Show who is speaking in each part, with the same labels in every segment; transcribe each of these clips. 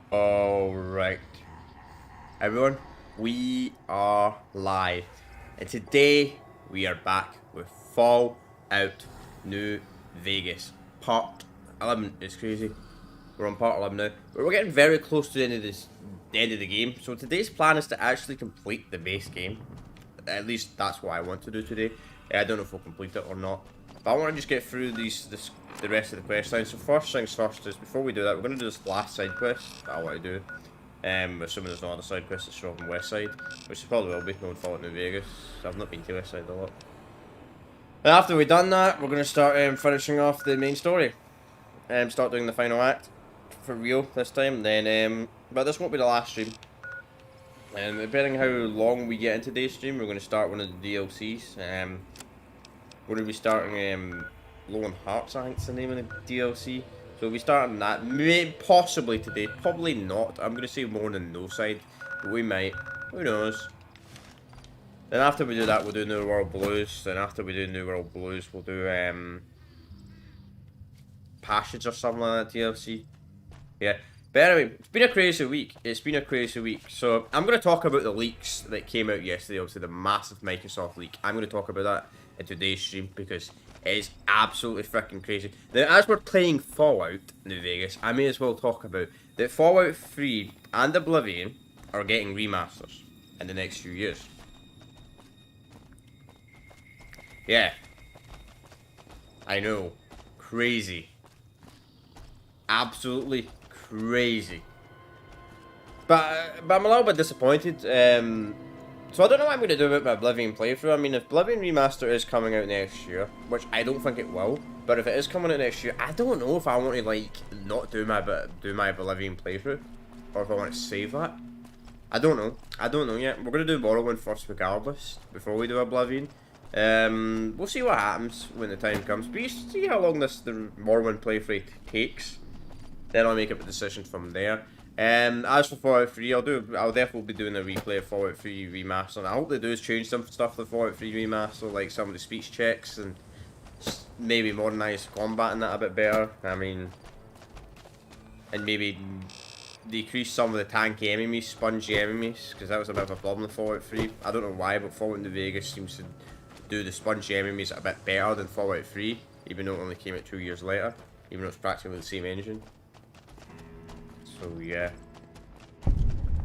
Speaker 1: Alright, everyone, we are live, and today we are back with Fallout New Vegas, part 11. It's crazy, we're on part 11 now, but we're getting very close to the end of the game, so today's plan is to actually complete the base game. At least that's what I want to do today. I don't know if we'll complete it or not, but I want to just get through the rest of the quest line. So first things first is, before we do that, we're going to do this last side quest that I want to do. Assuming there's no other side quests that show up on West Side, which there probably will be, no Fallout New Vegas. I've not been to West Side a lot. And after we've done that, we're going to start finishing off the main story. Start doing the final act for real this time. Then, but this won't be the last stream. Depending how long we get into today's stream, we're going to start one of the DLCs. We're going to be starting Low on Hearts, I think is the name of the DLC. So we'll be starting that, possibly today, probably not. I'm going to say more than no side, but we might. Who knows? Then after we do that, we'll do New World Blues. Then after we do New World Blues, we'll do Passage or something like that DLC. Yeah. But anyway, it's been a crazy week. It's been a crazy week. So I'm going to talk about the leaks that came out yesterday. Obviously, the massive Microsoft leak. I'm going to talk about that in today's stream because it is absolutely freaking crazy. Now, as we're playing Fallout New Vegas, I may as well talk about that Fallout 3 and Oblivion are getting remasters in the next few years. Yeah. I know. Crazy. Absolutely crazy. But I'm a little bit disappointed. So I don't know what I'm going to do about my Oblivion playthrough. I mean, if Oblivion Remaster is coming out next year, which I don't think it will, but if it is coming out next year, I don't know if I want to, like, not do my Oblivion playthrough, or if I want to save that. I don't know. I don't know yet. We're going to do Morrowind first regardless, before we do Oblivion. We'll see what happens when the time comes. But you see how long the Morrowind playthrough takes. Then I'll make up a decision from there. As for Fallout 3, I'll definitely be doing a replay of Fallout 3 Remaster, and I hope they do is change some stuff for Fallout 3 Remaster, like some of the speech checks, and maybe modernise combat and that a bit better. I mean, and maybe decrease some of the tanky enemies, spongy enemies, because that was a bit of a problem with Fallout 3. I don't know why, but Fallout New Vegas seems to do the spongy enemies a bit better than Fallout 3, even though it only came out 2 years later, even though it's practically the same engine. So yeah.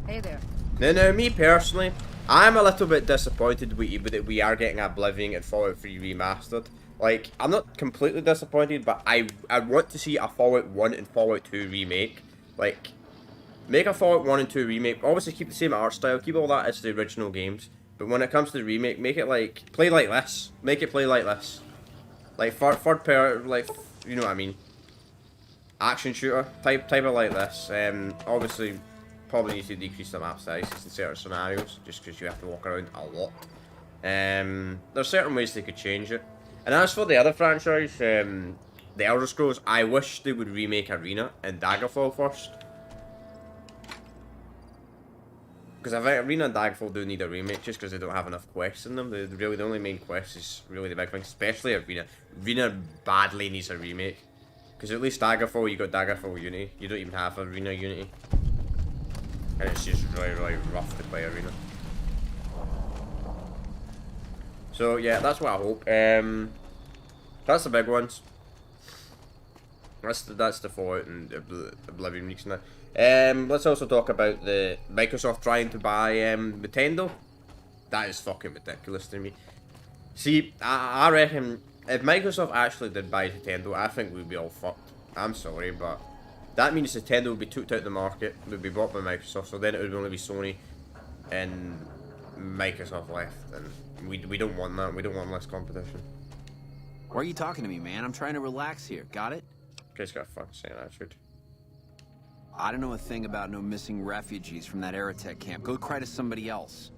Speaker 2: Hey there.
Speaker 1: Now, me personally, I'm a little bit disappointed that we are getting Oblivion and Fallout 3 remastered. Like, I'm not completely disappointed, but I want to see a Fallout 1 and Fallout 2 remake. Like, make a Fallout 1 and 2 remake. Obviously, keep the same art style, keep all that as the original games. But when it comes to the remake, make it like, play like this. Make it play like this. Like, third pair, like, you know what I mean. Action shooter type of like this. Obviously, probably need to decrease the map size in certain scenarios, just because you have to walk around a lot. There's certain ways they could change it. And as for the other franchise, the Elder Scrolls, I wish they would remake Arena and Daggerfall first. Because I think Arena and Daggerfall do need a remake, just because they don't have enough quests in them. The only main quest is really the big thing, especially Arena. Arena badly needs a remake. Because at least Daggerfall, you got Daggerfall Unity. You don't even have Arena Unity. And it's just really, really rough to play Arena. So yeah, that's what I hope. That's the big ones. That's the Fallout and Oblivion leaks now. Let's also talk about the Microsoft trying to buy Nintendo. That is fucking ridiculous to me. See, I reckon if Microsoft actually did buy Nintendo, I think we'd be all fucked. I'm sorry, but that means Nintendo would be took out of the market, would be bought by Microsoft, so then it would only be Sony and Microsoft left, and we don't want that. We don't want less competition.
Speaker 3: Why are you talking to me, man? I'm trying to relax here. Got it?
Speaker 1: Guy's got a fucking sane attitude.
Speaker 3: I don't know a thing about no missing refugees from that Aerotech camp. Go cry to somebody else.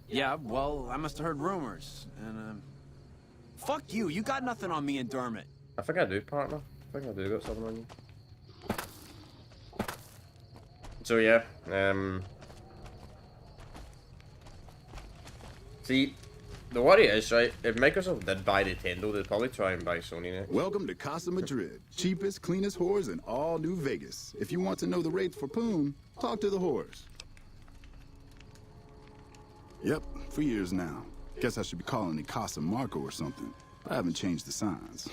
Speaker 3: Yeah, well, I must have heard rumors, and, fuck you, you got nothing on me and Dermot.
Speaker 1: I think I do, partner. I think I do got something on you. So yeah, see, The worry is, right, if Microsoft did buy Nintendo, they'd probably try and buy Sony next.
Speaker 4: Welcome to Casa Madrid. Cheapest, cleanest whores in all New Vegas. If you want to know the rates for Poon, talk to the whores. Yep, for years now. Guess I should be calling it Casa Marco or something. I haven't changed the signs.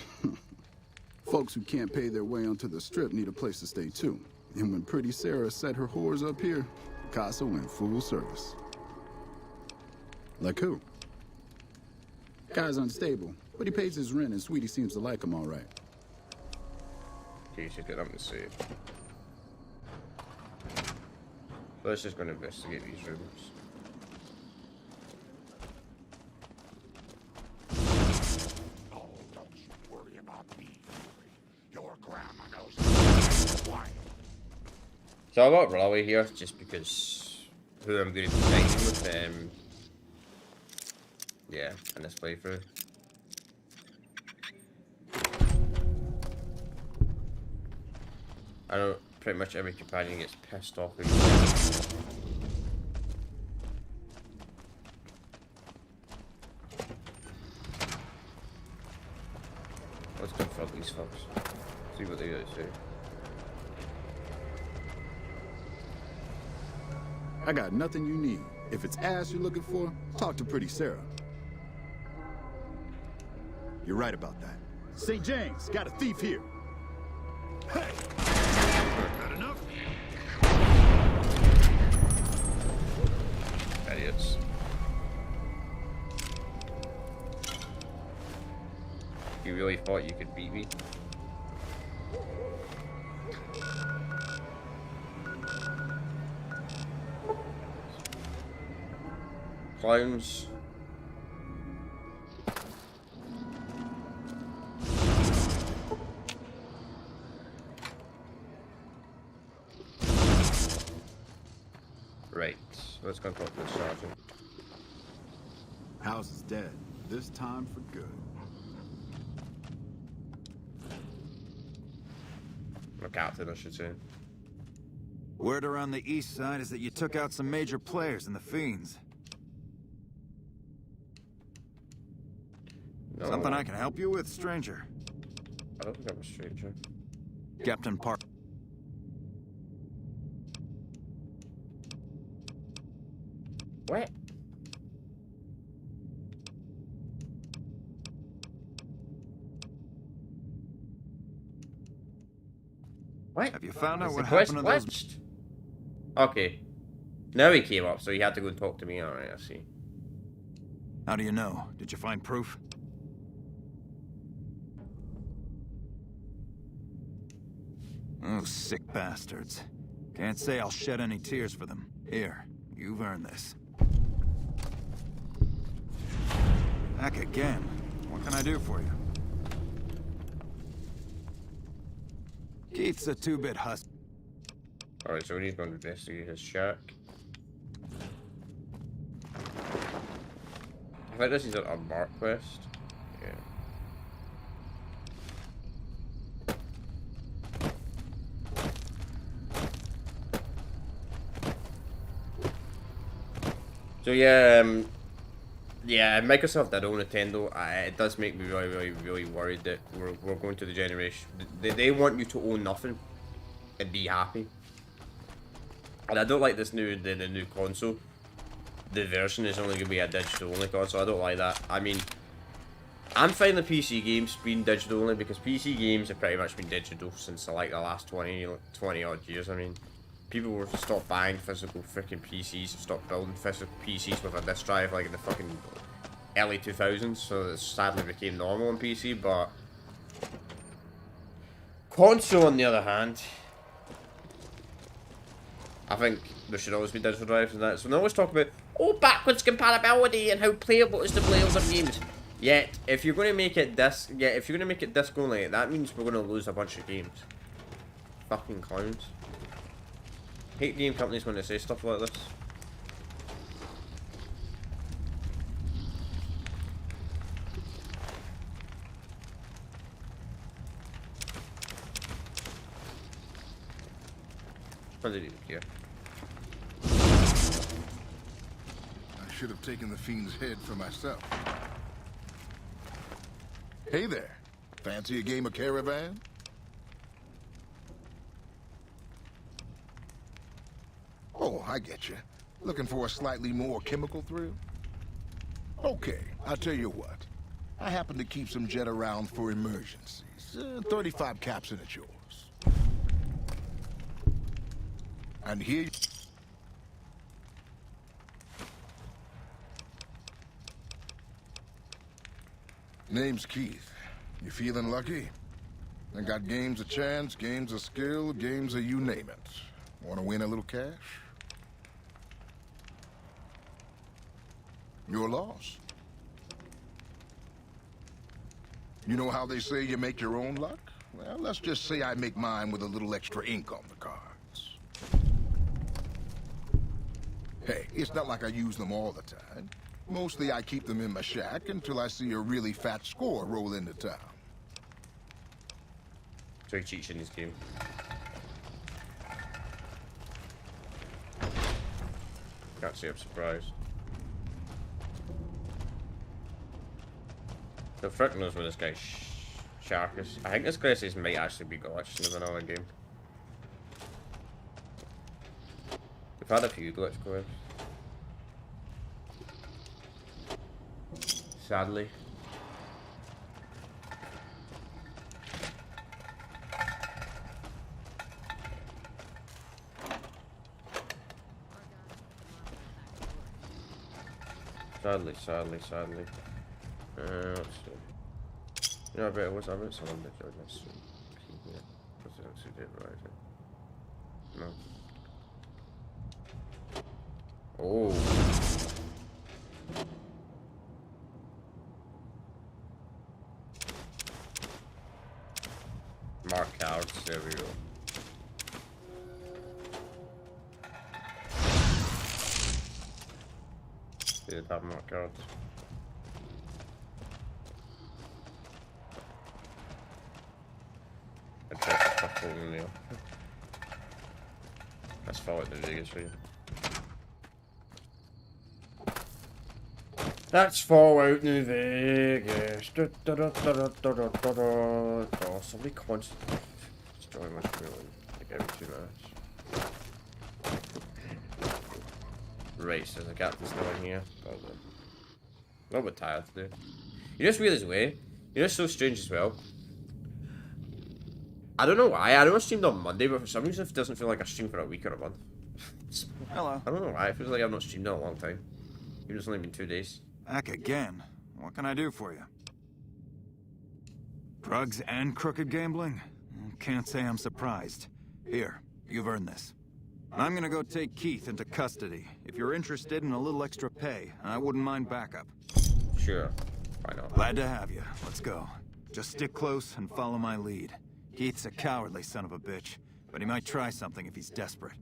Speaker 4: Folks who can't pay their way onto the strip need a place to stay too. And when Pretty Sarah set her whores up here, Casa went full service. Like who? Guy's unstable, but he pays his rent and Sweetie seems to like him all right.
Speaker 1: Okay, you should get them to see. Let's just go and investigate these rooms.
Speaker 5: Oh, don't you worry about me. Your grandma knows why.
Speaker 1: So I got Railway here just because who I'm going to be fighting with. Yeah, in this playthrough. I know pretty much every companion gets pissed off with you. Let's confront these folks. See what they got to say.
Speaker 4: I got nothing you need. If it's ass you're looking for, talk to Pretty Sarah. You're right about that. St. James, got a thief here.
Speaker 5: Hey! Not enough?
Speaker 1: Idiots. You really thought you could beat me? Clowns. Right, let's go talk to the sergeant.
Speaker 4: House is dead. This time for good.
Speaker 1: Or captain, I should say.
Speaker 6: Word around the east side is that you took out some major players in the Fiends.
Speaker 1: No,
Speaker 6: Something I can help you with, stranger?
Speaker 1: I don't think I'm a stranger.
Speaker 6: Captain Park.
Speaker 1: What? What?
Speaker 6: Have you found out
Speaker 1: Is
Speaker 6: what
Speaker 1: the
Speaker 6: happened to
Speaker 1: quest
Speaker 6: those...
Speaker 1: glitched? Okay. Now he came up, so he had to go and talk to me. Alright, I see.
Speaker 6: How do you know? Did you find proof? Oh, sick bastards. Can't say I'll shed any tears for them. Here, you've earned this. Back again. What can I do for you? Keith's a two-bit husk.
Speaker 1: Alright, so we need to go and investigate his shack. I think this is a mark quest. Yeah. So yeah, yeah, Microsoft did own Nintendo. It does make me really worried that we're going to the generation. They want you to own nothing and be happy. And I don't like this the new console. The version is only going to be a digital only console. I don't like that. I mean, I'm fine with PC games being digital only because PC games have pretty much been digital since like the last 20 odd years. I mean, people were to stop buying physical freaking PCs, stop building physical PCs with a disk drive like in the fucking early 2000s, so it sadly became normal on PC, but console on the other hand, I think there should always be digital drives and that. So we always talk about, oh, backwards compatibility and how playable it is to play other games. Yet, if you're going to make it disc, if you're going to make it disc only, that means we're going to lose a bunch of games. Fucking clowns. Hate game companies when they say stuff like this. What did he do here?
Speaker 5: I should have taken the fiend's head for myself. Hey there. Fancy a game of Caravan? Oh, I get you. Looking for a slightly more chemical thrill? Okay, I'll tell you what. I happen to keep some jet around for emergencies. 35 caps and it's yours. And here... Name's Keith. You feeling lucky? I got games of chance, games of skill, games of you name it. Want to win a little cash? Your loss. You know how they say you make your own luck? Well, let's just say I make mine with a little extra ink on the cards. Hey, it's not like I use them all the time. Mostly I keep them in my shack until I see a really fat score roll into town.
Speaker 1: So he cheats in this game. Can't say I'm surprised. The frick knows where this guy's shark is. I think this crisis might actually be glitched in the vanilla game. We've had a few glitch quests. Sadly. Sadly. Let's see. You know, I bet it was someone that joined us. Yeah, because it did right. No. Oh. Mark cards, there we go. Did have mark cards. I tried to fuck holding Leo. Let's follow the Vegas for you. That's Fallout New Vegas. Oh, somebody constantly destroying my screen like every 2 minutes. Right, so there's a captain still in here. But, a little bit tired today. You know what's weird as well? You know what's so strange as well? I don't know why. I know I streamed on Monday, but for some reason it doesn't feel like I streamed for a week or a month.
Speaker 6: Hello.
Speaker 1: I don't know why. It feels like I've not streamed in a long time. Even it's only been 2 days.
Speaker 6: Back again. What can I do for you? Drugs and crooked gambling? Can't say I'm surprised. Here, you've earned this. I'm gonna go take Keith into custody. If you're interested in a little extra pay, I wouldn't mind backup.
Speaker 1: Sure. Why not?
Speaker 6: Glad to have you. Let's go. Just stick close and follow my lead. Keith's a cowardly son of a bitch, but he might try something if he's desperate.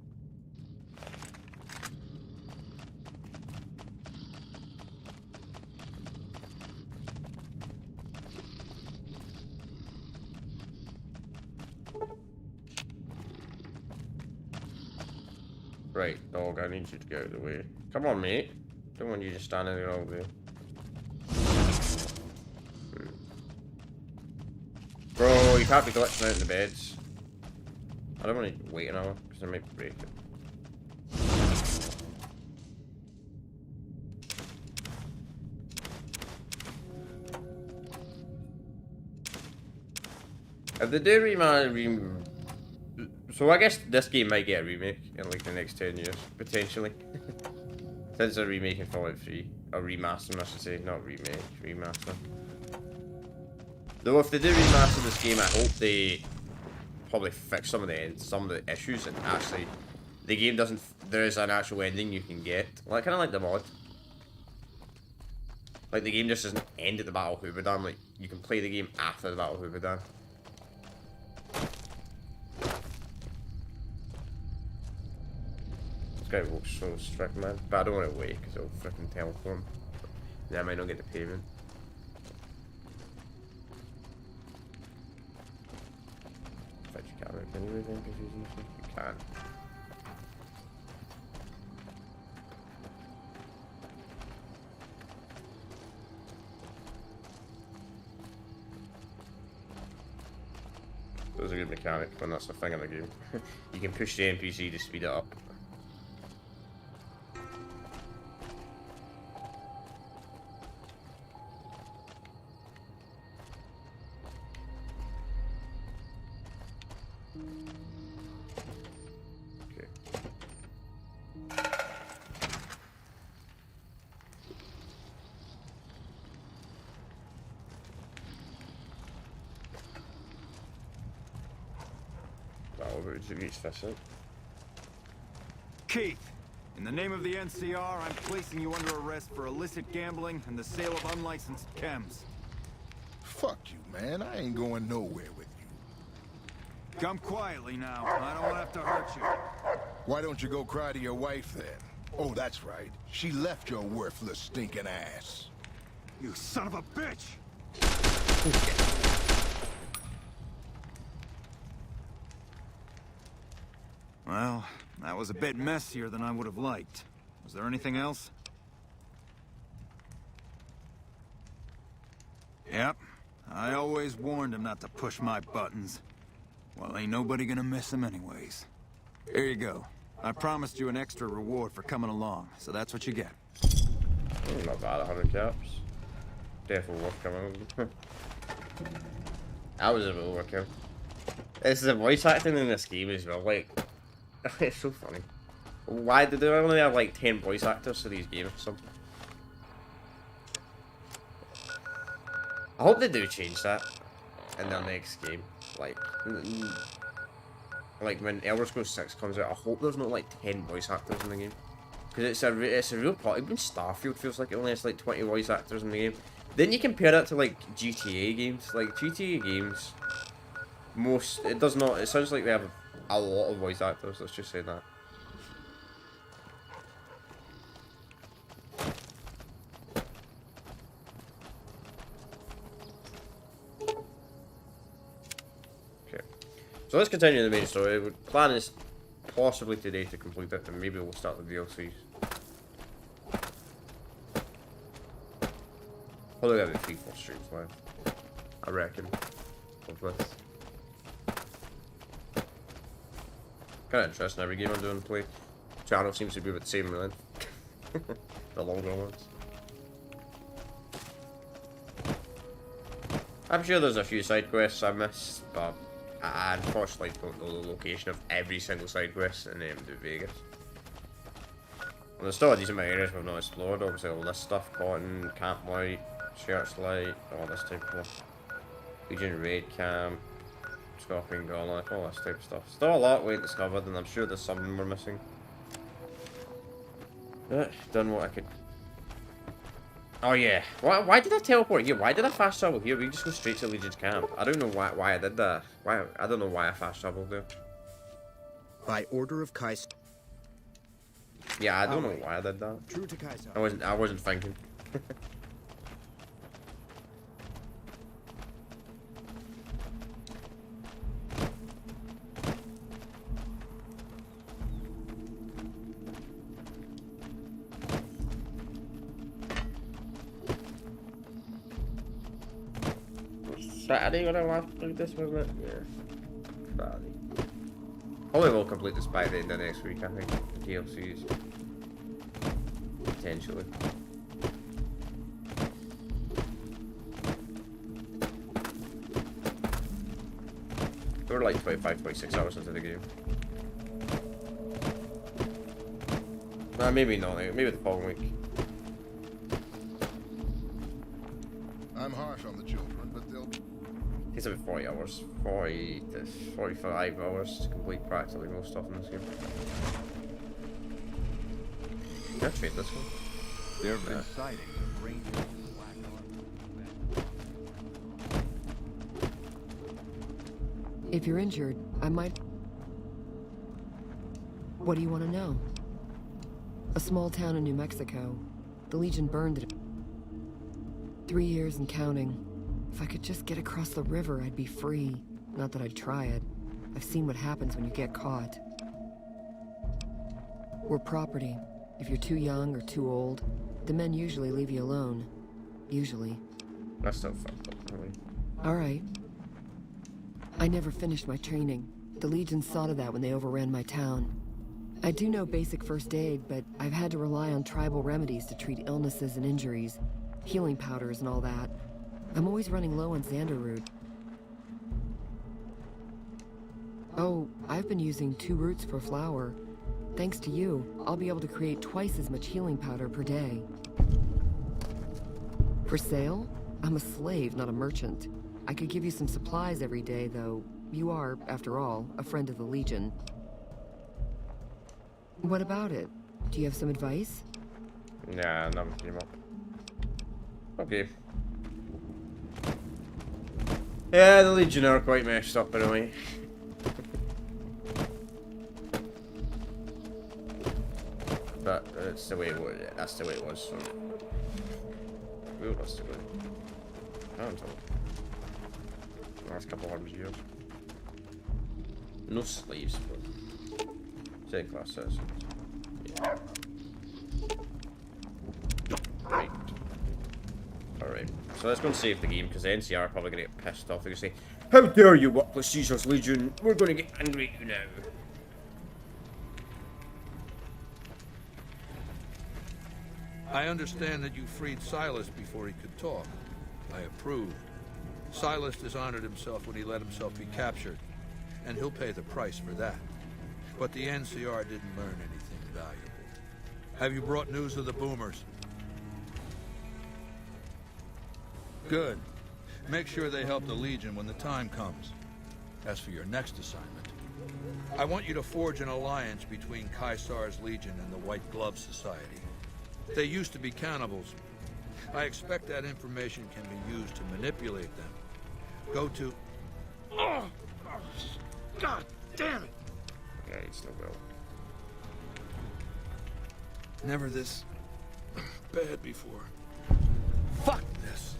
Speaker 1: Right, dog, I need you to get out of the way. Come on, mate. Don't want you just standing there all day. Bro, you can't be glitching out in the beds. I don't want to wait an hour, because I might break it. If they do so I guess this game might get a remake in like the next 10 years, potentially. Since they're remaking Fallout 3. Or remastering, I should say, not remake, remaster. Though if they do remaster this game, I hope they probably fix some of the issues and actually the game doesn't. There is an actual ending you can get, like kind of like the mod. Like the game just doesn't end at the Battle of Hoover Dam. Like you can play the game after the Battle of Hoover Dam. This guy looks so strict, man. But I don't want to wait because it'll freaking teleport. Then I might not get the payment. Fetch your camera. Can you really think if you can? There's a good mechanic when that's the thing in the game. You can push the NPC to speed it up.
Speaker 6: Keith, in the name of the NCR, I'm placing you under arrest for illicit gambling and the sale of unlicensed chems.
Speaker 5: Fuck you, man. I ain't going nowhere with you.
Speaker 6: Come quietly now. I don't want to have to hurt you.
Speaker 5: Why don't you go cry to your wife then? Oh, that's right. She left your worthless stinking ass.
Speaker 6: You son of a bitch! Well, that was a bit messier than I would have liked. Was there anything else? Yep. I always warned him not to push my buttons. Well, ain't nobody gonna miss him anyways. Here you go. I promised you an extra reward for coming along, so that's what you get.
Speaker 1: Not bad, 100 caps. Definitely worth coming. That was a bit overkill. It's the voice acting in this game as well, like... It's so funny. Why did they only have like 10 voice actors for these games or something? I hope they do change that in their next game. Like when Elder Scrolls 6 comes out, I hope there's not like 10 voice actors in the game. Because it's a real part. Even Starfield feels like it only has like 20 voice actors in the game. Then you compare that to like GTA games. Like GTA games, it does not. It sounds like they have a lot of voice actors. Let's just say that. Okay, so let's continue the main story. The plan is possibly today to complete it, and maybe we'll start the DLCs. Probably have 3-4 streams left, I reckon, of this. Kind of interesting, every game I'm doing play. Channel seems to be about the same length. The longer ones. I'm sure there's a few side quests I missed, but I unfortunately don't know the location of every single side quest in New Vegas. And there's still a decent amount of areas we've not explored. Obviously all this stuff, Cotton, Camp Light, Searchlight, all this type of stuff. Legion Raid Camp, Scorpion Gauntlet, all this type of stuff. Still a lot we ain't discovered, and I'm sure there's some we're missing. Done what I could. Oh yeah, why did I teleport here? Why did I fast travel here? We can just go straight to Legion's camp. I don't know why I did that. I don't know why I fast traveled there.
Speaker 7: By order of Kaiser.
Speaker 1: Yeah, I don't know why I did that.
Speaker 7: True to Kaiser.
Speaker 1: I wasn't thinking. Saturday when I last played this, wasn't it? Yeah. Saturday. Probably will complete this by the end of next week, I think. DLCs. Potentially. We're like 25, 26 hours into the game. Maybe not, maybe the following week.
Speaker 5: I'm harsh on the children, but they'll be...
Speaker 1: Takes about 40 hours, 40 to 45 hours to complete practically most stuff in this game. Can I trade this one?
Speaker 6: There have been sightings of rangers in black armor.
Speaker 2: If you're injured, I might... What do you want to know? A small town in New Mexico. The Legion burned it. 3 years and counting. If I could just get across the river, I'd be free. Not that I'd try it. I've seen what happens when you get caught. We're property. If you're too young or too old, the men usually leave you alone. Usually.
Speaker 1: That's so fucked up, really.
Speaker 2: All right. I never finished my training. The Legion saw to that when they overran my town. I do know basic first aid, but I've had to rely on tribal remedies to treat illnesses and injuries. Healing powders and all that. I'm always running low on Xander root. Oh, I've been using 2 roots for flour. Thanks to you, I'll be able to create twice as much healing powder per day. For sale? I'm a slave, not a merchant. I could give you some supplies every day, though. You are, after all, a friend of the Legion. What about it? Do you have some advice?
Speaker 1: Nah, nothing came up. Okay. Yeah, the Legion are quite messed up in a way. But that's the way it was. That's the way it was. So. We'll just do it. Until last couple hundred years. No slaves, but second class citizens. Yeah. Right. Alright. So let's go and save the game because the NCR are probably gonna get pissed off. They're gonna say, "How dare you work with Caesar's Legion? We're gonna get angry at you now."
Speaker 8: I understand that you freed Silas before he could talk. I approve. Silas dishonored himself when he let himself be captured, and he'll pay the price for that. But the NCR didn't learn anything valuable. Have you brought news of the boomers? Good. Make sure they help the Legion when the time comes. As for your next assignment, I want you to forge an alliance between Caesar's Legion and the White Glove Society. They used to be cannibals. I expect that information can be used to manipulate them. Go to... Oh! God damn it!
Speaker 1: Yeah, he still will.
Speaker 8: Never this bad before. Fuck this.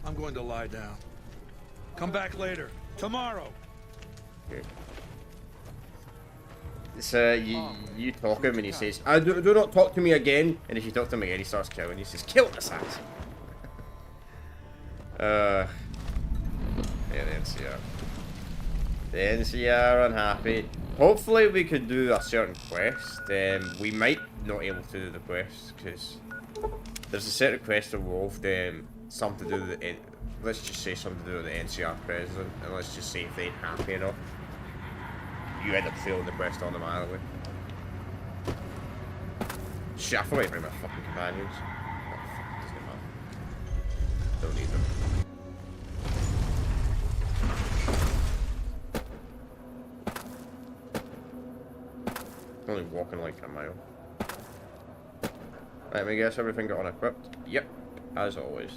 Speaker 8: I'm going to lie down. Come back later. Tomorrow.
Speaker 1: Okay. So you talk him and he says, do not talk to me again. And if you talk to him again, he starts killing. He says, kill this ass. Yeah, the NCR. The NCR unhappy. Hopefully we could do a certain quest. We might not be able to do the quest because there's a certain quest involved. Something to do with the, let's just say something to do with the NCR president, and let's just say if they ain't happy enough, you end up failing the quest automatically. Shit, I forgot to bring my fucking companions. Oh, fuck, doesn't matter. Don't need them. Only walking like a mile. Right, let me guess everything got unequipped. Yep, as always.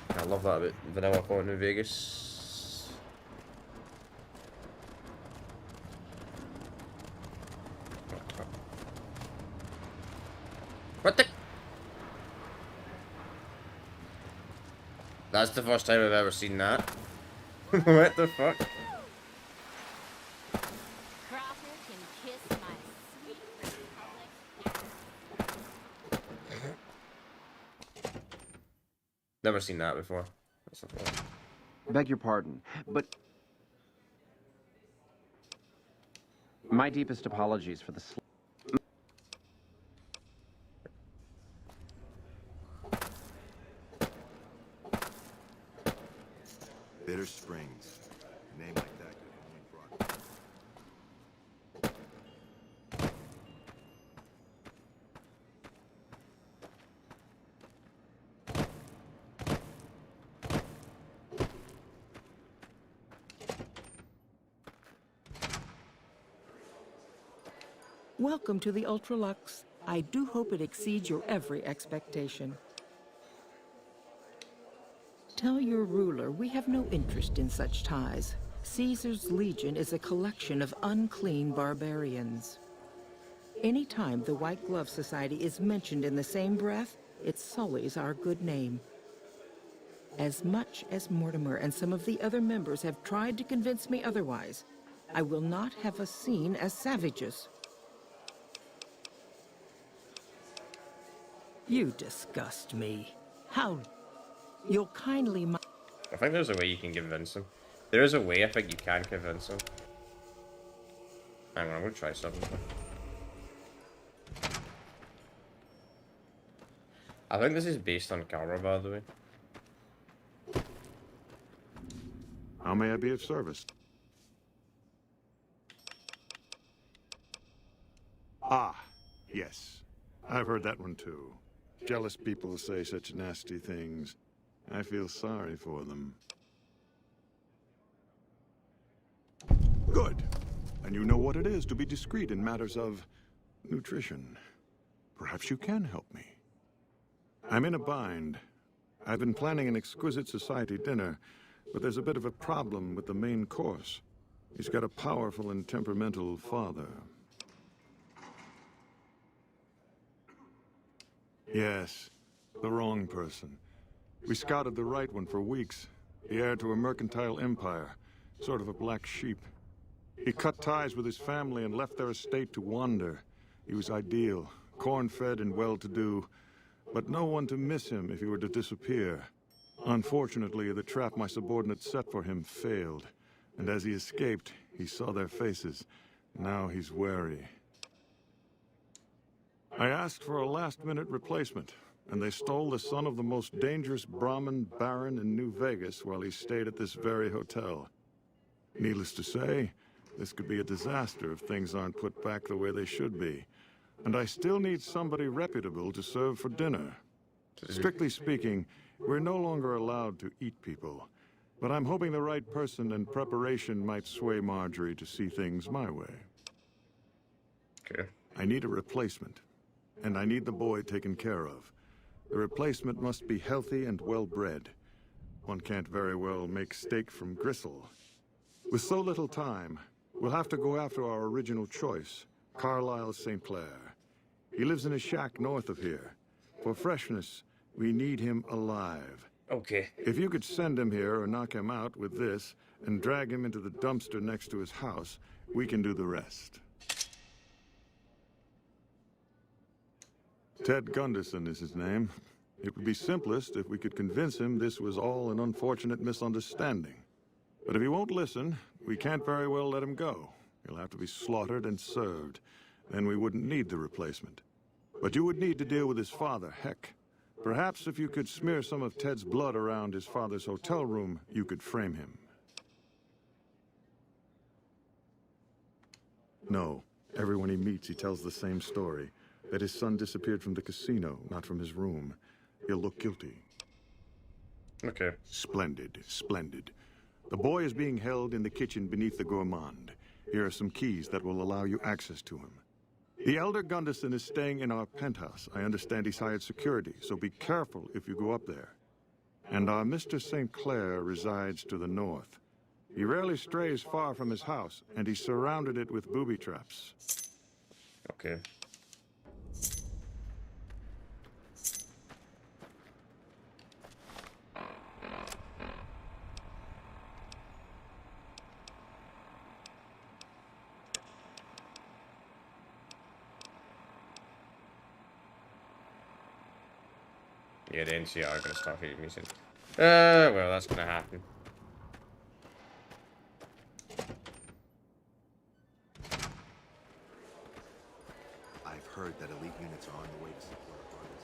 Speaker 1: I love that about vanilla Fallout New Vegas. What the? That's the first time I've ever seen that. What the fuck? Never seen that before. That's not fair.
Speaker 9: Beg your pardon, but my deepest apologies for the
Speaker 10: Bitter Springs. A name like that could only brought.
Speaker 11: Welcome to the Ultralux. I do hope it exceeds your every expectation. Tell your ruler we have no interest in such ties. Caesar's Legion is a collection of unclean barbarians. Anytime the White Glove Society is mentioned in the same breath, it sullies our good name. As much as Mortimer and some of the other members have tried to convince me otherwise, I will not have us seen as savages. You disgust me. How? You'll kindly...
Speaker 1: I think there's a way you can convince him. There is a way I think you can convince him. Hang on, I'm gonna try something. I think this is based on camera, by the way.
Speaker 12: How may I be of service? Ah, yes. I've heard that one too. Jealous people say such nasty things. I feel sorry for them. Good. And you know what it is to be discreet in matters of nutrition. Perhaps you can help me. I'm in a bind. I've been planning an exquisite society dinner, but there's a bit of a problem with the main course. He's got a powerful and temperamental father. Yes, the wrong person. We scouted the right one for weeks. The heir to a mercantile empire, sort of a black sheep. He cut ties with his family and left their estate to wander. He was ideal, corn-fed and well-to-do, but no one to miss him if he were to disappear. Unfortunately, the trap my subordinates set for him failed, and as he escaped, he saw their faces. Now he's wary. I asked for a last-minute replacement, and they stole the son of the most dangerous Brahmin baron in New Vegas while he stayed at this very hotel. Needless to say, this could be a disaster if things aren't put back the way they should be. And I still need somebody reputable to serve for dinner. Strictly speaking, we're no longer allowed to eat people. But I'm hoping the right person and preparation might sway Marjorie to see things my way.
Speaker 1: Okay.
Speaker 12: I need a replacement. And I need the boy taken care of. The replacement must be healthy and well-bred. One can't very well make steak from gristle. With so little time, we'll have to go after our original choice, Carlisle St. Clair. He lives in a shack north of here. For freshness, we need him alive.
Speaker 1: Okay.
Speaker 12: If you could send him here or knock him out with this and drag him into the dumpster next to his house, we can do the rest. Ted Gunderson is his name. It would be simplest if we could convince him this was all an unfortunate misunderstanding. But if he won't listen, we can't very well let him go. He'll have to be slaughtered and served. Then we wouldn't need the replacement. But you would need to deal with his father, Heck. Perhaps if you could smear some of Ted's blood around his father's hotel room, you could frame him. No. Everyone he meets, he tells the same story. That his son disappeared from the casino, not from his room. He'll look guilty.
Speaker 1: Okay.
Speaker 12: Splendid, splendid. The boy is being held in the kitchen beneath the gourmand. Here are some keys that will allow you access to him. The elder Gunderson is staying in our penthouse. I understand he's hired security, so be careful if you go up there. And our Mr. St. Clair resides to the north. He rarely strays far from his house, and he's surrounded it with booby traps.
Speaker 1: Okay. Yeah, the NCR are gonna start hitting me soon. Well, that's gonna happen.
Speaker 10: I've heard that elite units are on the way to support our brothers.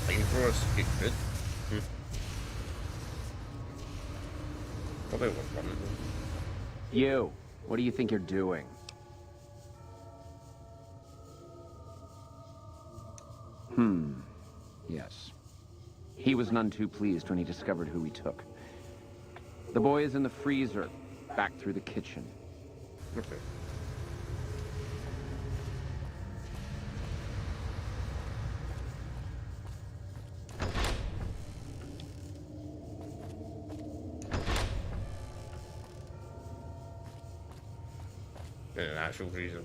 Speaker 1: Flamethrowers get good. Probably won't run it.
Speaker 9: You, what do you think you're doing? Yes. He was none too pleased when he discovered who we took. The boy is in the freezer, back through the kitchen.
Speaker 1: Okay. In an actual freezer.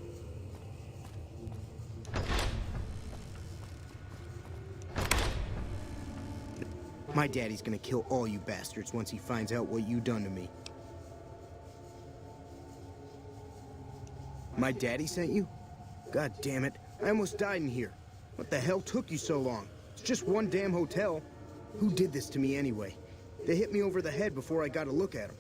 Speaker 7: My daddy's gonna kill all you bastards once he finds out what you done to me. My daddy sent you? God damn it, I almost died in here. What the hell took you so long? It's just one damn hotel. Who did this to me anyway? They hit me over the head before I got a look at them.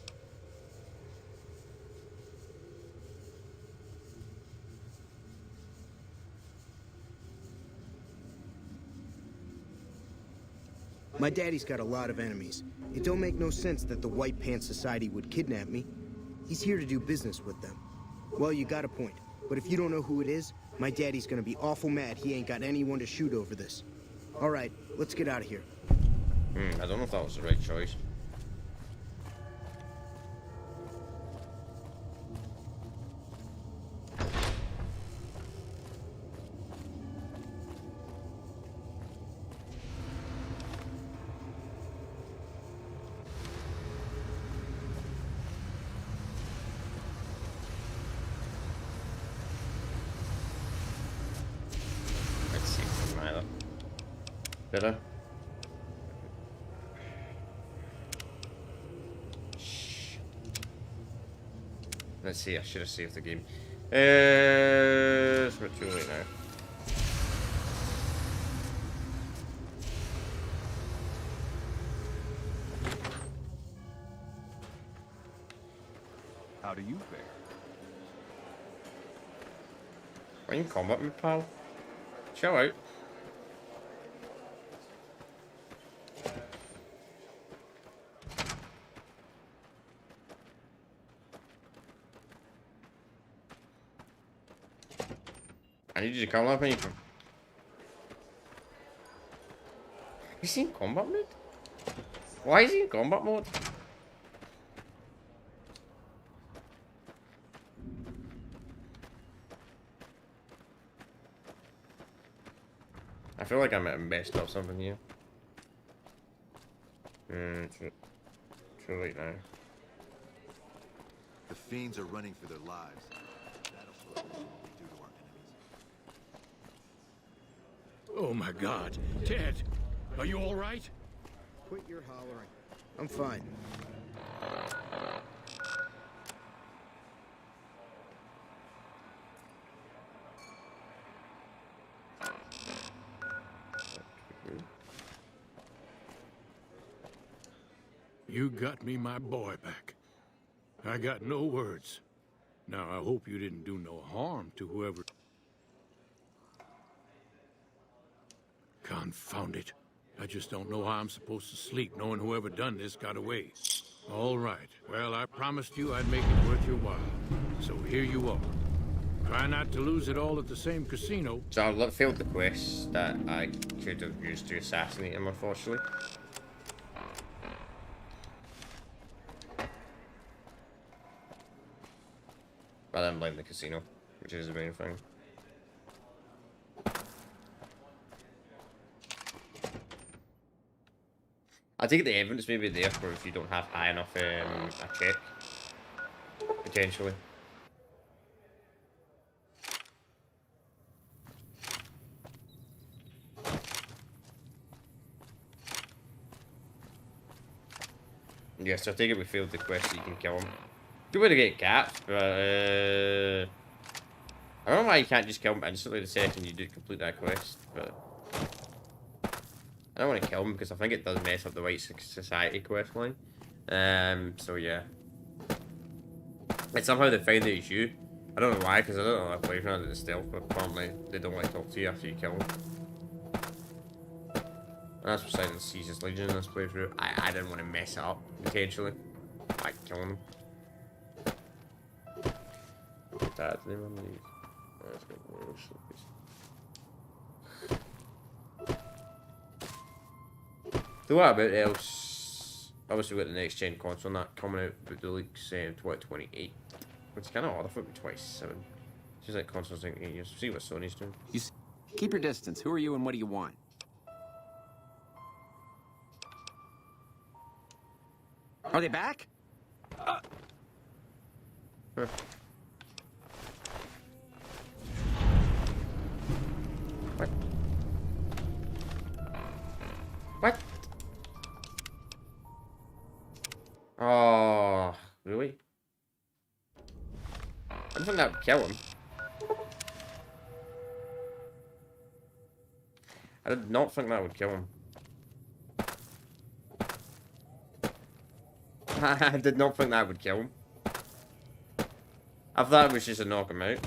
Speaker 7: My daddy's got a lot of enemies. It don't make no sense that the White Pants Society would kidnap me. He's here to do business with them. Well, you got a point. But if you don't know who it is, my daddy's gonna be awful mad he ain't got anyone to shoot over this. All right, let's get out of here.
Speaker 1: I don't know if that was the right choice. Let's see if I can better. Let's see, I should have saved the game. It's a bit too late now.
Speaker 3: How do you fare?
Speaker 1: Are you in combat, me pal? Chill out. I need you to come up me. Is he in combat mode? Why is he in combat mode? I feel like I might have messed up something here. Too late now.
Speaker 10: The fiends are running for their lives. That'll slow down what we do to our enemies.
Speaker 13: Oh my God, Ted, are you all right?
Speaker 7: Quit your hollering. I'm fine.
Speaker 13: You got me my boy back. I got no words. Now, I hope you didn't do no harm to whoever... Confound it. I just don't know how I'm supposed to sleep knowing whoever done this got away. All right. Well, I promised you I'd make it worth your while. So here you are. Try not to lose it all at the same casino.
Speaker 1: So I failed the quest that I could have used to assassinate him, unfortunately. Rather than blame the casino, which is the main thing. I think the evidence may be there for if you don't have high enough a check, potentially. Yes, I think if we failed the quest, you can kill him. Good way to get caps, but I don't know why you can't just kill him instantly the second you do complete that quest, but I don't want to kill him because I think it does mess up the White Society quest line. So yeah. And somehow they find that it's you. I don't know why, because I don't know if I've played it stealth, but apparently they don't want to talk to you after you kill them. And that's besides Caesar's Legion in this playthrough. I didn't want to mess it up, intentionally, by killing them. Dad's name on these. Oh, that's good. So what about else? Obviously we got the next gen console and that coming out with the leaks 2028. Which is kind of odd, I thought it'd be 27. Seems like consoles taking 8 years. See what Sony's doing.
Speaker 3: Keep your distance. Who are you and what do you want? Are they back?
Speaker 1: Huh. What? What? Oh, really? I don't think that would kill him. I did not think that would kill him. I did not think that would kill him. I thought it was just to knock him out.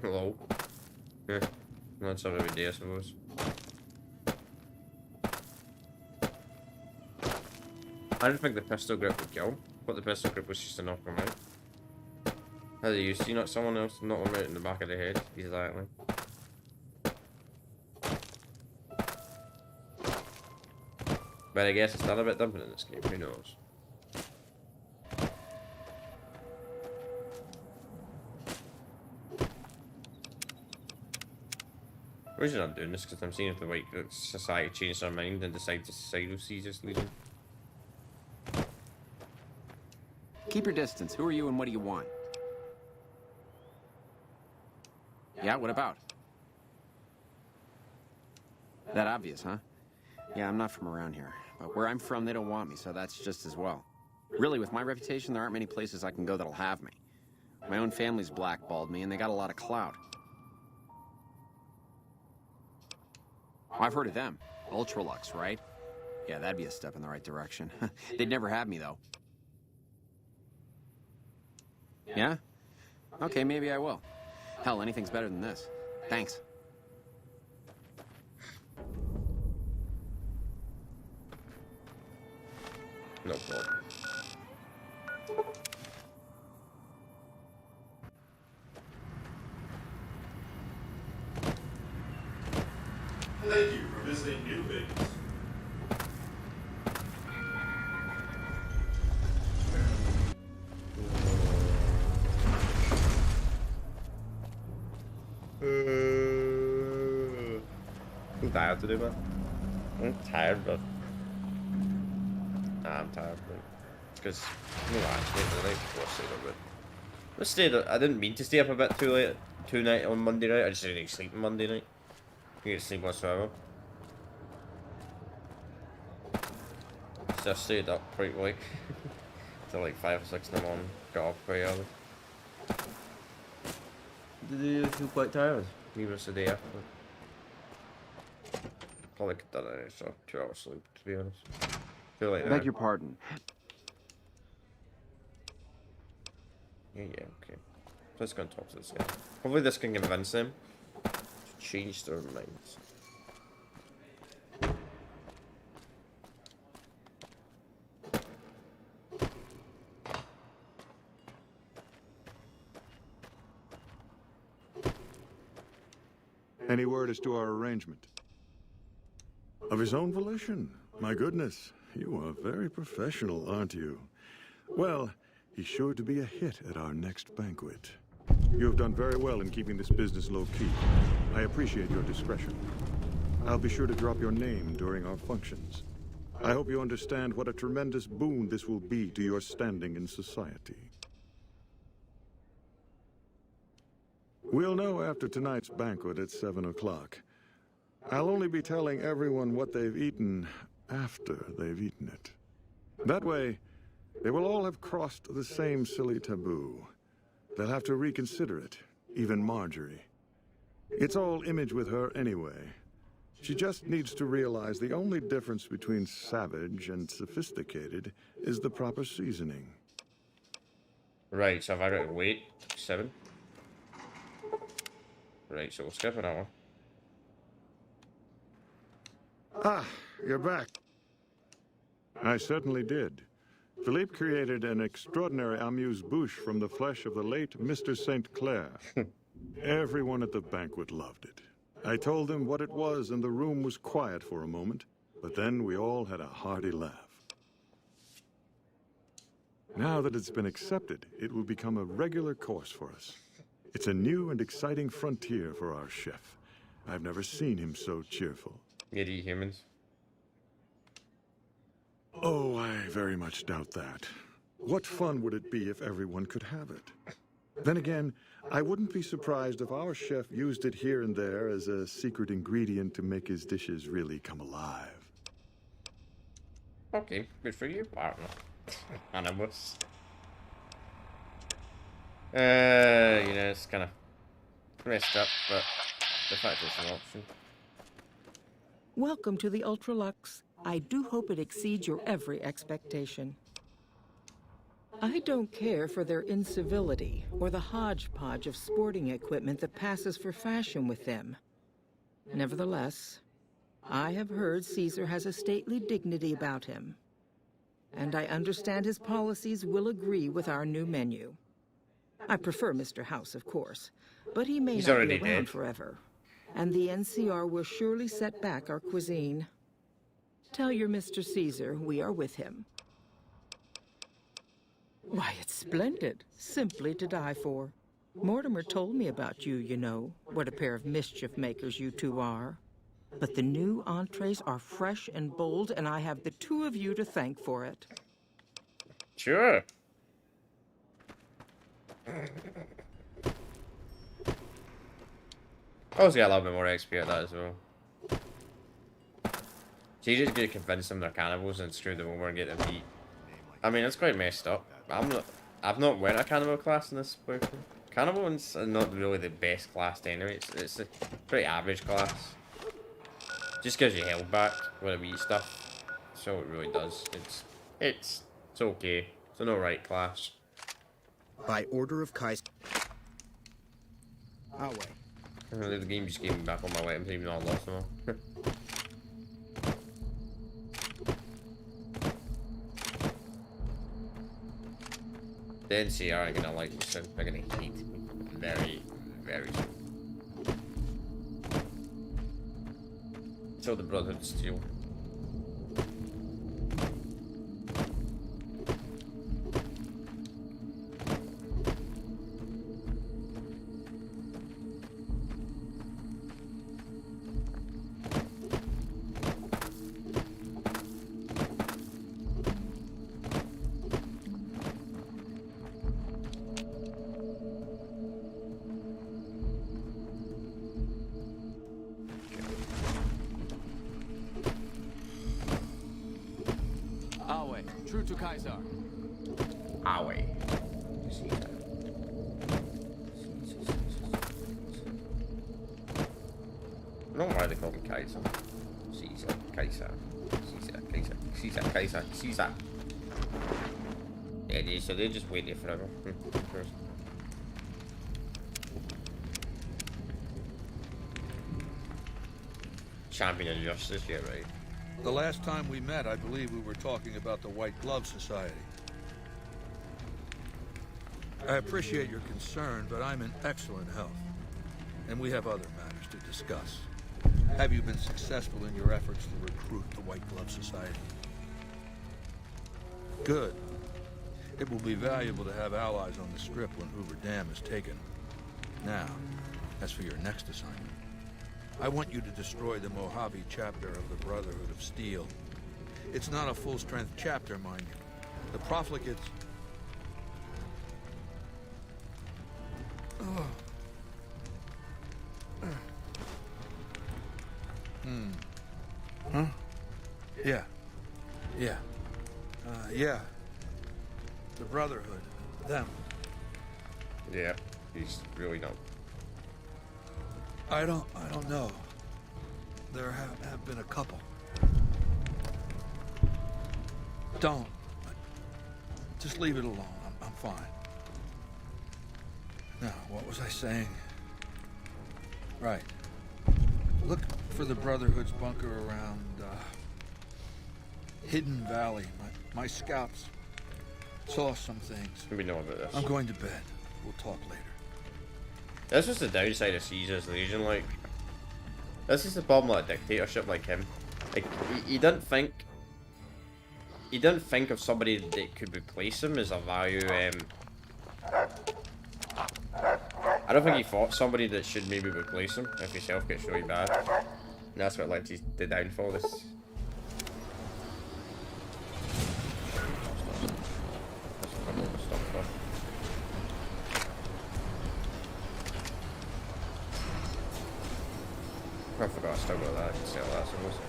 Speaker 1: Hello. Yeah, that's how it would do, I suppose. I didn't think the pistol grip would kill him. But the pistol grip was just to knock him out. How do you see not someone else knock him out in the back of the head? Exactly. But I guess it's done a bit different in this game, who knows? The reason I'm doing this is because I'm seeing if the white society change their mind and decide to side with Caesar's Legion.
Speaker 9: Keep your distance. Who are you and what do you want? Yeah, what about? That obvious, huh? Yeah, I'm not from around here. But where I'm from, they don't want me, so that's just as well. Really, with my reputation, there aren't many places I can go that'll have me. My own family's blackballed me, and they got a lot of clout. I've heard of them. Ultralux, right? Yeah, that'd be a step in the right direction. They'd never have me, though. Yeah? Okay, maybe I will. Hell, anything's better than this. Thanks.
Speaker 1: No problem.
Speaker 12: Thank you for visiting New Vegas.
Speaker 1: I'm tired to do that. I'm tired, but I'm tired, but because no, actually the night before I stayed up a bit. I stayed. I didn't mean to stay up a bit too late tonight on Monday night. I just didn't sleep on Monday night. I didn't sleep whatsoever. So I stayed up quite late till like 5 or 6 in the morning. Got up quite early. Did you feel quite tired? Maybe it's the day after. Probably could have done an extra 2 hours sleep, to be honest. Feel like
Speaker 9: Beg your pardon.
Speaker 1: Yeah, okay. So let's go and talk to this guy. Hopefully this can convince them to change their minds.
Speaker 12: Any word as to our arrangement? Of his own volition? My goodness, you are very professional, aren't you? Well, he's sure to be a hit at our next banquet. You have done very well in keeping this business low-key. I appreciate your discretion. I'll be sure to drop your name during our functions. I hope you understand what a tremendous boon this will be to your standing in society. We'll know after tonight's banquet at 7 o'clock. I'll only be telling everyone what they've eaten after they've eaten it. That way, they will all have crossed the same silly taboo. They'll have to reconsider it, even Marjorie. It's all image with her anyway. She just needs to realize the only difference between savage and sophisticated is the proper seasoning.
Speaker 1: Right, so have I got to wait 7? Right, so we'll skip an hour.
Speaker 12: Ah, you're back. I certainly did. Philippe created an extraordinary amuse-bouche from the flesh of the late Mr. St. Clair. Everyone at the banquet loved it. I told them what it was, and the room was quiet for a moment, but then we all had a hearty laugh. Now that it's been accepted, it will become a regular course for us. It's a new and exciting frontier for our chef. I've never seen him so cheerful.
Speaker 1: Giddy humans.
Speaker 12: Oh, I very much doubt that. What fun would it be if everyone could have it? Then again, I wouldn't be surprised if our chef used it here and there as a secret ingredient to make his dishes really come alive.
Speaker 1: Okay, good for you, partner. Animus. You know, it's kind of messed up, but the fact it's an option.
Speaker 11: Welcome to the Ultralux. I do hope it exceeds your every expectation. I don't care for their incivility or the hodgepodge of sporting equipment that passes for fashion with them. Nevertheless, I have heard Caesar has a stately dignity about him, and I understand his policies will agree with our new menu. I prefer Mr. House, of course, but he may not be around forever, and the NCR will surely set back our cuisine. Tell your Mr. Caesar we are with him. Why, it's splendid. Simply to die for. Mortimer told me about you, you know. What a pair of mischief makers you two are. But the new entrees are fresh and bold, and I have the two of you to thank for it.
Speaker 1: Sure. I was get a little bit more XP at that as well. So you just gonna convince them they're cannibals and screw them over and get them beat. I mean, it's quite messed up. I've not went a cannibal class in this playthrough. Cannibals are not really the best class anyway. It's a pretty average class. Just gives you health back when we eat stuff. So it really does. It's okay. It's an alright class.
Speaker 7: By order of Kaiser. Our way.
Speaker 1: The game just gave me back all my items even though I lost them all. The NCR are gonna like me soon. They're gonna hate me very, very soon. So the Brotherhood steal.
Speaker 3: True to Kaiser.
Speaker 1: Awe. I don't know why they call him Kaiser. Caesar, Kaiser, Caesar, Kaiser, Caesar, Kaiser, Caesar. Yeah, so they just wait there forever. Champion of Justice, yeah, right.
Speaker 8: The last time we met, I believe we were talking about the White Glove Society. I appreciate your concern, but I'm in excellent health. And we have other matters to discuss. Have you been successful in your efforts to recruit the White Glove Society? Good. It will be valuable to have allies on the Strip when Hoover Dam is taken. Now, as for your next assignment, I want you to destroy the Mojave chapter of the Brotherhood of Steel. It's not a full-strength chapter, mind you. The profligates... Huh? Yeah. Yeah. Yeah. The Brotherhood. Them.
Speaker 1: Yeah, he's really not.
Speaker 8: I don't know. There have been a couple. Don't. Just leave it alone. I'm fine. Now, what was I saying? Right. Look for the Brotherhood's bunker around, Hidden Valley. My scouts saw some things.
Speaker 1: We know about this.
Speaker 8: I'm going to bed. We'll talk later.
Speaker 1: This was the downside of Caesar's Legion, like... This is the problem with a dictatorship like him. Like, he didn't think... He didn't think of somebody that could replace him as a value, I don't think he thought somebody that should maybe replace him if his health gets really bad. And that's what led to the downfall of this. I forgot I still got that. I can sell that, I suppose.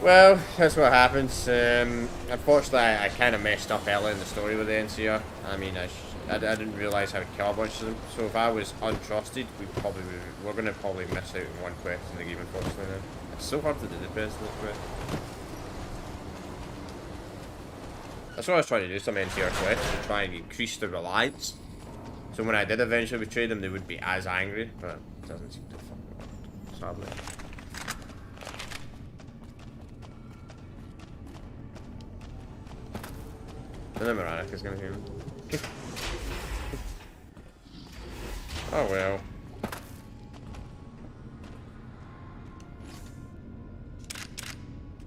Speaker 1: Well, that's what happens. Unfortunately, I kind of messed up early in the story with the NCR. I mean, I didn't realise I would kill a bunch of them. So if I was untrusted, we're going to probably miss out on one quest in the game, unfortunately. Now. It's so hard to do the best in this quest. That's what I was trying to do, some NCR quests, to try and increase the reliance. So when I did eventually betray them, they would be as angry, but it doesn't seem to fucking work, sadly. The Miranic is gonna hear me. Oh well.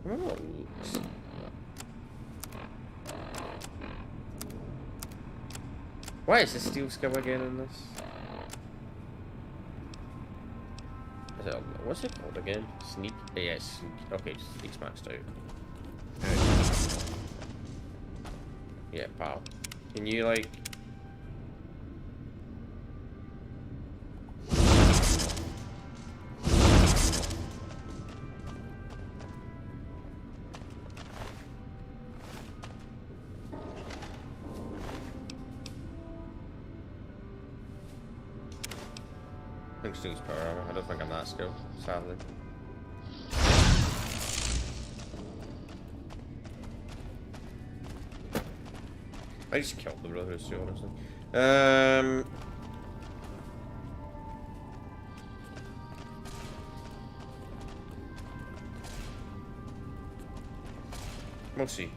Speaker 1: Oh. Why is the steel skill again in this? Is it, what's it called again? Sneak? Yeah, sneak. Okay, sneak's maxed out. Yeah, pal. Can you, like... I think Stu's power armor. I don't think I'm that skilled, sadly. I just killed the brother, too, honestly. We'll see.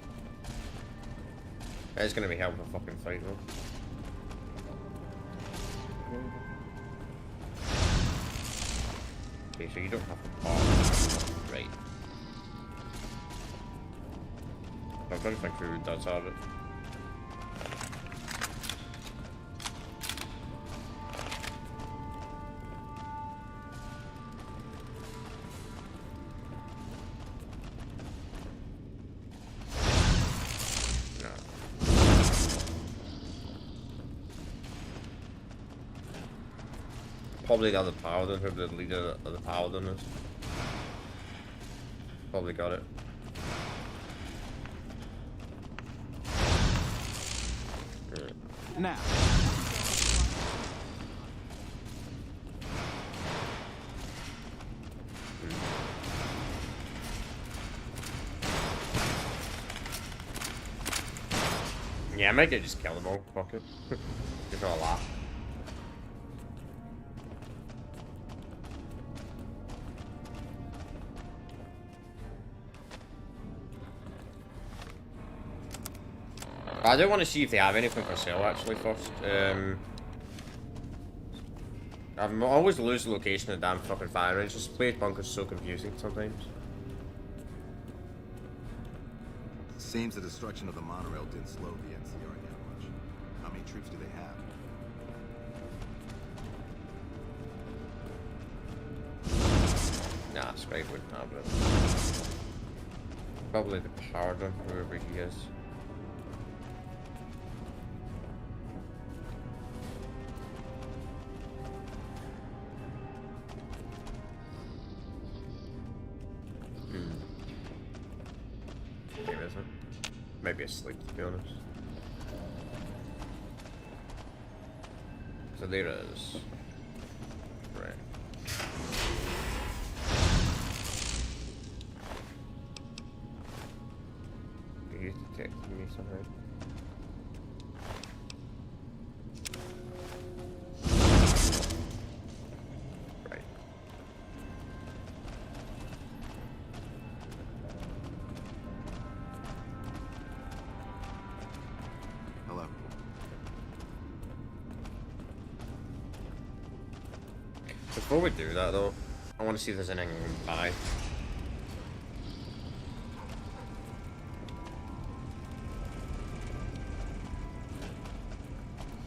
Speaker 1: It's gonna be hell of a fucking fight, though. Okay, so you don't have to pop. Right. I don't think Hoover does have it. Probably the other paladin, whoever the leader of the paladin is. Probably got it.
Speaker 3: Now.
Speaker 1: Yeah, I might get just kill them all. Fuck it. Just not a lot. I do want to see if they have anything for sale actually first. I'm always losing location of the damn fucking fire range. This place bunker's so confusing sometimes.
Speaker 10: Seems the destruction of the monorail didn't slow the NCR that much. How many troops do they have?
Speaker 1: Nah, Sprite wouldn't have it. Probably the Paladin, whoever he is. Maybe asleep, to be honest. So there it is. Right. You detected me somehow. Before we do that though, I want to see if there's anything I can buy.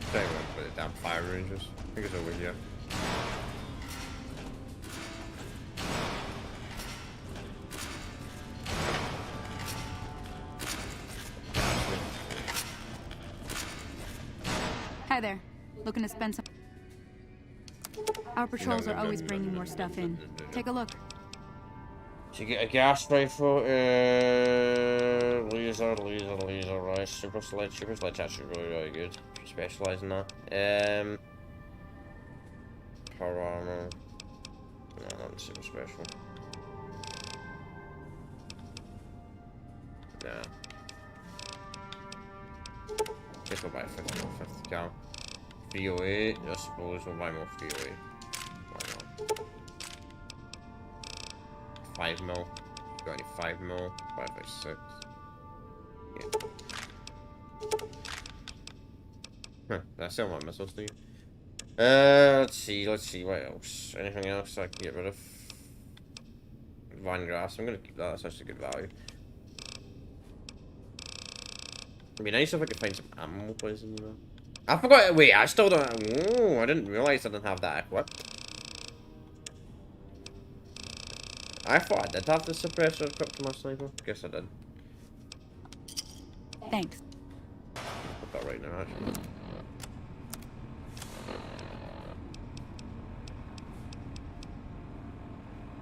Speaker 1: I think I'm gonna put the damn fire rangers. I think it's over here.
Speaker 14: Hi there. Looking to spend some... Our patrols are always bringing more stuff in. Take a look.
Speaker 1: So you get a gas rifle, laser, right? Super sledge actually really good. If you specialise in that. Power armor. No, not super special. Nah. Guess we'll buy 50 cal. 308, I suppose we'll buy more 308. Why not? 5 mil. Got any 5 mil? 5x6. Yeah. Huh, did I sell my missiles to you? Let's see, what else? Anything else I can get rid of? Vine grass, I'm gonna keep that, that's actually good value. It'd be nice if I could find some ammo poison, you know. I forgot, wait, I still don't, oh, I didn't realize I didn't have that equipped. I thought I did have the suppressor equipped to my sniper. Guess I did.
Speaker 14: Thanks.
Speaker 1: I'll put that right now, actually.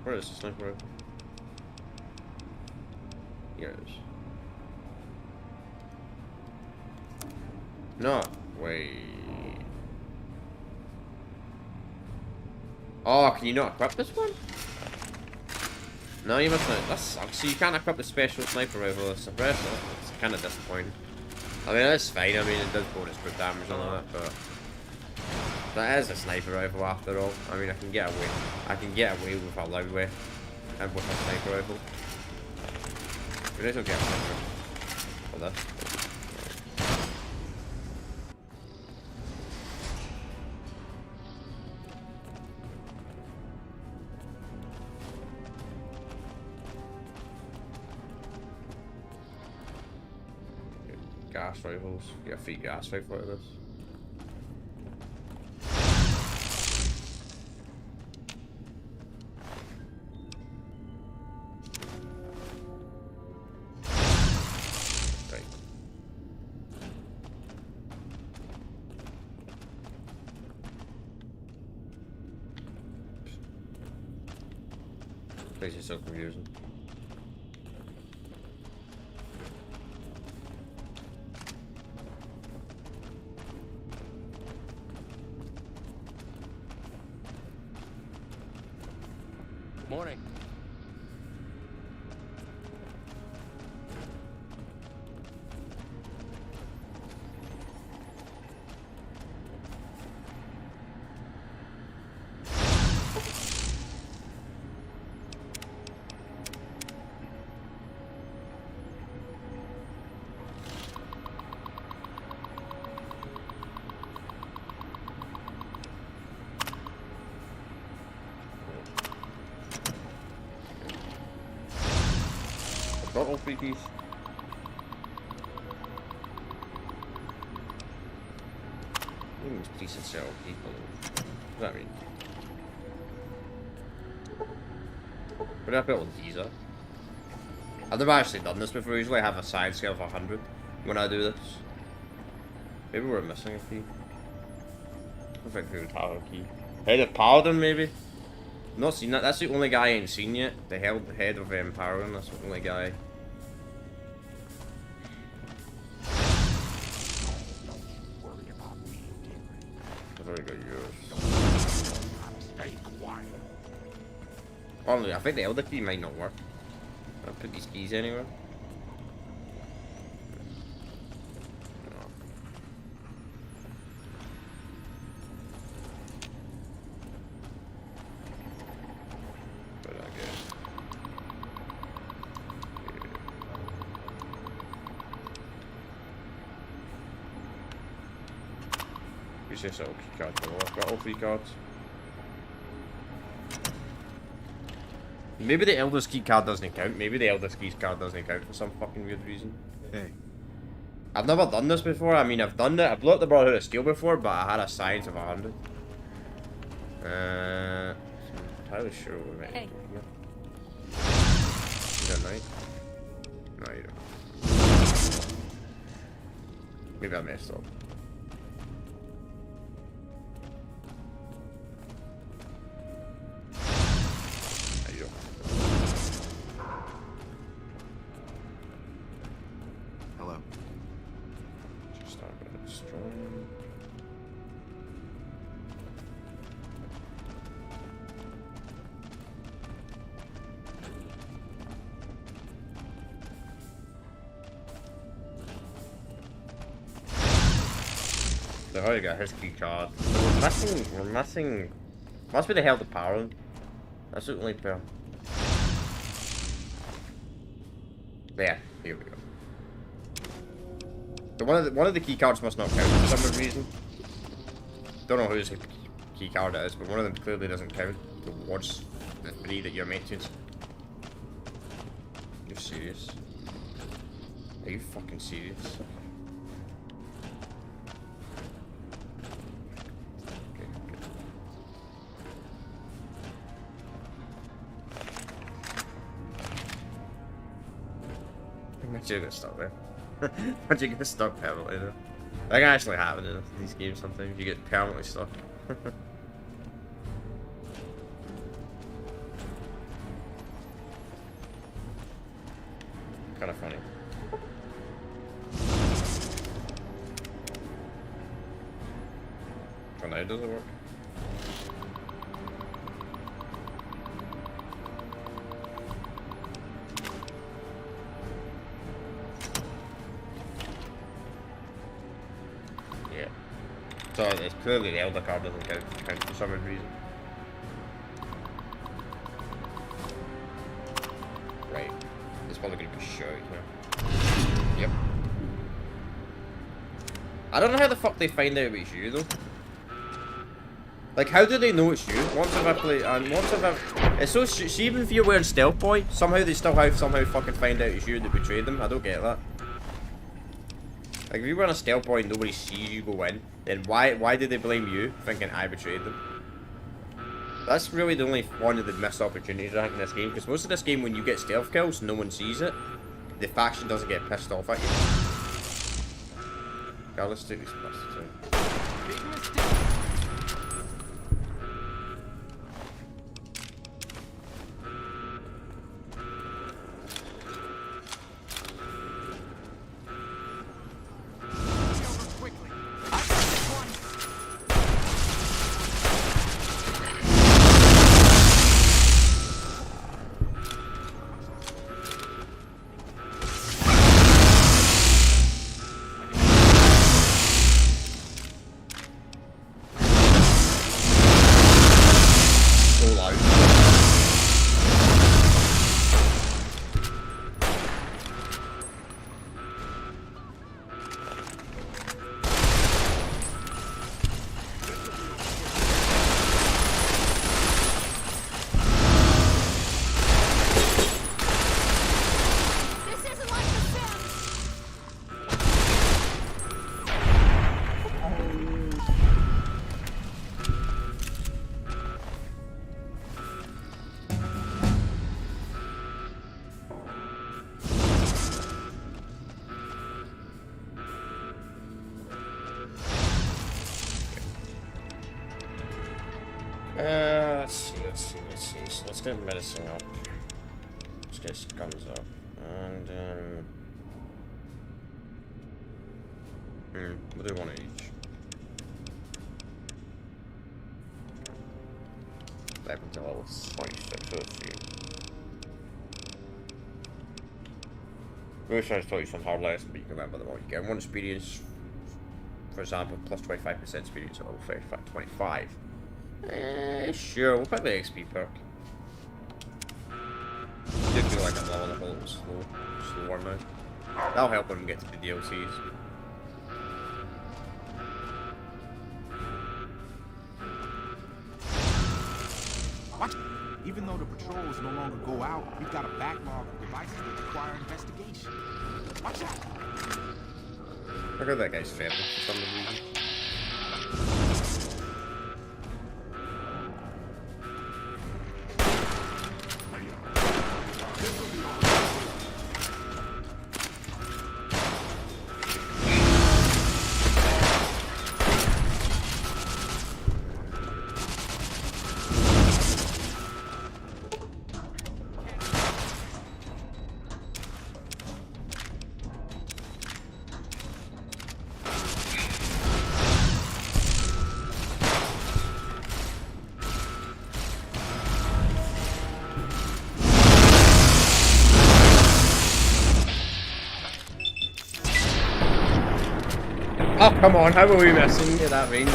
Speaker 1: Where is the sniper rifle? Here it is. No, wait. Oh, can you not equip this one? No, you must not. That sucks. So you can't equip the special sniper rifle with a suppressor. It's kind of disappointing. I mean, that's fine. I mean, it does bonus crit damage and all that, but that is a sniper rifle after all. I mean, I can get away. I can get away with a loud way and with a sniper rifle. We might as well get a sniper for this. Gas rifles. Get a free gas rifle out of this. Right. This is so confusing.
Speaker 15: Morning.
Speaker 1: Got all 3 keys. Decent sell people. What does that mean? What do I put on these up? I've never actually done this before. Usually I have a side scale of 100 when I do this. Maybe we're missing a key. I think we would have a key. Head of Paladin, maybe? Not seen that. That's the only guy I ain't seen yet. The head of Paladin. That's the only guy. Very good, yours. Honestly, I think the Elder key might not work. I'll put these keys anywhere. Use this little key card. I've got all 3 cards. Maybe the Elder's key card doesn't count. Maybe the Elder's key card doesn't count for some fucking weird reason.
Speaker 6: Hey.
Speaker 1: I've never done this before. I mean, I've done it. I've blocked the Brotherhood of Steel before, but I had a science of 100. I'm entirely sure we're ready.
Speaker 14: Hey.
Speaker 1: You don't know? No, you don't. Maybe I messed up. There you go.
Speaker 10: Hello.
Speaker 1: Just start with it strong. They've already got his key card. We're missing. Must be the hell to power him. That's the only pair. Yeah, here we go. The one of the key cards must not count for some reason. Don't know whose key card it is, but one of them clearly doesn't count towards the 3 that you're making. You're serious? Are you fucking serious? You're gonna stop there. But you're gonna stuck permanently though. That can actually happen in these games sometimes. You get permanently stuck. Kinda funny. Oh no, does it work? So it's clearly the Elder card doesn't count for some reason. Right. It's probably gonna be short here. Yep. I don't know how the fuck they find out it's you though. Like, how do they know it's you? Once have I played, and once have I... It's so... See, even if you're wearing Stealth Boy, somehow they still have somehow fucking find out it's you that betrayed them. I don't get that. Like, if you were on a Stealth Boy and nobody sees you go in, then why did they blame you, thinking I betrayed them? That's really the only one of the missed opportunities I think in this game, because most of this game when you get stealth kills, no one sees it. The faction doesn't get pissed off at you. God, let's take these bastards out. Let's see. So let's get medicine up. Let's get guns up. And, we'll do one each. Back until level 26, let's see. Wish I just taught you some hard lessons, but you can remember them all. You get one experience, for example, plus 25% experience at level 25. Sure, we'll pick the XP perk. I do feel like I'm leveling up a little slower now. That'll help when we get to the DLCs.
Speaker 16: What? Even though the patrols no longer go out, we've got a backlog of devices that require investigation. Watch out!
Speaker 1: I heard that guy's family for some reason. Oh, come on, how are we missing at that range?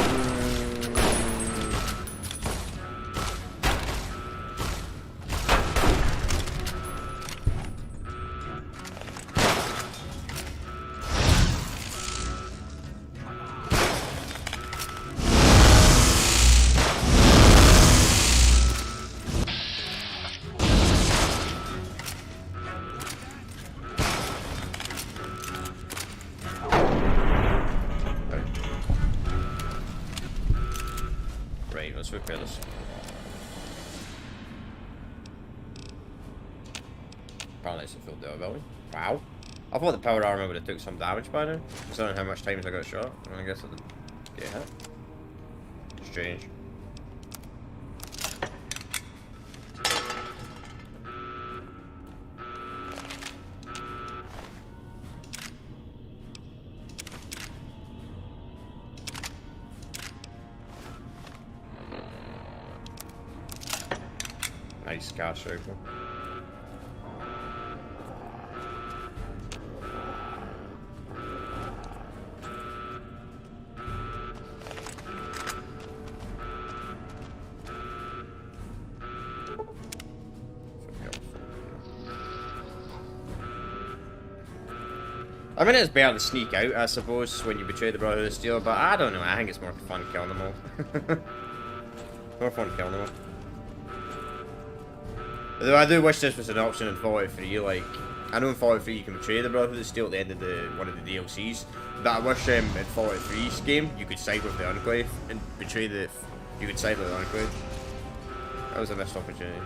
Speaker 1: Right, let's repair this. Apparently it's a full durability. Wow. I thought the power armor would have took some damage by now. Considering how much times I got shot. I guess I didn't get hit. Strange. Nice gas rifle. I mean, it's better to sneak out, I suppose, when you betray the Brotherhood of Steel, but I don't know, I think it's more fun killing them all. More fun killing them all. Although I do wish this was an option in Fallout 3, like, I know in Fallout 3 you can betray the Brotherhood of Steel at the end of one of the DLCs, but I wish in Fallout 3's game you could side with the Enclave and betray the... you could side with the Enclave. That was a missed opportunity.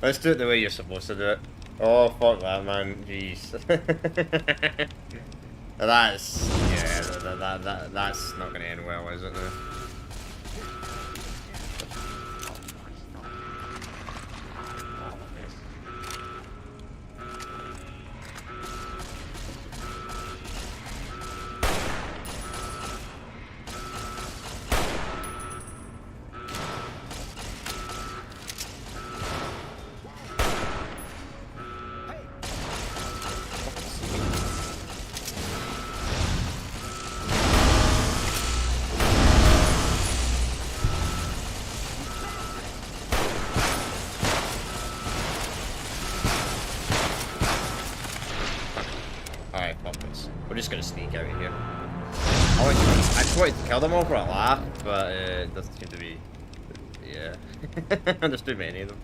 Speaker 1: Let's do it the way you're supposed to do it. Oh, fuck that, man. Jeez. That's... yeah, that's not gonna end well, is it, now? Alright, fuck this. We're just gonna sneak out of here. I just wanted to kill them all for a laugh, but it doesn't seem to be... yeah. There's too many of them.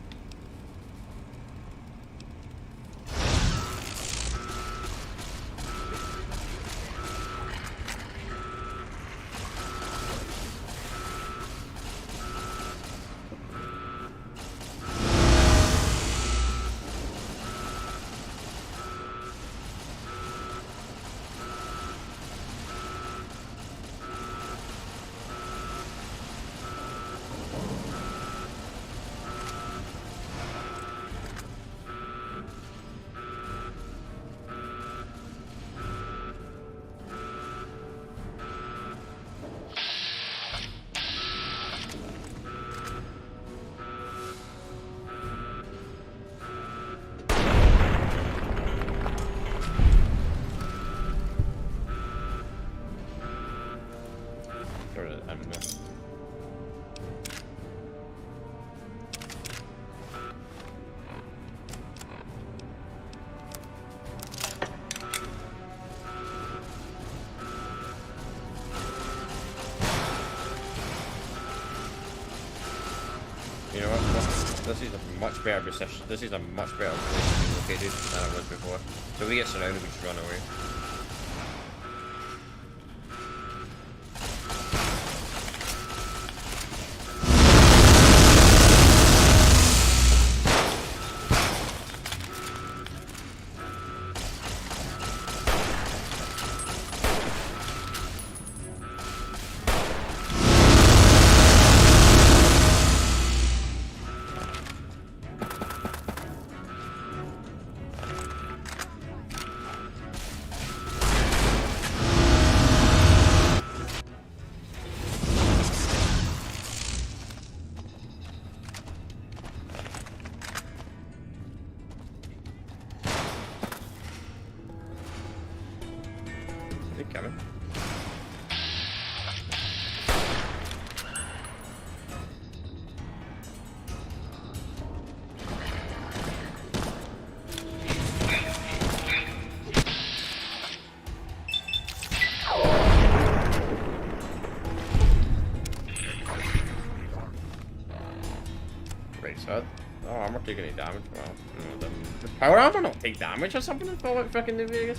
Speaker 1: I don't know. You know what? This is a much better position. This is a much better place to be located than it was before. So we get surrounded, we just run away. Coming. Right, so oh, armor taking any damage. Well, no, the power armor don't take damage or something in Fallout fucking New Vegas.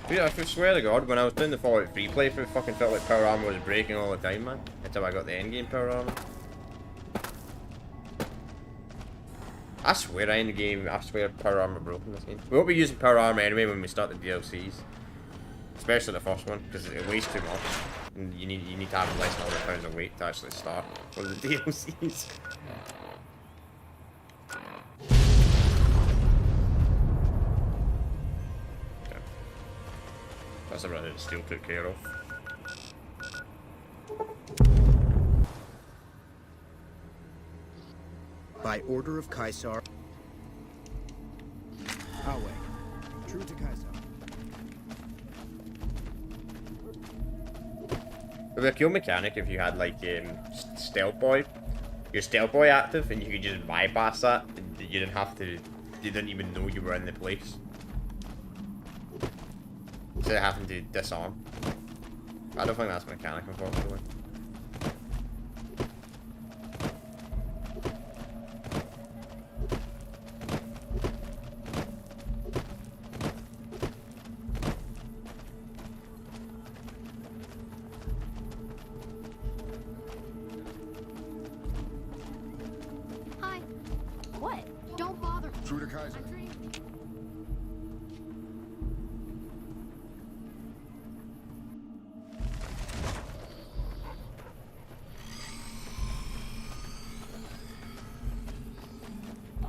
Speaker 1: Yeah, I swear to God, when I was doing the Fallout 3 playthrough, it fucking felt like power armor was breaking all the time, man. Until I got the endgame power armor. I swear I swear power armor broke in this game. We won't be using power armor anyway when we start the DLCs. Especially the first one, because it weighs too much. And you need to have less than 100 pounds of weight to actually start one of the DLCs. That's a brother that still took care of.
Speaker 7: By order of Caesar. Our way. True to Caesar.
Speaker 1: It would be a cool mechanic if you had like Stealth Boy. Your Stealth Boy active and you could just bypass that. And you didn't even know you were in the place. Instead of having to disarm. I don't think that's a mechanic, unfortunately.
Speaker 17: Hi.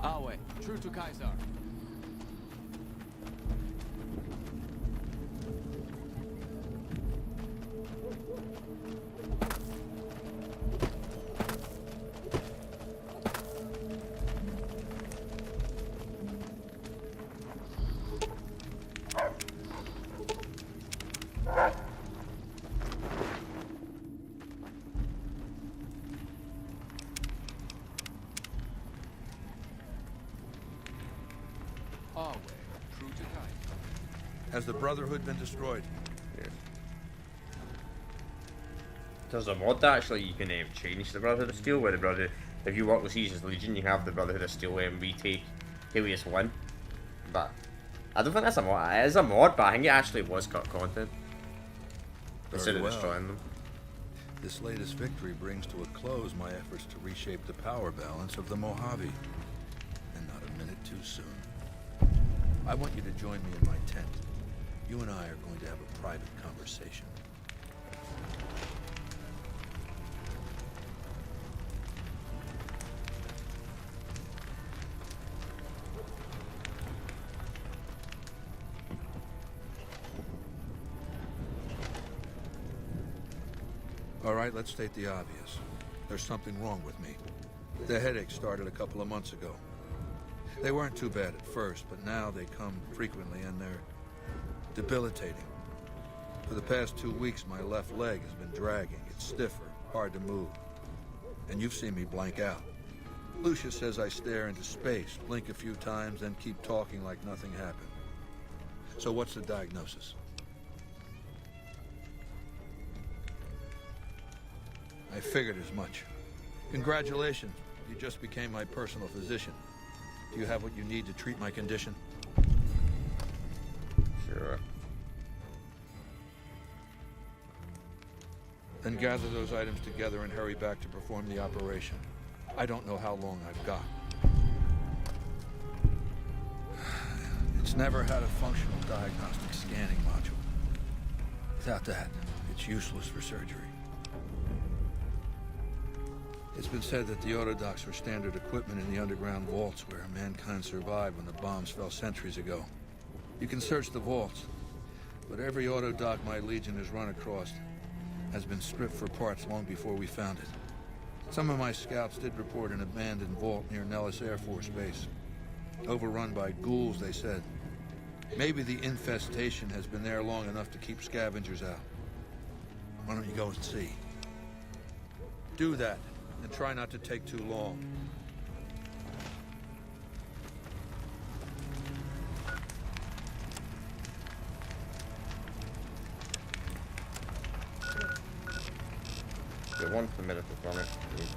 Speaker 3: I'll wait. True to Kaiser.
Speaker 8: Has the Brotherhood been destroyed?
Speaker 1: Yeah. There's a mod that actually you can change the Brotherhood of Steel, where the Brotherhood, if you work with Caesar's Legion, you have the Brotherhood of Steel retake Helios 1. But I don't think that's a mod. It is a mod, but I think it actually was cut content instead of destroying them.
Speaker 8: This latest victory brings to a close my efforts to reshape the power balance of the Mojave. And not a minute too soon. I want you to join me in my tent. You and I are going to have a private conversation. All right, let's state the obvious. There's something wrong with me. The headache started a couple of months ago. They weren't too bad at first, but now they come frequently and they're debilitating. For the past 2 weeks, my left leg has been dragging. It's stiffer, hard to move. And you've seen me blank out. Lucius says I stare into space, blink a few times, then keep talking like nothing happened. So what's the diagnosis? I figured as much. Congratulations, you just became my personal physician. Do you have what you need to treat my condition?
Speaker 1: Sure.
Speaker 8: Then gather those items together and hurry back to perform the operation. I don't know how long I've got. It's never had a functional diagnostic scanning module. Without that, it's useless for surgery. It's been said that the autodocs were standard equipment in the underground vaults where mankind survived when the bombs fell centuries ago. You can search the vaults, but every autodoc my Legion has run across has been stripped for parts long before we found it. Some of my scouts did report an abandoned vault near Nellis Air Force Base. Overrun by ghouls, they said. Maybe the infestation has been there long enough to keep scavengers out. Why don't you go and see? Do that, and try not to take too long.
Speaker 1: The 1 per minute from it is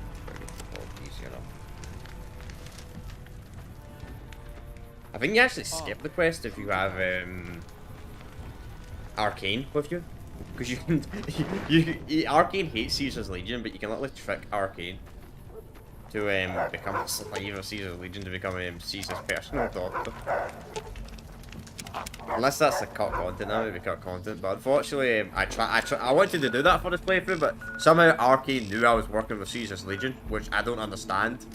Speaker 1: easy enough. I think you actually skip the quest if you have Arcane with you, because you can. Arcane hates Caesar's Legion, but you can literally trick Arcane to become a slave of Caesar's Legion, to become Caesar's personal doctor. Unless that's the cut content, that would be cut content. But unfortunately, I wanted to do that for this playthrough, but somehow Arcane knew I was working with Caesar's Legion, which I don't understand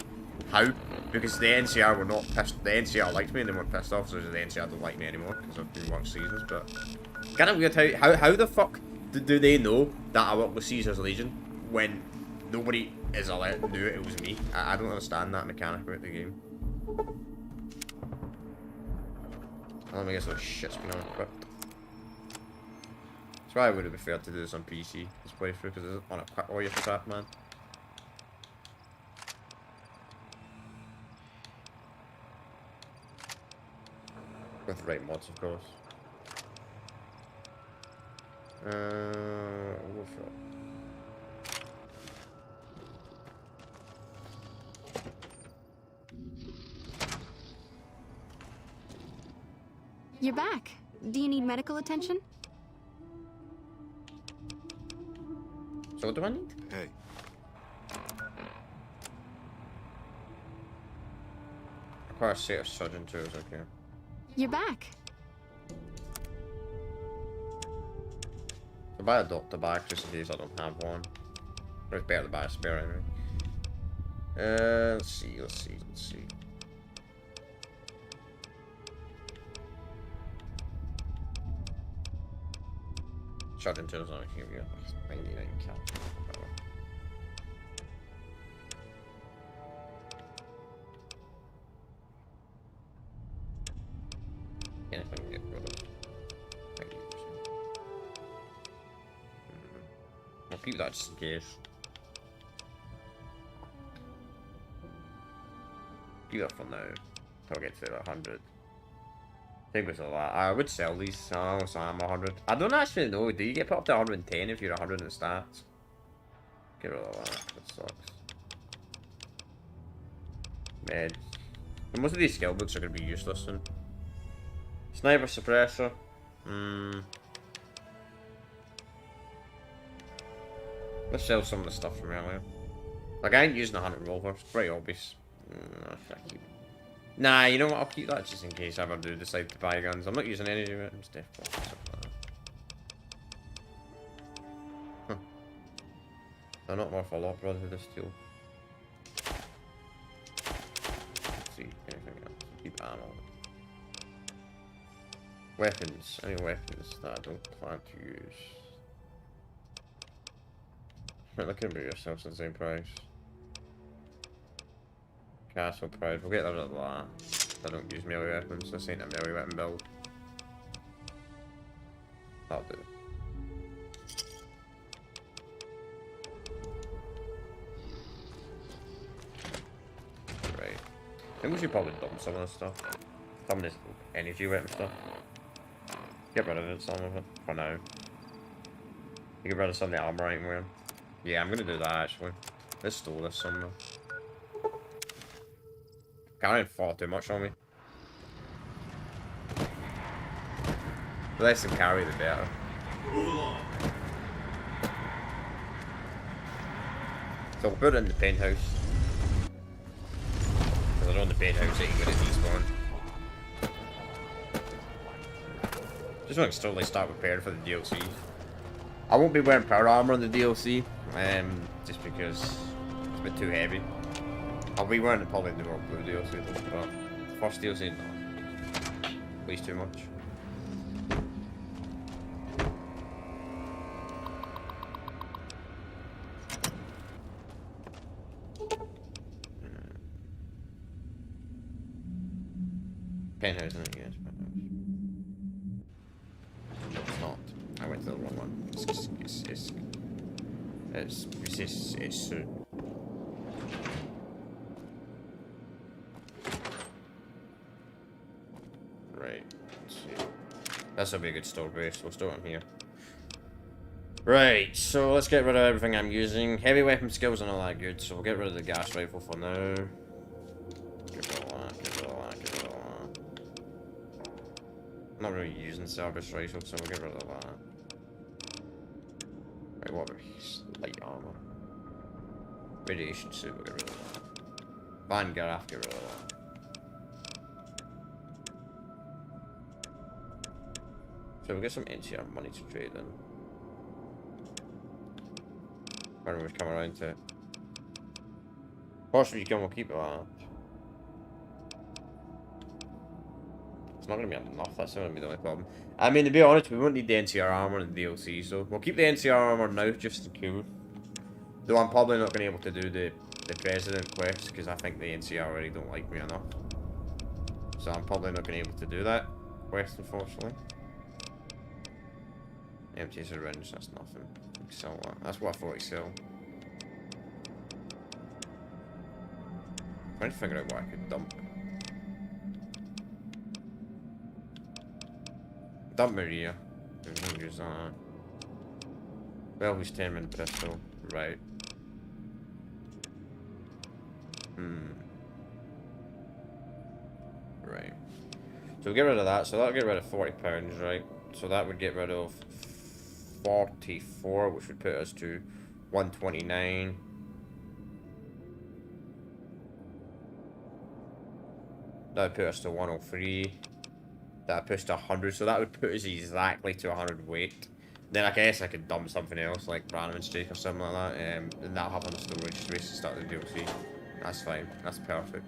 Speaker 1: how, because the NCR were not pissed. The NCR liked me and they weren't pissed off, so the NCR don't like me anymore because I've been working Caesars. But kind of weird how the fuck do they know that I work with Caesar's Legion when nobody is allowed knew it was me? I don't understand that mechanic about the game. Let me guess what shit's been unequipped. That's why I would have preferred to do this on PC, this playthrough, because it's unequipped all your crap, man. With the right mods, of course. Wolf.
Speaker 14: You're back. Do you need medical attention?
Speaker 1: So what do I need?
Speaker 10: Hey.
Speaker 1: Acquire a set of surgeon tools, okay.
Speaker 14: You're back.
Speaker 1: I'll buy a doctor bag just in case I don't have one. Or it's better to buy a spare anyway. Let's see. Shotgun tools on here. We got 99 cal. Anything we get rid of. 90%. I'll keep that just in case. Keep that for now. Till I get to 100. I think it's a lot. I would sell these, so I'm 100. I don't actually know. Do you get put up to 110 if you're 100 in stats? Get rid of that. That sucks. Meds. And most of these skill books are going to be useless soon. Sniper suppressor. Let's sell some of the stuff from earlier. Like, I ain't using a 100 revolver. It's pretty obvious. Nah, you know what? I'll keep that just in case I ever do decide to buy guns. I'm not using any of it. I'm stuff like that. Huh. They're not worth a lot, brother, this steel. Let's see, anything else? Keep ammo. Weapons. Any weapons that I don't plan to use. Right, look at yourselves at the same price. Castle Pride. We'll get rid of that. I don't use melee weapons. This ain't a melee weapon build. That'll do. Right. I think we should probably dump some of this stuff. Some of this energy weapon stuff. Get rid of it, some of it, for now. You get rid of some of the armor I'm wearing. Yeah, I'm gonna do that actually. Let's store this somewhere. Can't fall too much on me. The less than carry, the better. So we'll put it in the penthouse. Because I know in the penthouse that you get a despawn. Just want to slowly start preparing for the DLC. I won't be wearing power armor in the DLC, just because it's a bit too heavy. I'll be wearing it probably in the Rock Blue DLC, but the first DLC, no. Weighs too much. Penthouse, isn't it? Yes, penthouse. No, it's not. I went to the wrong one. It's soon. Right. Let's see. This will be a good store base. We'll store them here. Right, so let's get rid of everything I'm using. Heavy weapon skills are not that good, so we'll get rid of the gas rifle for now. Get rid of that, get rid of that, get rid of that. I'm not really using service rifle, so we'll get rid of that. Right, what about light armor? Radiation suit, we'll get rid of that. Vanguard, get rid of that. So we'll get some NCR money to trade in. When we come around to it. Possibly you can, we'll keep it like that. It's not going to be enough, that's not going to be the only problem. I mean, to be honest, we won't need the NCR armor in the DLC, so we'll keep the NCR armor now just to cool. Though I'm probably not going to be able to do the president quest, because I think the NCR already don't like me enough. So I'm probably not going to be able to do that quest, unfortunately. Empty syringe, that's nothing. We can sell that. That's what I thought I'd sell. I'm trying to figure out what I could dump. Dump Maria. We can use that. Well, who's 10-man pistol? Right. Right. So we'll get rid of that. So that'll get rid of £40, right? So that would get rid of 44, which would put us to 129. That would put us to 103. That would push to 100, so that would put us exactly to 100 weight. Then I guess I could dump something else, like Brandon Streak or something like that, and that'll have on the storage space to start the DLC. That's fine. That's perfect.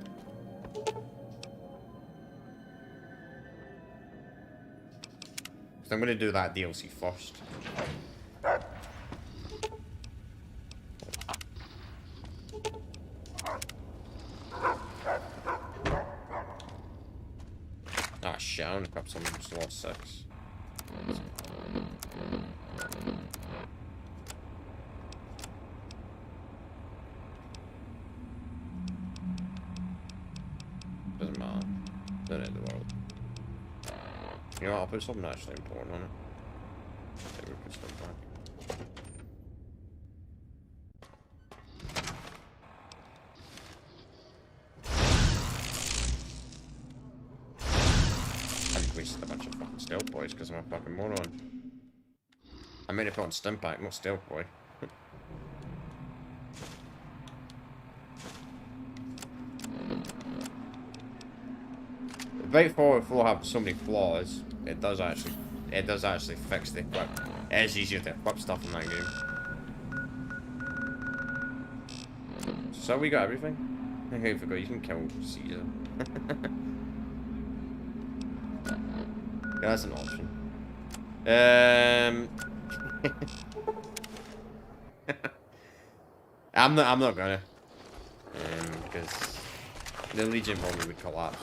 Speaker 1: So I'm gonna do that DLC first. Ah shit, I only grabbed something from slot 6. Doesn't matter. Don't end the world. You know what, I'll put something actually important on it. Maybe we put stuff back. I've wasted a bunch of fucking stealth boys because I'm a fucking moron. I made it put on stim pack, not stealth boy. The Bite Forward will have so many flaws. It does actually fix the equip. It is easier to equip stuff in that game. So we got everything? I forgot you can kill Caesar. Yeah, that's an option. I'm not gonna. Because the Legion probably would collapse.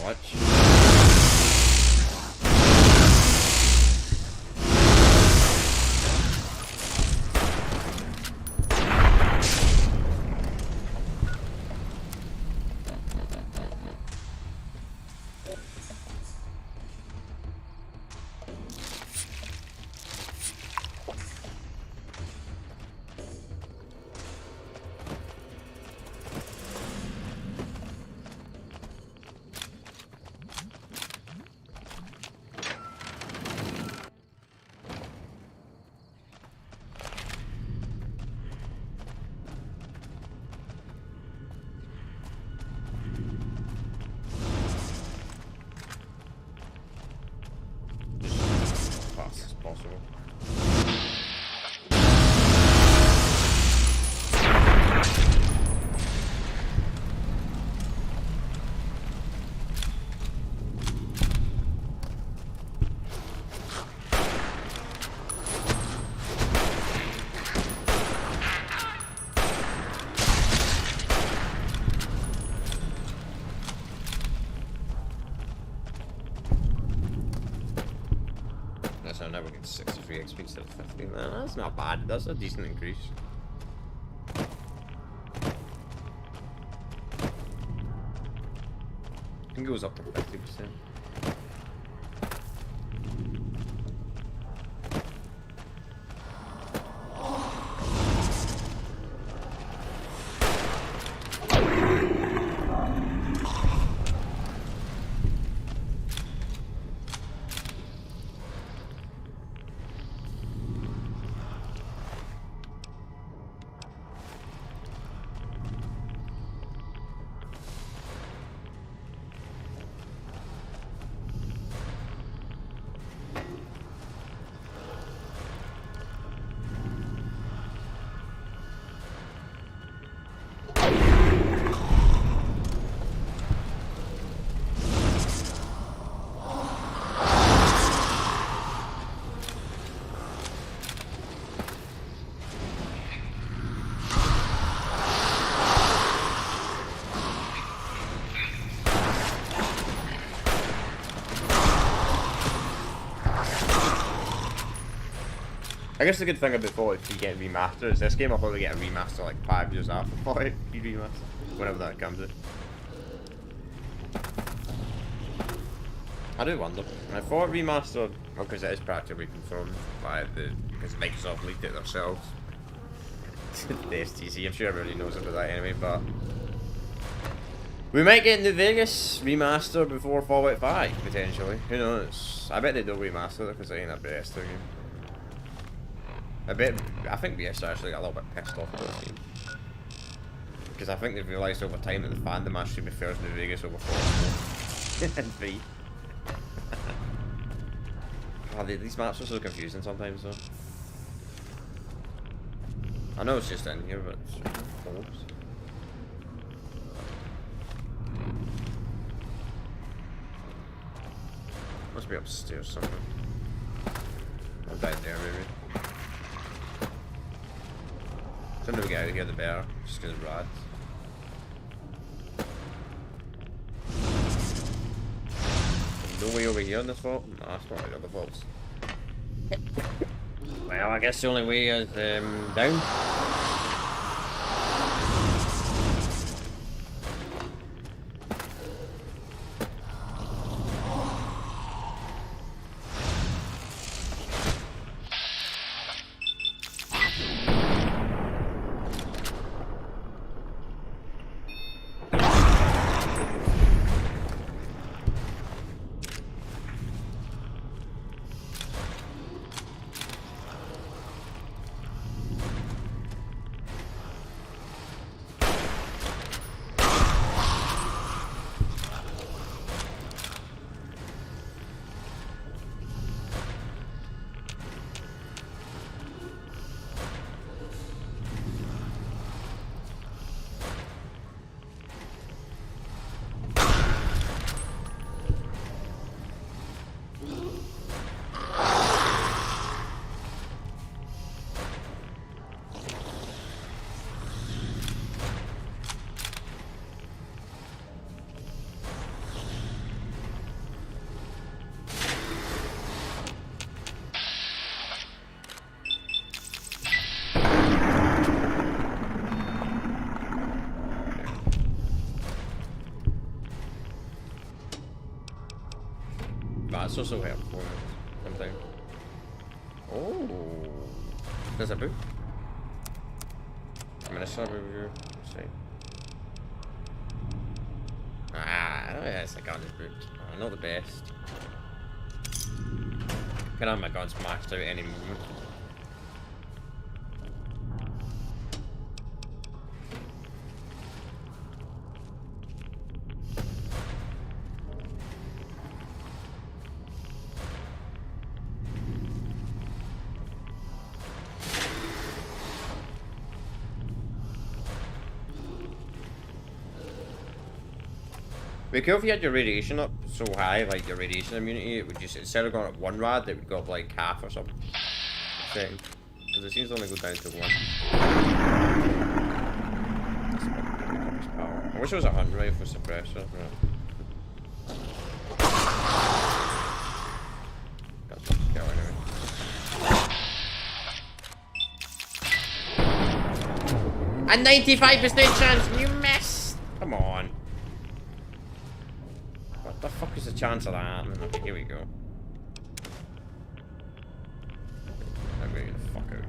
Speaker 1: Watch. Possible. So now we're getting 63 XP instead of 50. That's not bad. That's a decent increase. I think it goes up to 50%. I guess the good thing about 43 getting remastered is this game will probably get a remaster like 5 years after 43 remaster, whenever that comes in. I do wonder. I thought remastered, well, because it is practically confirmed by because Microsoft leaked it themselves. The STC, I'm sure everybody knows about that anyway, but we might get New Vegas remaster before Fallout 5 potentially. Who knows? I bet they don't remaster it because it ain't a best game. I think BS actually got a little bit pissed off about the game. Because I think they've realised over time that the fandom actually prefers New Vegas over Fallout and 3. God, these maps are so confusing sometimes though. I know it's just in here, but it's close. Must be upstairs somewhere. Or down there, maybe. The sooner we get out of here, the better. Just because of rats. No way over here on this vault? No, that's not right on the vaults. Well, I guess the only way is down. That's also helpful sometimes. Oh, there's a book. I'm gonna start review. See. It's a gun's book. Oh, not the best. Can have my guns maxed out any moment. Be cool if you had your radiation up so high, like your radiation immunity, it would just, instead of going up 1 rad, it would go up like half or something. Because it seems to only go down to 1. I wish it was a hunting rifle suppressor. Got some skill anyway. A 95% chance and you missed! Come on. What the fuck is the chance of that? Okay, here we go. I'm going to get the fuck out.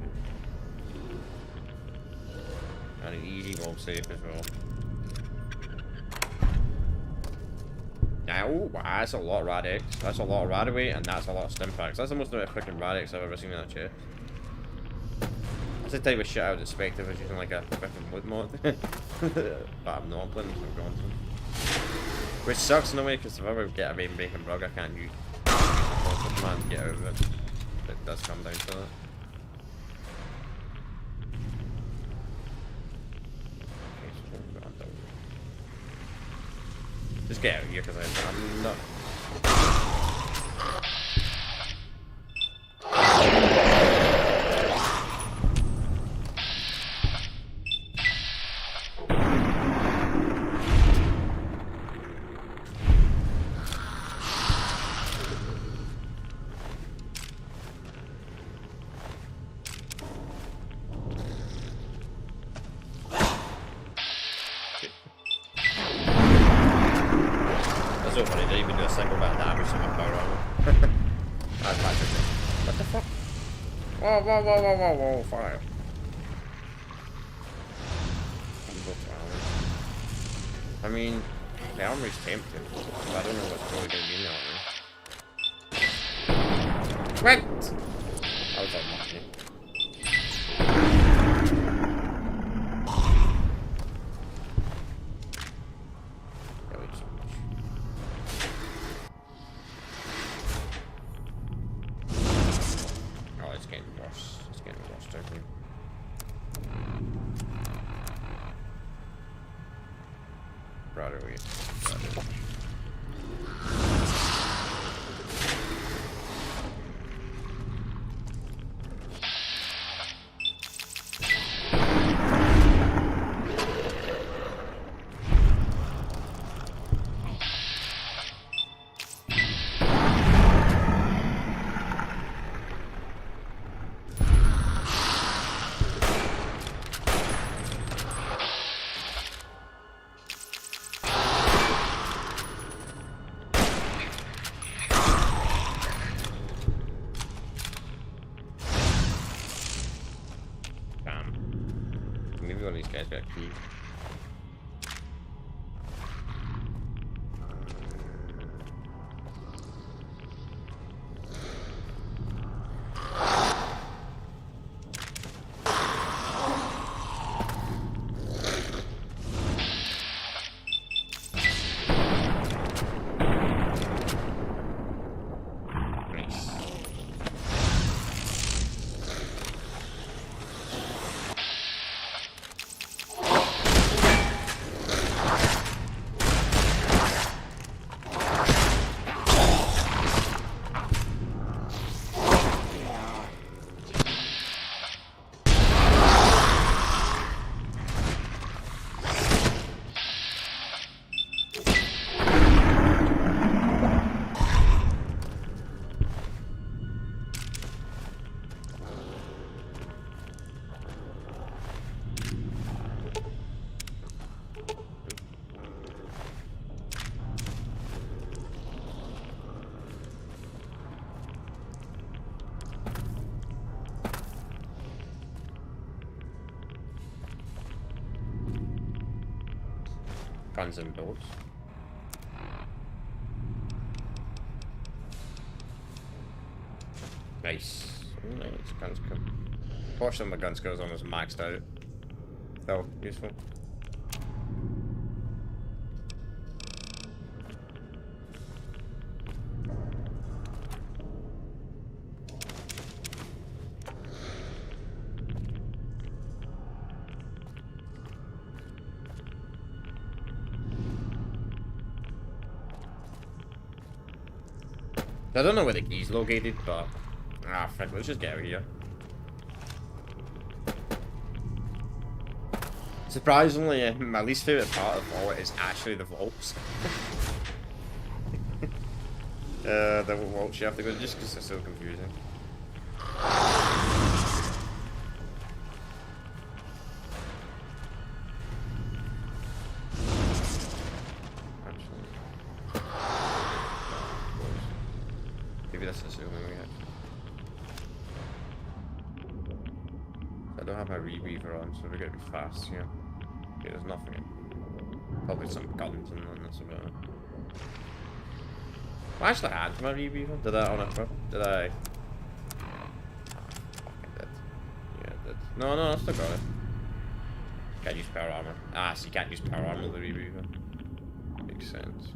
Speaker 1: And an easy wall safe as well. Now, wow, that's a lot of Radix. That's a lot of Radaway, and that's a lot of Stimpaks. That's the most amount of freaking Radix I've ever seen in a chest. That's the type of shit I would expect if I was using like a freaking wood mod. But I'm not playing, so I'm going to. Which sucks in a way, because if I ever get a rain bacon brug, I can't use the command to get out of it. But it does come down to that. Okay, so I'm done. Just get out of here, because I'm not. So funny, they didn't even do a single bit of damage to my power armor. That's magic. What the fuck? Whoa, whoa, whoa, whoa, whoa, whoa, fire. I mean, the armor's tempting, but I don't know what's really going to be in the armor. What? That was unlucky. of these guys got key. Guns and bullets. Nice. Ooh, nice. Guns come. Fortunately, my gun skills almost maxed out. Still useful. I don't know where the key's located, but frick, let's just get out of here. Surprisingly, my least favorite part of all it is actually the vaults. The vaults you have to go just because they're so confusing. Maybe that's assuming we have. I don't have my reweaver on, so we gotta be fast here. Okay, there's nothing in. Probably some guns and then that's about it. I actually had my reweaver. Did I on it? Did I? Fucking did. Yeah, I did. No, I still got it. Can't use power armor. So you can't use power armor with the reweaver. Makes sense.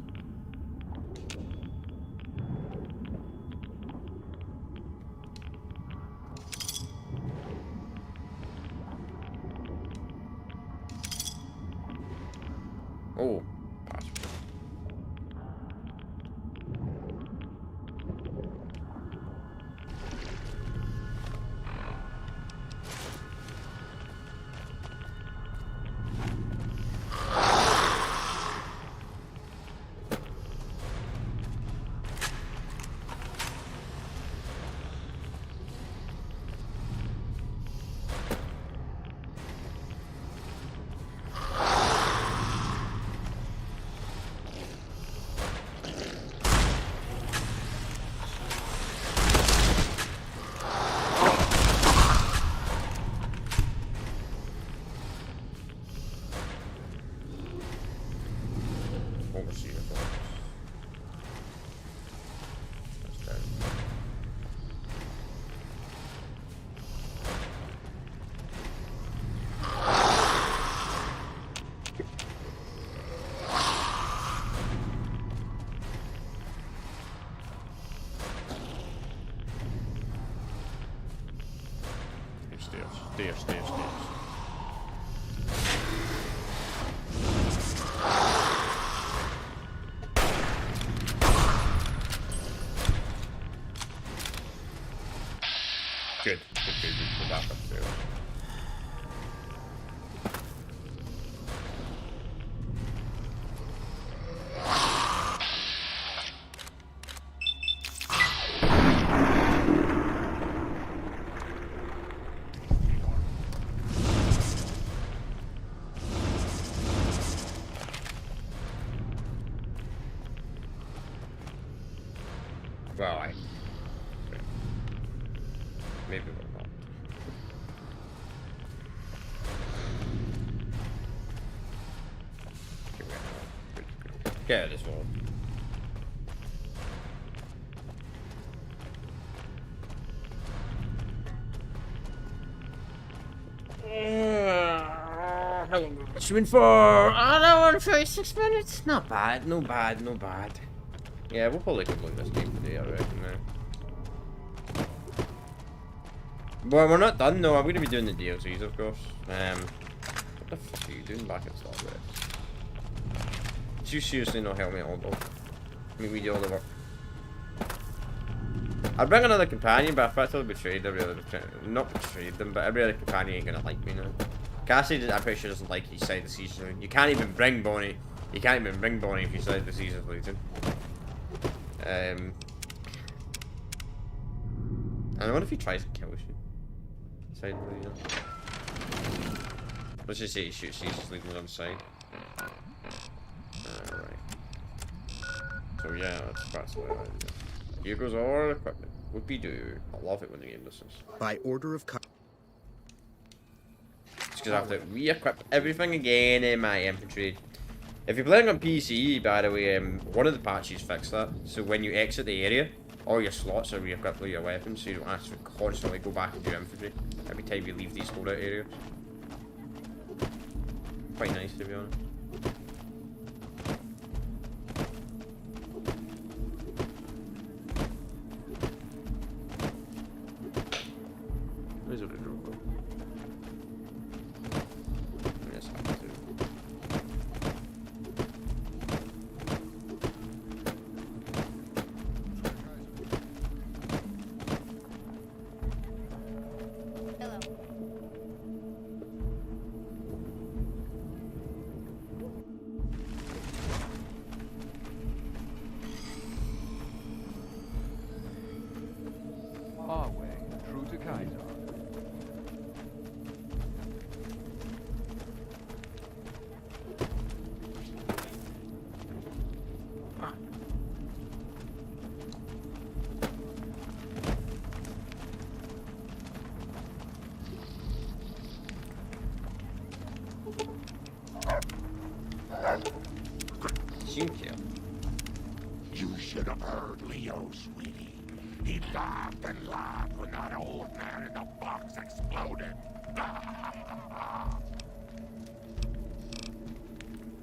Speaker 1: Oh, pass. Stairs. Good. Go back upstairs. Well, maybe we'll not. get out of this wall. How long are we swimming for? An hour and 36 minutes? Not bad, no bad, no bad. Yeah, we'll probably complete this game today, I reckon now. Well, we're not done though. I'm going to be doing the DLCs, of course. What the fuck are you doing back at Star Wars? Did you seriously not help me all though? I mean, we do all the work. I'd bring another companion, but I effectively betrayed every other not betrayed them, but every other companion ain't gonna like me now. Cassie, I'm pretty sure doesn't like each side of the Caesar. You can't even bring Bonnie. You can't even bring Bonnie if you side the Caesar's Legion. And I wonder if he tries to kill you. Side the Legion. Let's just say he shoots Caesar's Legion on the side. Alright. So yeah, that's the way I do it. Here goes our equipment. Whoopie-doo. I love it when the game does this.
Speaker 7: By order of
Speaker 1: It's because I have to re-equip everything again in my infantry. If you're playing on PC, by the way, one of the patches fixed that. So when you exit the area, all your slots are re-equipped with your weapons, so you don't have to constantly go back into your infantry every time you leave these loadout areas. Quite nice, to be honest. Where's the drone go? Yes, I have to.
Speaker 17: Our way, true to Kaiser.
Speaker 5: You should have heard Leo, sweetie. He laughed and laughed when that old man in the box exploded.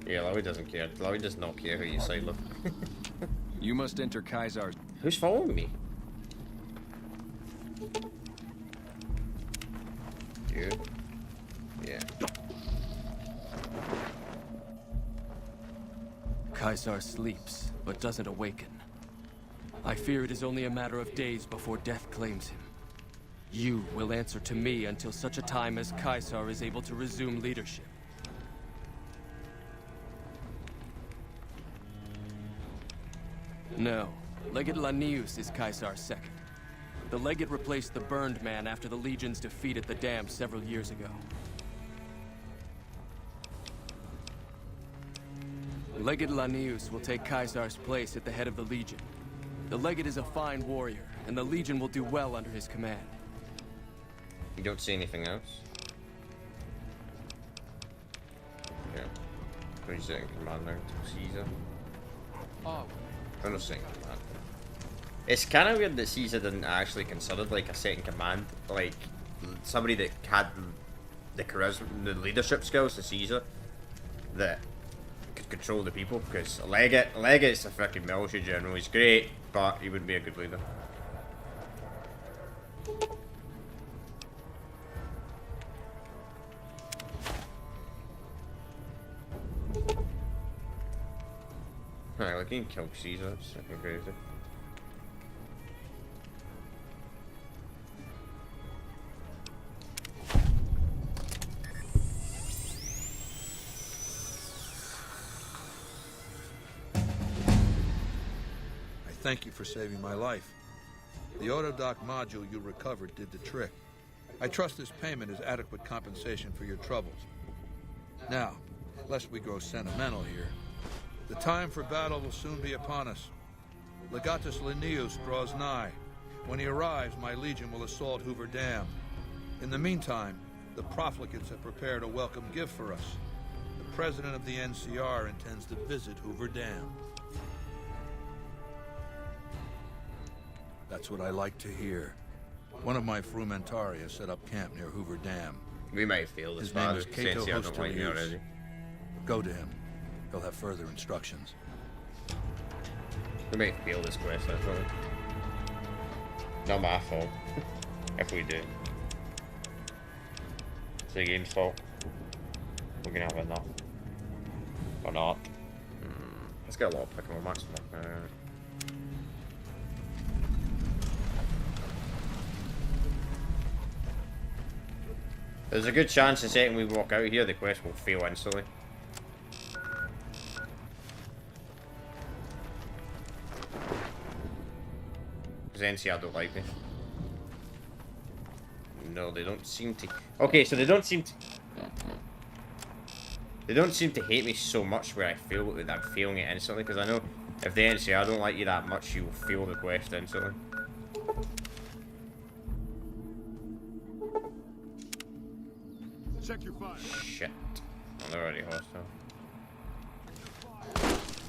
Speaker 1: Yeah, Lowy doesn't care. Lowy does not care who you side with.
Speaker 18: You must enter Kaisar's.
Speaker 1: Who's following me? You? Yeah.
Speaker 15: Kaisar sleeps, but doesn't awaken. I fear it is only a matter of days before death claims him. You will answer to me until such a time as Kaisar is able to resume leadership. No, Legate Lanius is Kaisar's second. The Legate replaced the Burned Man after the Legion's defeat at the dam several years ago. Legate Lanius will take Kaisar's place at the head of the Legion. The Legate is a fine warrior, and the Legion will do well under his command.
Speaker 1: You don't see anything else? Yeah. What are you saying, Commander? Caesar? I'm not saying command. It's kind of weird that Caesar didn't actually consider like a second command, like somebody that had the charisma, the leadership skills to Caesar, that could control the people. Because Legate's a freaking military general. He's great, but he wouldn't be a good leader. Alright, like you can kill Caesar. That's fucking crazy.
Speaker 8: Thank you for saving my life. The autodoc module you recovered did the trick. I trust this payment is adequate compensation for your troubles. Now, lest we grow sentimental here, the time for battle will soon be upon us. Legatus Linnaeus draws nigh. When he arrives, my legion will assault Hoover Dam. In the meantime, the profligates have prepared a welcome gift for us. The president of the NCR intends to visit Hoover Dam. That's what I like to hear. One of my Frumentari has set up camp near Hoover Dam.
Speaker 1: We might fail this.
Speaker 8: His name is Cato
Speaker 1: since I don't like you already.
Speaker 8: Go to him. He'll have further instructions.
Speaker 1: We might fail this quest, I thought. Not my fault. If we do. It's the game's fault. We're gonna have enough. Or not. Let's get a lot of picking max. There's a good chance the second we walk out here, the quest will fail instantly. Because NCR don't like me. No, they don't seem to. Okay, so they don't seem to. They don't seem to hate me so much where I feel that I'm failing it instantly. Because I know if the NCR don't like you that much, you will fail the quest instantly.
Speaker 12: Check your fire.
Speaker 1: Shit. Oh, they're already hostile.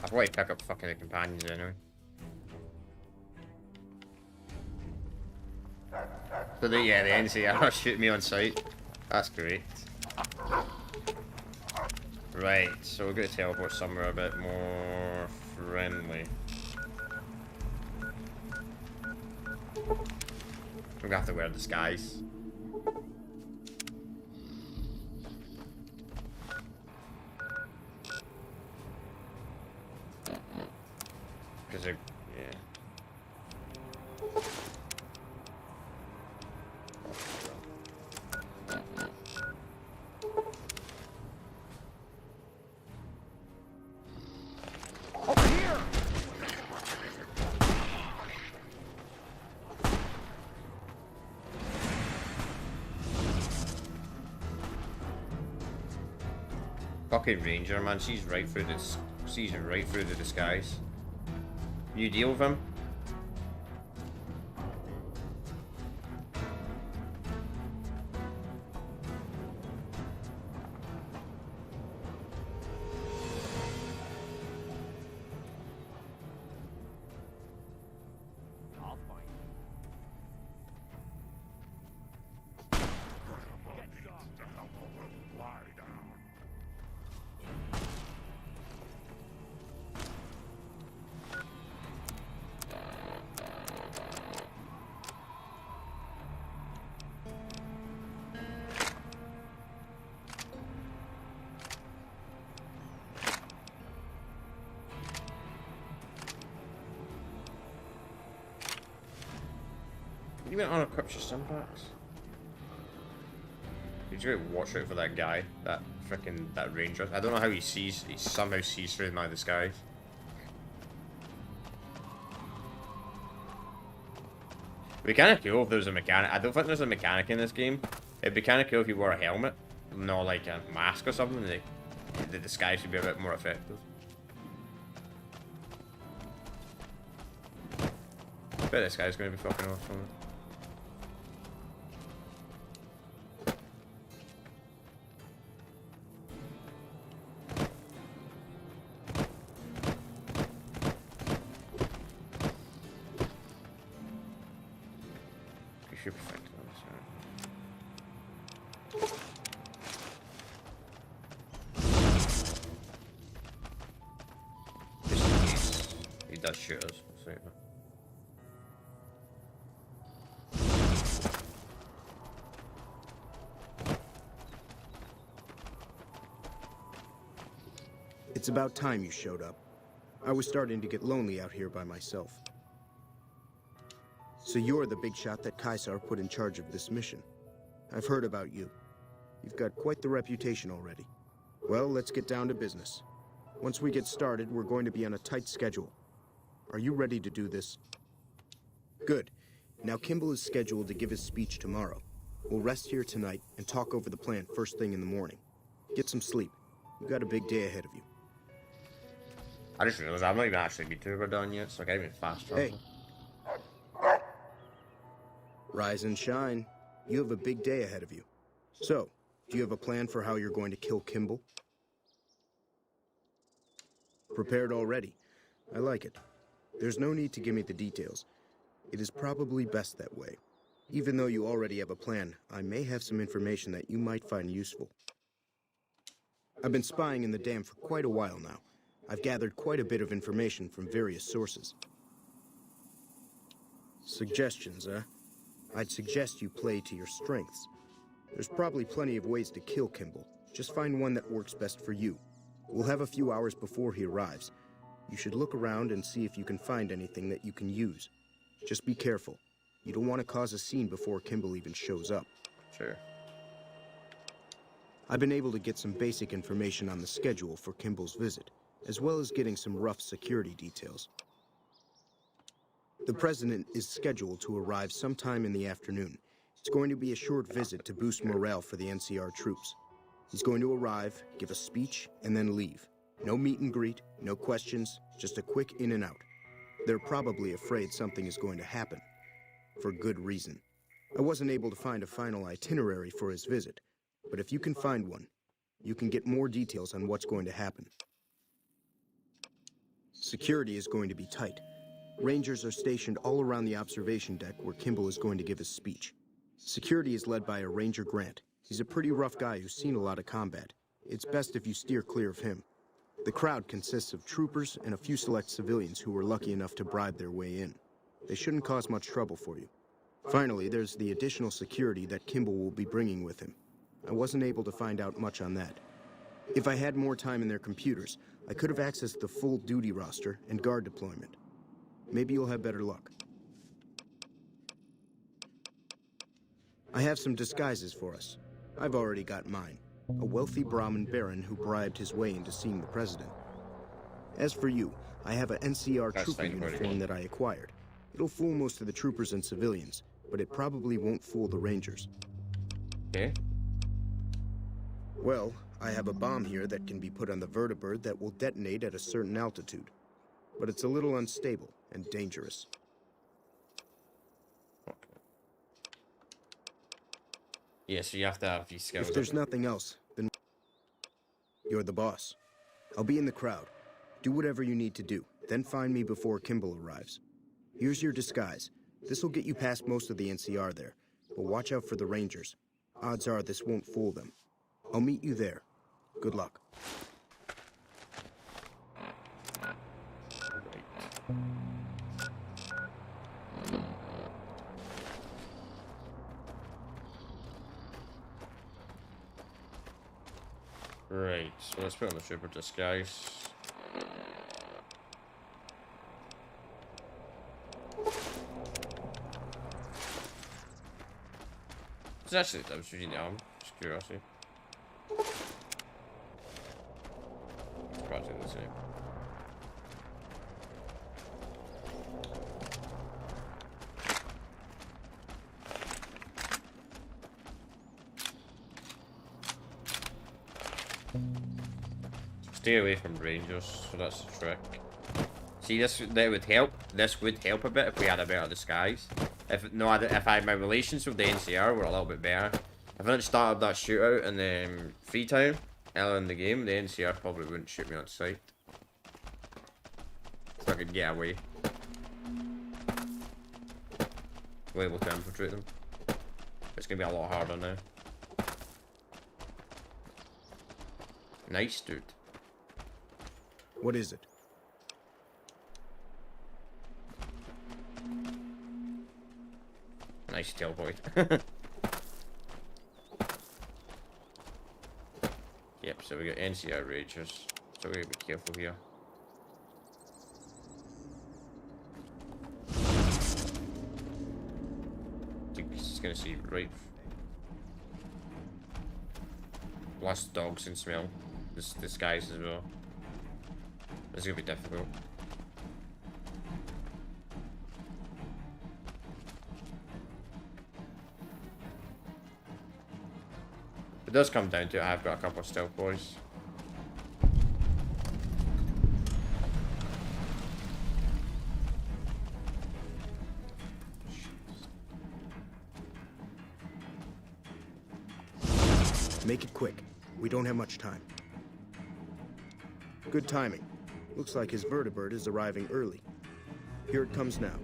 Speaker 1: I'll probably pick up fucking the companions anyway. So yeah, the NCR shoot me on sight. That's great. Right, so we're gonna teleport somewhere a bit more friendly. We're gonna have to wear a disguise. Because they're, yeah.
Speaker 16: Over here!
Speaker 1: Fucking Ranger, man, sees right through this. Sees right through the disguise. You deal with him? You went on a equip your stimpaks? You just watch out for that guy, that ranger. I don't know how he somehow sees through my disguise. It'd be kinda cool if there was a mechanic. I don't think there's a mechanic in this game. It'd be kinda cool if you wore a helmet, not like a mask or something. The disguise would be a bit more effective. I bet this guy's gonna be fucking awesome. You should be fine. Just in case he does shoot us, we'll save him.
Speaker 7: It's about time you showed up. I was starting to get lonely out here by myself. So you're the big shot that Caesar put in charge of this mission. I've heard about you. You've got quite the reputation already. Well, let's get down to business. Once we get started, we're going to be on a tight schedule. Are you ready to do this? Good. Now Kimball is scheduled to give his speech tomorrow. We'll rest here tonight and talk over the plan first thing in the morning. Get some sleep. You've got a big day ahead of you.
Speaker 1: I just realized I'm not even actually VTuber done yet, so I gotta even fast travel.
Speaker 7: Hey. Rise and shine. You have a big day ahead of you. So, do you have a plan for how you're going to kill Kimball? prepared already. I like it. There's no need to give me the details. It is probably best that way. Even though you already have a plan, I may have some information that you might find useful. I've been spying in the dam for quite a while now. I've gathered quite a bit of information from various sources. Suggestions, huh? I'd suggest you play to your strengths. There's probably plenty of ways to kill Kimball. Just find one that works best for you. We'll have a few hours before he arrives. You should look around and see if you can find anything that you can use. Just be careful. You don't want to cause a scene before Kimball even shows up.
Speaker 1: Sure.
Speaker 7: I've been able to get some basic information on the schedule for Kimball's visit, as well as getting some rough security details. The President is scheduled to arrive sometime in the afternoon. It's going to be a short visit to boost morale for the NCR troops. He's going to arrive, give a speech, and then leave. No meet and greet, no questions, just a quick in and out. They're probably afraid something is going to happen. For good reason. I wasn't able to find a final itinerary for his visit, but if you can find one, you can get more details on what's going to happen. Security is going to be tight. Rangers are stationed all around the observation deck where Kimball is going to give his speech. Security is led by a Ranger Grant. He's a pretty rough guy who's seen a lot of combat. It's best if you steer clear of him. The crowd consists of troopers and a few select civilians who were lucky enough to bribe their way in. They shouldn't cause much trouble for you. Finally, there's the additional security that Kimball will be bringing with him. I wasn't able to find out much on that. If I had more time in their computers, I could have accessed the full duty roster and guard deployment. Maybe you'll have better luck. I have some disguises for us. I've already got mine. A wealthy Brahmin baron who bribed his way into seeing the president. As for you, I have an NCR trooper uniform that I acquired. It'll fool most of the troopers and civilians, but it probably won't fool the Rangers.
Speaker 1: Okay.
Speaker 7: Well, I have a bomb here that can be put on the vertibird that will detonate at a certain altitude. But it's a little unstable and dangerous.
Speaker 1: Yeah, so you have to have these skills.
Speaker 7: If there's nothing else, then you're the boss. I'll be in the crowd. Do whatever you need to do, then find me before Kimball arrives. Here's your disguise. This'll get you past most of the NCR there, but watch out for the Rangers. Odds are this won't fool them. I'll meet you there. Good luck.
Speaker 1: Right, so let's put on the trooper disguise. It's actually the difference between the arm, just curiosity. It's practically the same. Stay away from Rangers, so that's the trick. See, that would help. This would help a bit if we had a better disguise. If I had my relations with the NCR were a little bit better. If I hadn't started that shootout in Freetown earlier in the game, the NCR probably wouldn't shoot me on sight. So I could get away. We're able to infiltrate them. It's gonna be a lot harder now. Nice, dude.
Speaker 7: What is it?
Speaker 1: Nice teleport. Yep, so we got NCR Rangers. So we gotta be careful here. I think he's gonna see right. Less dogs can smell this disguise as well. This is gonna be difficult. It does come down to it. I've got a couple of stealth boys.
Speaker 7: Make it quick. We don't have much time. Good timing. Looks like his vertibird is arriving early. Here it comes now.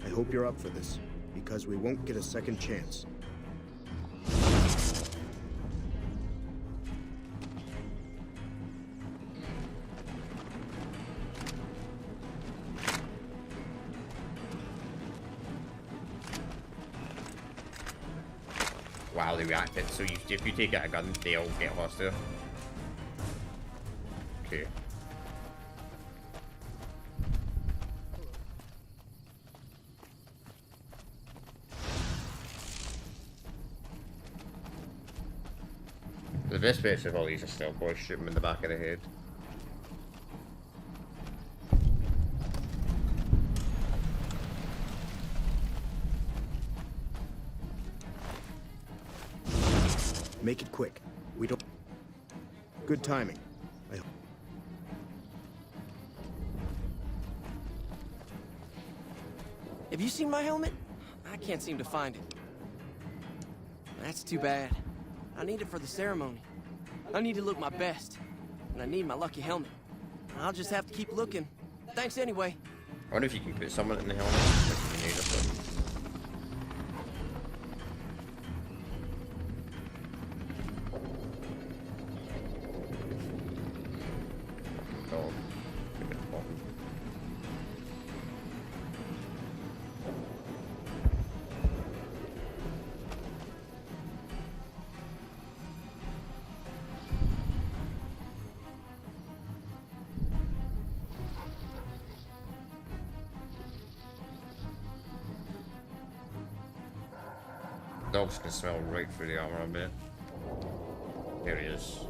Speaker 7: I hope you're up for this, because we won't get a second chance.
Speaker 1: Wow, they reacted. So if you take out a gun, they all get hostile. Okay. The best bet of all these are still boys, shoot him in the back of the head.
Speaker 7: Make it quick. We don't... Good timing. I hope.
Speaker 15: Have you seen my helmet? I can't seem to find it. That's too bad. I need it for the ceremony. I need to look my best. And I need my lucky helmet. I'll just have to keep looking. Thanks anyway.
Speaker 1: I wonder if you can put someone in the helmet. Like you need it. Dogs can smell right through the armor, I bet. There he is.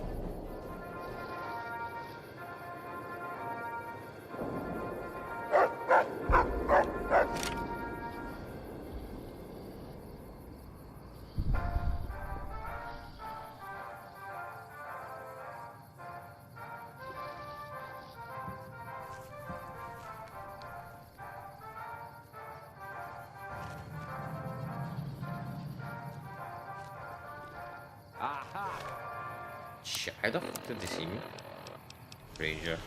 Speaker 1: Shit, how the fuck did they see me? Ranger.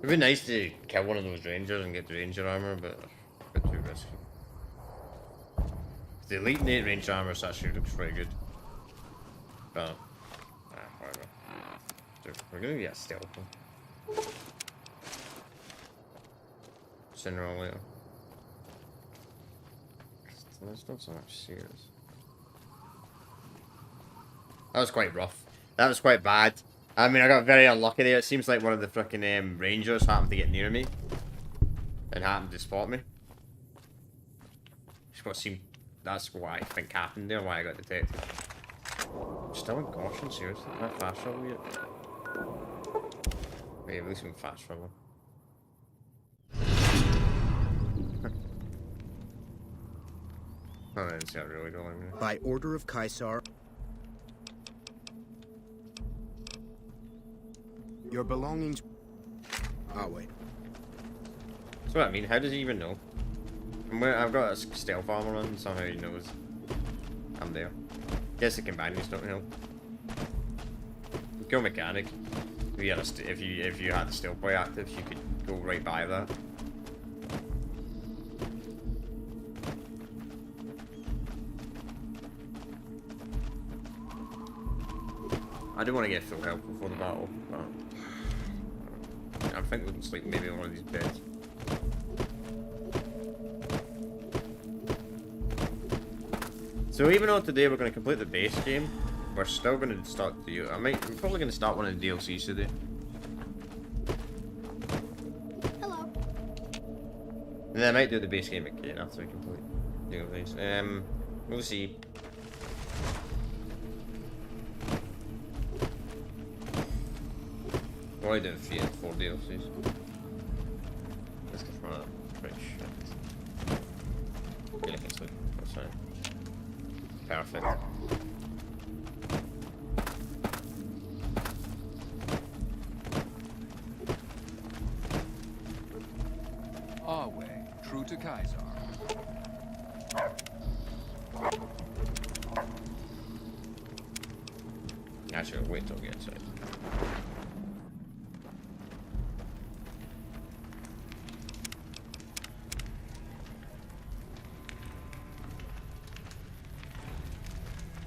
Speaker 1: It'd be nice to kill one of those rangers and get the ranger armor, but a bit too risky. The elite 8 ranger armor actually looks pretty good. But whatever. Dude, we're gonna get a stealth one. Sooner or later. There's not so much serious. That was quite rough. That was quite bad. I mean, I got very unlucky there. It seems like one of the frickin' rangers happened to get near me and happened to spot me. That's what I think happened there, why I got detected. Still in caution, seriously? Not fast travel yet? Wait, at least I'm fast travel. Oh, I didn't see that really going there.
Speaker 7: By order of Caesar, your belongings... I'll wait.
Speaker 1: That's what I mean. How does he even know? I've got a stealth armor on, somehow he knows I'm there. Guess the companions don't help. Go mechanic. If you had the stealth boy active, you could go right by that. I do want to get full health before the battle, but I think we can sleep maybe on one of these beds. So even though today we're going to complete the base game, we're still going to start the... I'm probably going to start one of the DLCs today.
Speaker 14: Hello.
Speaker 1: And then I might do the base game again after we complete DLCs. We'll see. We're only doing 3 and 4 DLCs. Let's get from that. Pretty shit. Yeah, I can sleep. That's fine. Perfect.
Speaker 17: Our way, true to Caesar.
Speaker 1: Actually, I'll wait till we get inside.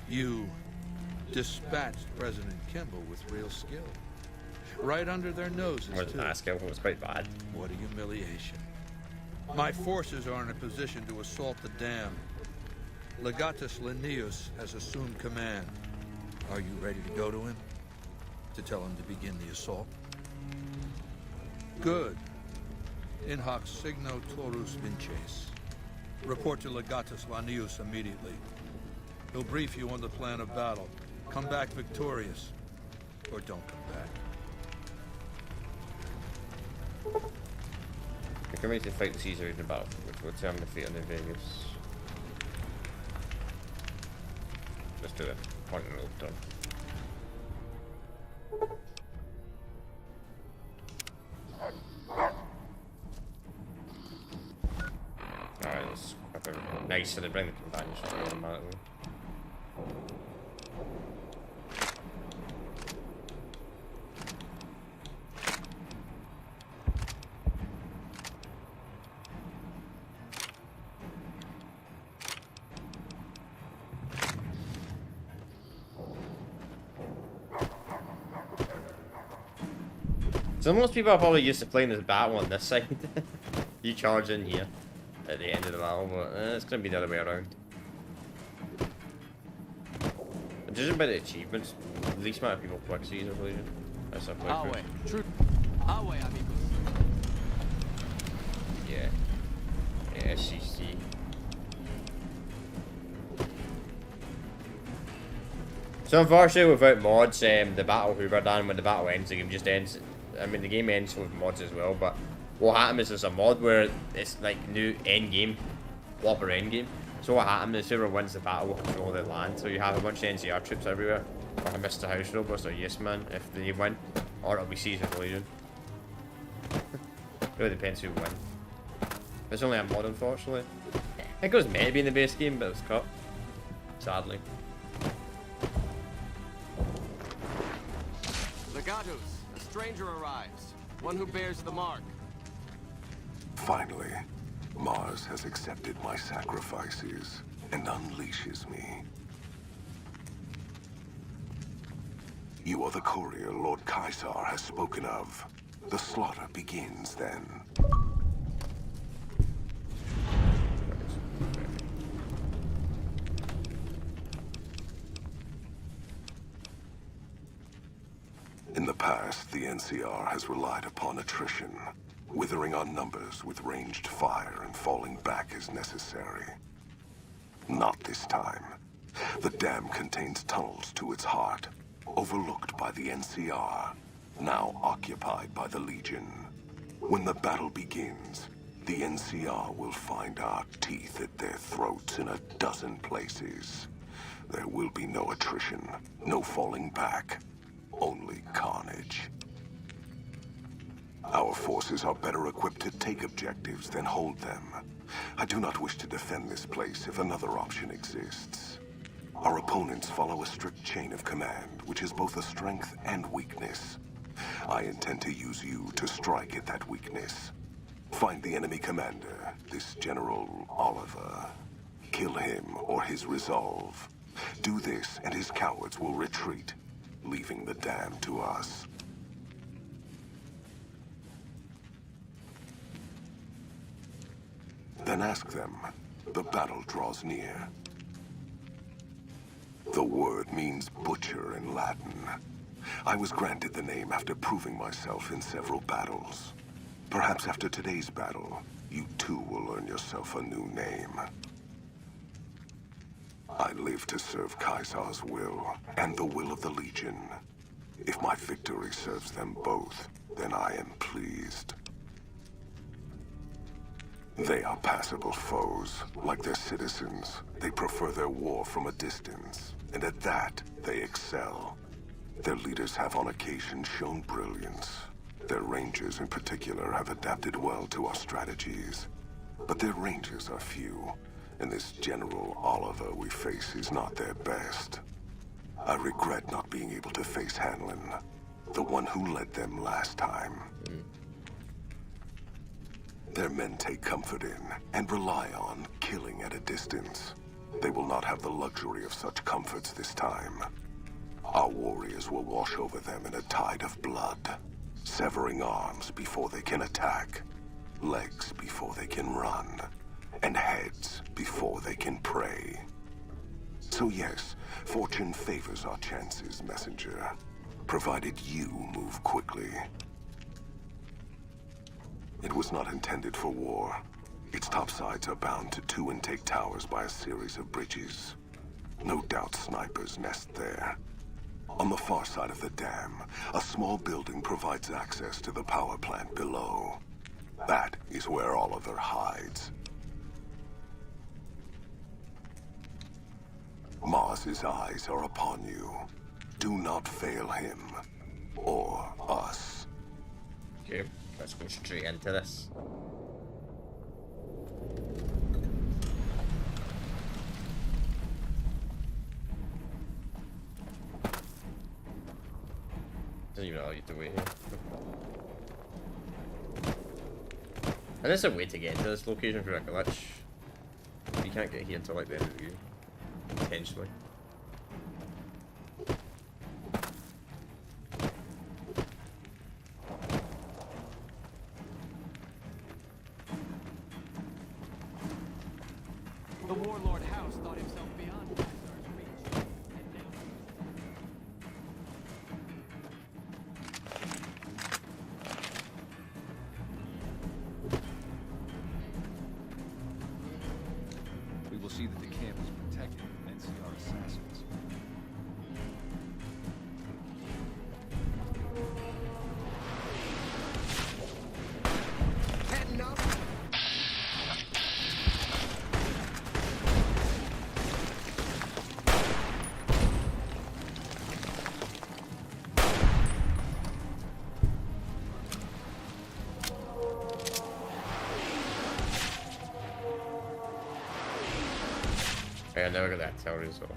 Speaker 8: You dispatched President Kimball with real skill. Right under their noses, too.
Speaker 1: Skill was quite bad.
Speaker 8: What a humiliation. My forces are in a position to assault the dam. Legatus Linnaeus has assumed command. Are you ready to go to him? To tell him to begin the assault? Good. In hoc signo torus vinces. Report to Legatus Linnaeus immediately. He'll brief you on the plan of battle. Come back victorious, or don't come back.
Speaker 1: We can ready to fight the Caesar in the battle, which will determine the fate of New Vegas. Let's do it. Point and move done. Alright, let's equip everything. Nice, so they bring the companions automatically. So most people are probably used to playing this battle on this side. You charge in here at the end of the battle, but it's going to be the other way around. Judging by the achievements, the least amount of people click Caesar Legion. That's our
Speaker 15: Our way, true. Our way, amigos.
Speaker 1: Yeah. Yeah, SCC. So unfortunately, without mods, the battle Hoover done when the battle ends, the game just ends. I mean, the game ends with mods as well, but what happened is there's a mod where it's like new end game, Whopper end game. So what happened is whoever wins the battle will control the land. So you have a bunch of NCR troops everywhere, or Mr. House Robots, or Yes Man if they win, or it'll be Caesar Legion. Really depends who wins. There's only a mod, unfortunately. It goes maybe in the base game, but it was cut. Sadly.
Speaker 15: Legatus, a stranger arrives. One who bears the mark.
Speaker 19: Finally, Mars has accepted my sacrifices and unleashes me. You are the courier Lord Caesar has spoken of. The slaughter begins then. In the past, the NCR has relied upon attrition, withering our numbers with ranged fire and falling back as necessary. Not this time. The dam contains tunnels to its heart, overlooked by the NCR, now occupied by the Legion. When the battle begins, the NCR will find our teeth at their throats in a dozen places. There will be no attrition, no falling back, only carnage. Our forces are better equipped to take objectives than hold them. I do not wish to defend this place if another option exists. Our opponents follow a strict chain of command, which is both a strength and weakness. I intend to use you to strike at that weakness. Find the enemy commander, this General Oliver. Kill him or his resolve. Do this and his cowards will retreat. leaving the dam to us. Then ask them. The battle draws near. The word means butcher in Latin. I was granted the name after proving myself in several battles. Perhaps after today's battle, you too will earn yourself a new name. I live to serve Caesar's will, and the will of the Legion. If my victory serves them both, then I am pleased. They are passable foes. Like their citizens, they prefer their war from a distance, and at that, they excel. Their leaders have on occasion shown brilliance. Their rangers in particular have adapted well to our strategies. But their rangers are few, and this General Oliver we face is not their best. I regret not being able to face Hanlon, the one who led them last time. Their men take comfort in, and rely on, killing at a distance. They will not have the luxury of such comforts this time. Our warriors will wash over them in a tide of blood, severing arms before they can attack, legs before they can run, and heads before they can pray. So yes, fortune favors our chances, messenger, provided you move quickly. It was not intended for war. Its top sides are bound to two intake towers by a series of bridges. No doubt snipers nest there. On the far side of the dam, a small building provides access to the power plant below. That is where Oliver hides. Mars's eyes are upon you. Do not fail him, or us.
Speaker 1: Okay, let's go straight into this. Doesn't even allow you to wait here. And there's a way to get to this location through a glitch. You can't get here until like the end of the game. Potentially.
Speaker 3: The warlord House thought himself beyond Caesar's reach.
Speaker 10: We will see that the camp is protected from NCR assassins.
Speaker 7: Heading up.
Speaker 1: I never got that tell result.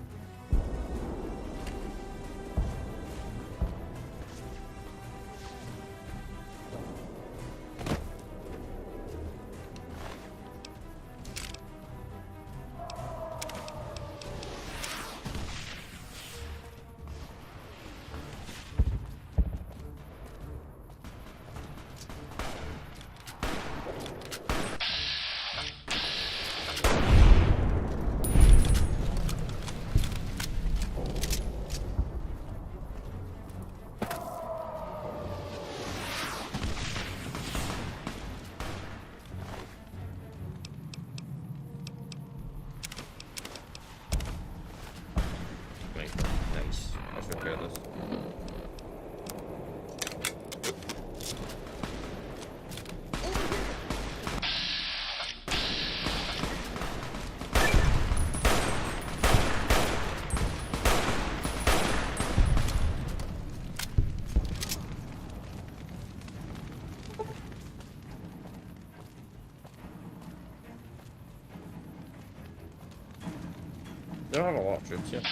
Speaker 1: Nice. Let's repair this. They don't have a lot of troops here.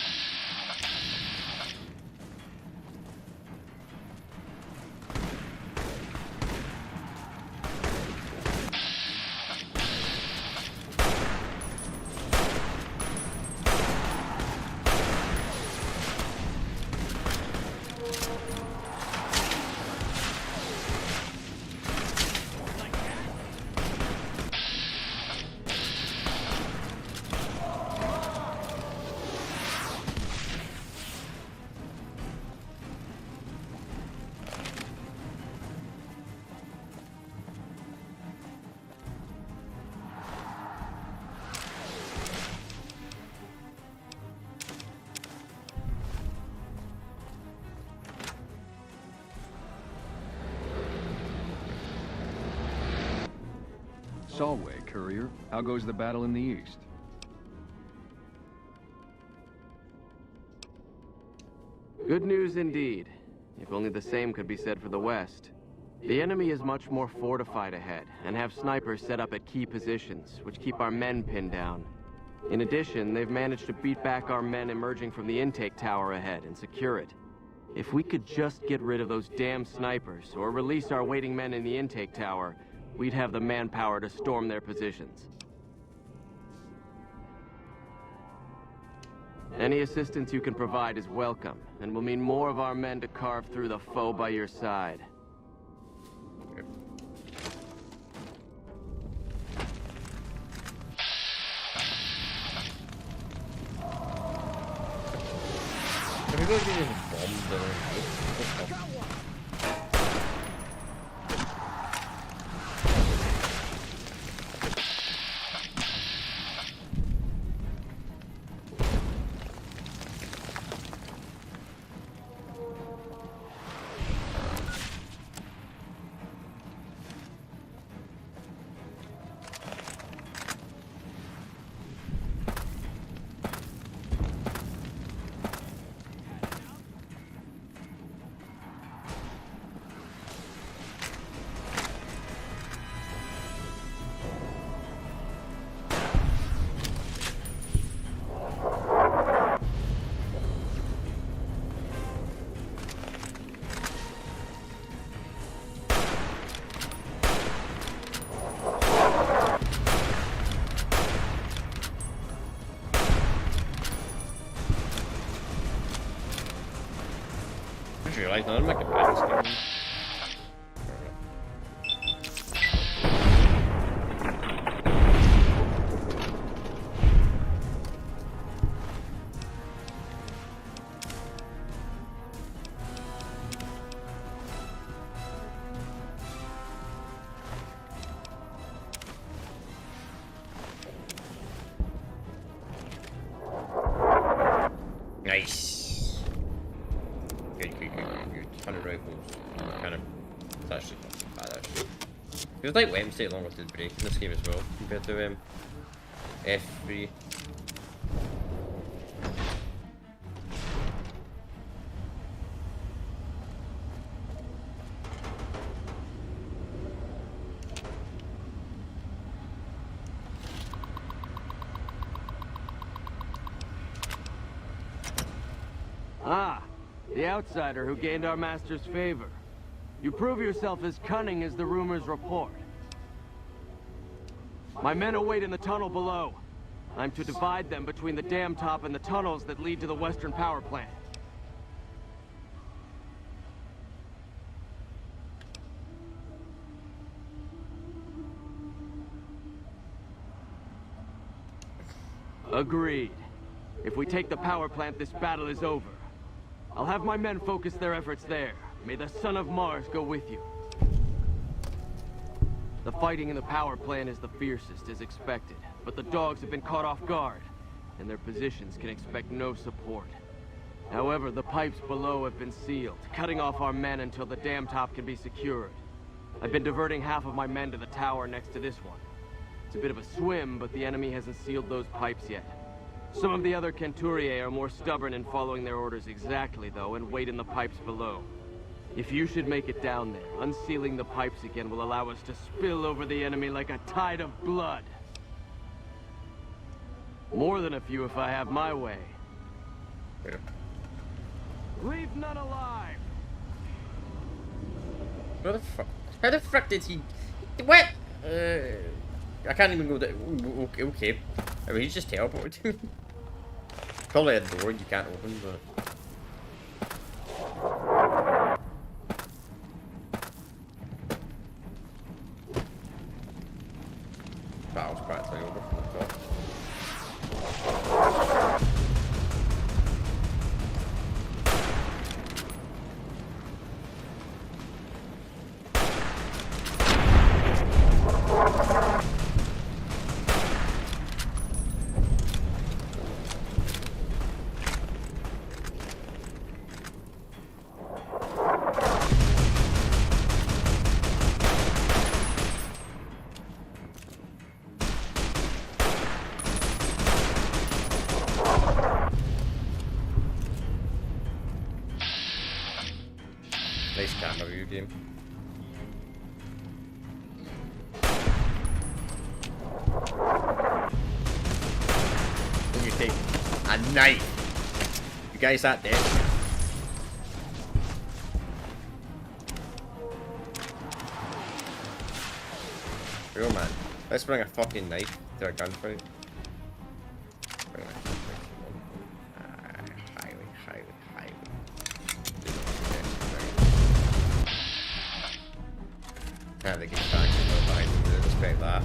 Speaker 17: Solway, courier. How goes the battle in the east?
Speaker 20: Good news indeed. If only the same could be said for the west. The enemy is much more fortified ahead, and have snipers set up at key positions, which keep our men pinned down. In addition, they've managed to beat back our men emerging from the intake tower ahead and secure it. If we could just get rid of those damn snipers, or release our waiting men in the intake tower, we'd have the manpower to storm their positions. Any assistance you can provide is welcome, and will mean more of our men to carve through the foe by your side.
Speaker 1: Realize none of my companions. Nice. Good. 100 rifles. Kind of. It's actually not too bad, actually. Feels like Wems take longer to break in this game as well, compared to F3.
Speaker 20: Ah, the outsider who gained our master's favor. You prove yourself as cunning as the rumors report. My men await in the tunnel below. I'm to divide them between the dam top and the tunnels that lead to the western power plant. Agreed. If we take the power plant, this battle is over. I'll have my men focus their efforts there. May the son of Mars go with you. The fighting in the power plant is the fiercest, as expected, but the dogs have been caught off guard, and their positions can expect no support. However, the pipes below have been sealed, cutting off our men until the dam top can be secured. I've been diverting half of my men to the tower next to this one. It's a bit of a swim, but the enemy hasn't sealed those pipes yet. Some of the other Centuriae are more stubborn in following their orders exactly, though, and wait in the pipes below. If you should make it down there, unsealing the pipes again will allow us to spill over the enemy like a tide of blood. More than a few if I have my way.
Speaker 1: Yeah.
Speaker 20: Leave none alive!
Speaker 1: How the fuck did he... What? I can't even go down. Okay. I mean, he's just teleported. Probably a door you can't open, but... Battle's practically over from the top. game. When you take a knife. You guys that dead? Real man. Let's bring a fucking knife to a gunfight. Yeah, they get back to go behind them, they respect that.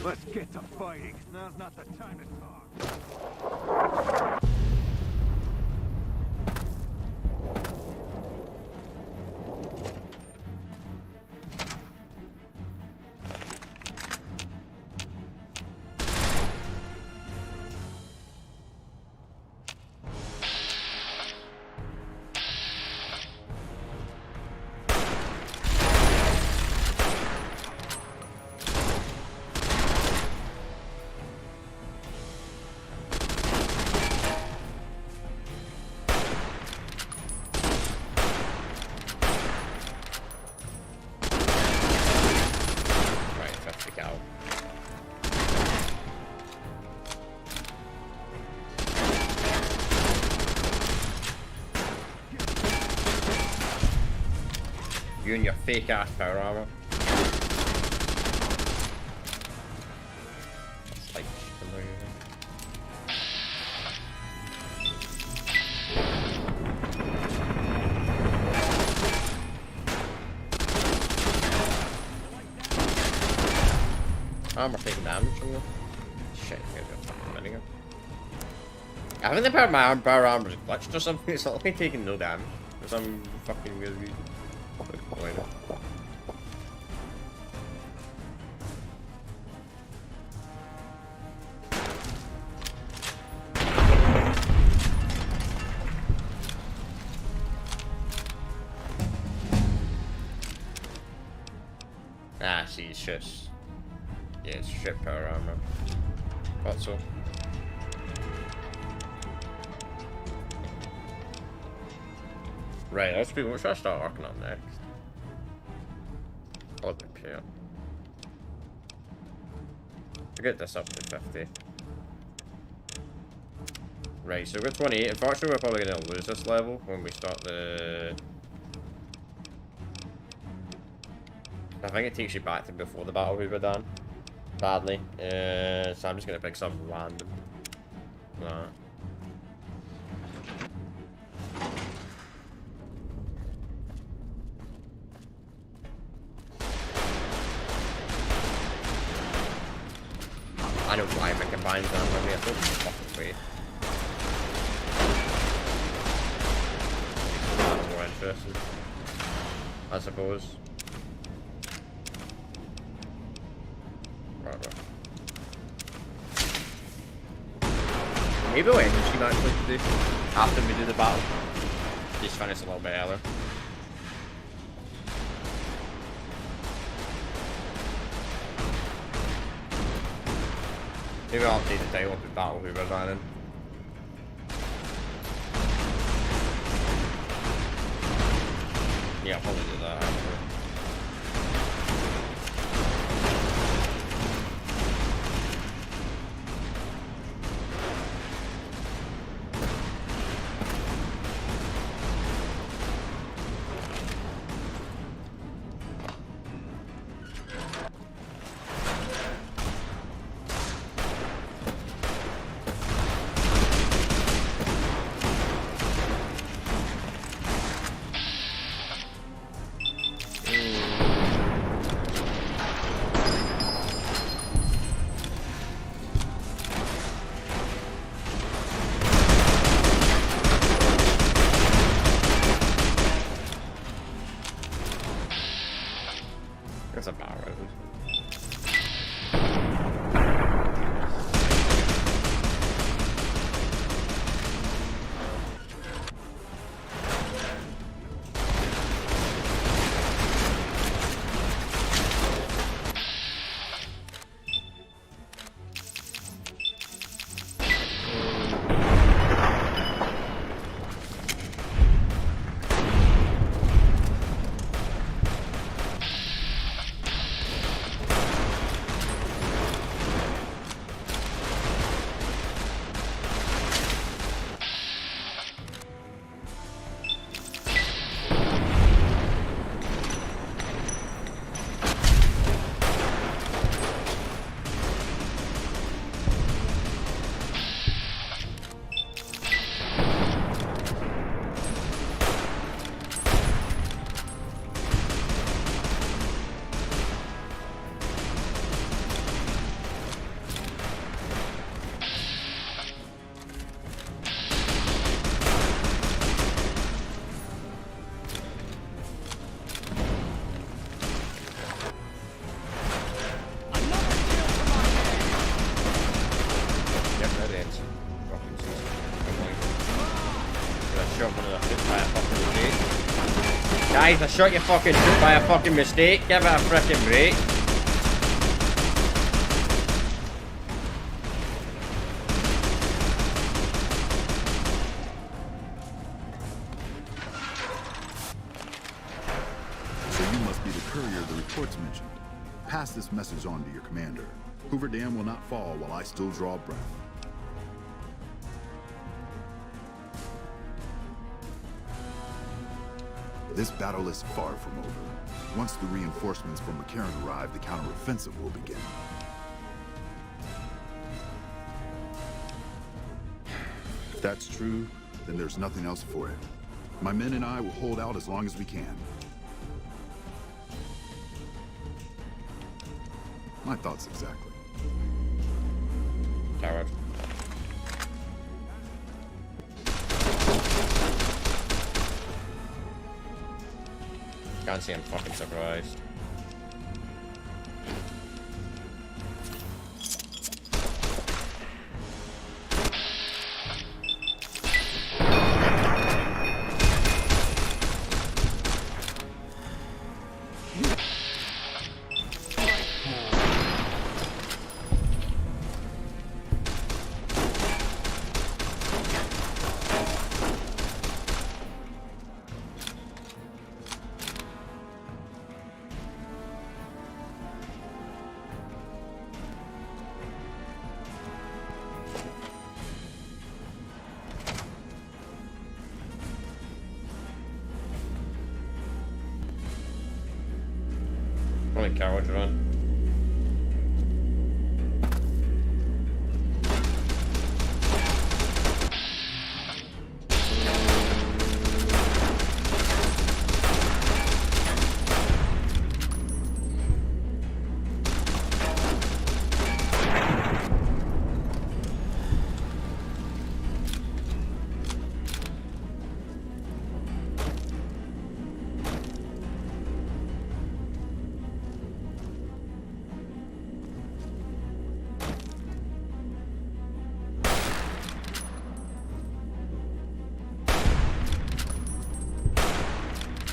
Speaker 6: Let's get to fighting. Now's not the time to talk. You and your fake ass power armor. It's like armor taking damage from you. Shit, I'm gonna do a fucking minigun. I think the power armor is glitched or something. It's only taking no damage for some fucking weird reason. Ah, see, it's just... yeah, it's shit power armor. Thought so. Right, let's be. What should I start working on next? Probably repair. To get this up to 50. Right, so we're 28. Unfortunately, we're probably gonna lose this level when we start the. I think it takes you back to before the battle we were done. Badly. So I'm just gonna pick some random. Nah. I don't know why I combine them. I mean, I thought it was fucking way. I'm more interested, I suppose. Right. Maybe we'll end the team actually today after we do the battle. Just finish a little bit earlier. Maybe I'll update the title of the battle we were running. Yeah, I'll probably do that after. That's about right.
Speaker 1: guys, I shot your fucking foot by a fucking mistake. Give it a frickin' break.
Speaker 4: So you must be the courier the reports mentioned. Pass this message on to your commander. Hoover Dam will not fall while I still draw breath. This battle is far from over. Once the reinforcements from McCarran arrive, the counteroffensive will begin. If that's true, then there's nothing else for it. My men and I will hold out as long as we can. My thoughts exactly.
Speaker 1: Coward. Can't see I'm fucking surprised. Probably coward run.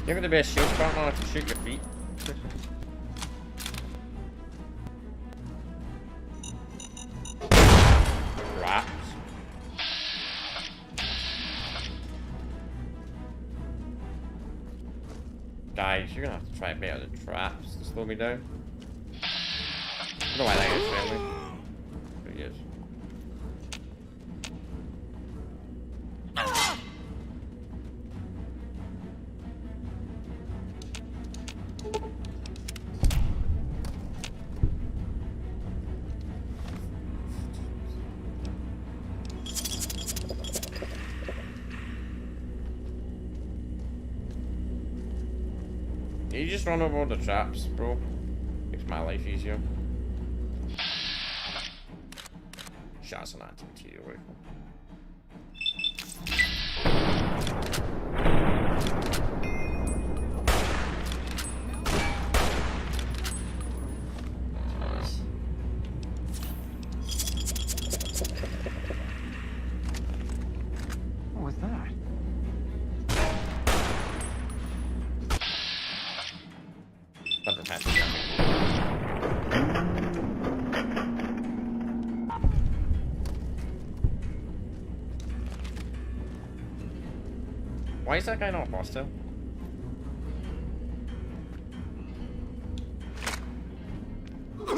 Speaker 1: You're gonna be a shield partner, I can shoot your feet. Traps. Guys, you're gonna have to try a bit of the traps to slow me down. I don't know why that is friendly. But he is. You just run over all the traps, bro. Makes my life easier. Shots on anti-material rifle.
Speaker 16: What was that?
Speaker 1: Something has to be on me. Why is that guy not hostile? What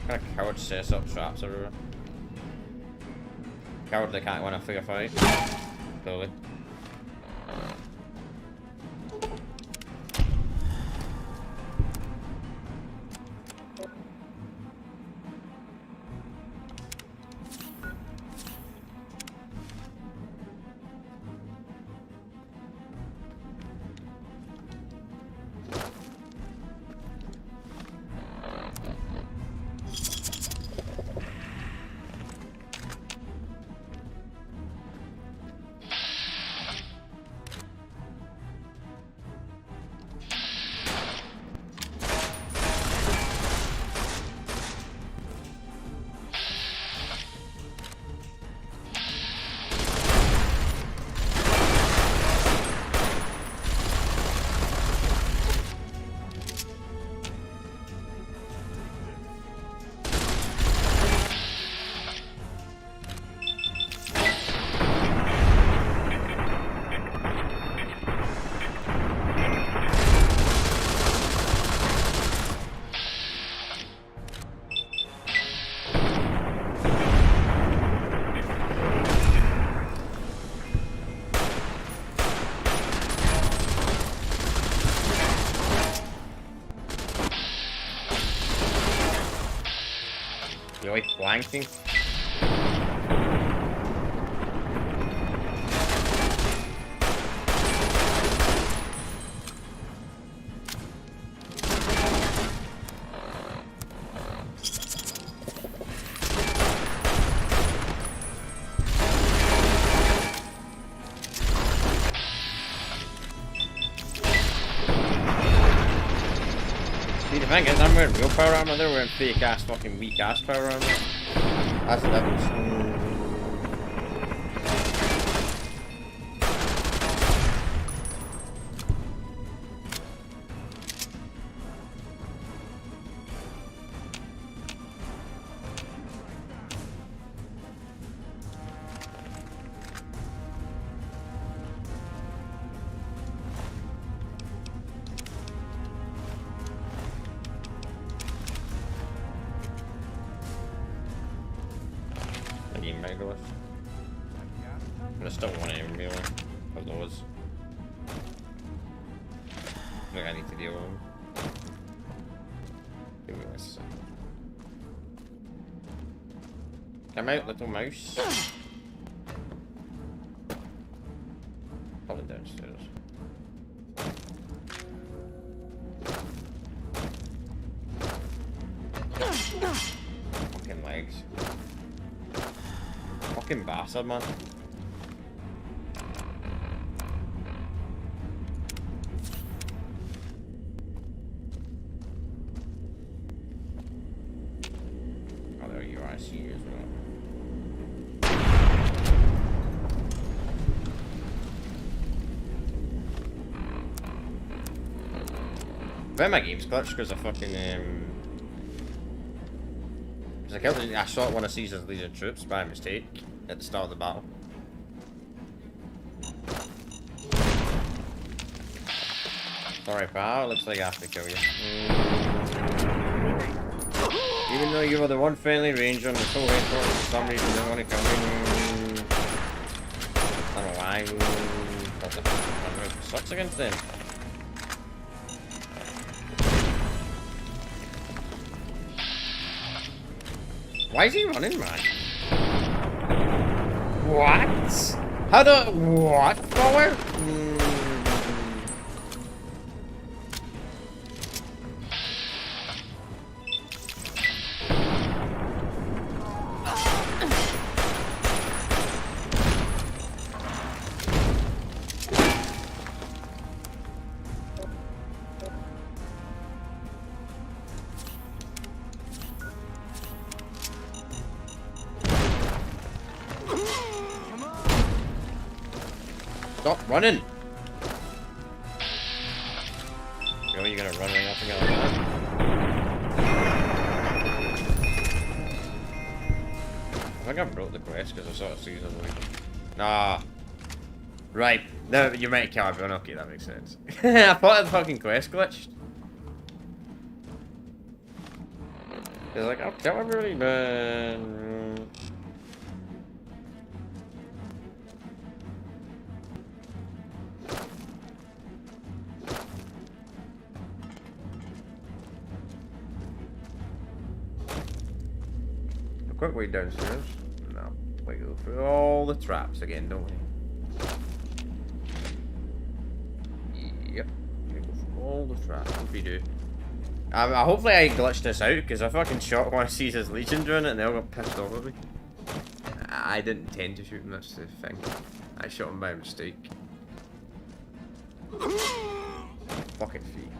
Speaker 1: kind of coward sets up traps everywhere? Coward that can't win a fair fight. Clearly. You like flanking? See, the thing is, I'm wearing real power armor, they're wearing fake ass fucking weak ass power armor. That's the difference. But I still want it in real of those. I think I need to deal with them. Do this. Come out, little mouse. Probably downstairs. Fucking legs. Fucking bastard, man. Oh, there you are. I see you as well. But my game's glitched because I fucking I shot one of Caesar's Legion troops by mistake at the start of the battle. Sorry, pal. Looks like I have to kill you. Even though you were the one friendly ranger on the full headquarters, for some reason you don't want to kill me. I don't know why. What the fuck sucks against them. Why is he running, man? What? How do... What? Forward? Stop running! Really, you're gonna run right up again like that? I think I broke the quest because I sort of see them like... Nah. Right. No, you might kill everyone. Okay, that makes sense. I thought the fucking quest glitched. It's like, I'll kill everybody, but... Quick way downstairs. No, we go through all the traps again, don't we? Yep, we go through all the traps. What we do? Hopefully I glitched this out because I fucking shot one of Caesar's Legion during it and they all got pissed off at me. I didn't intend to shoot him. That's the thing. I shot him by mistake. Fucking feet.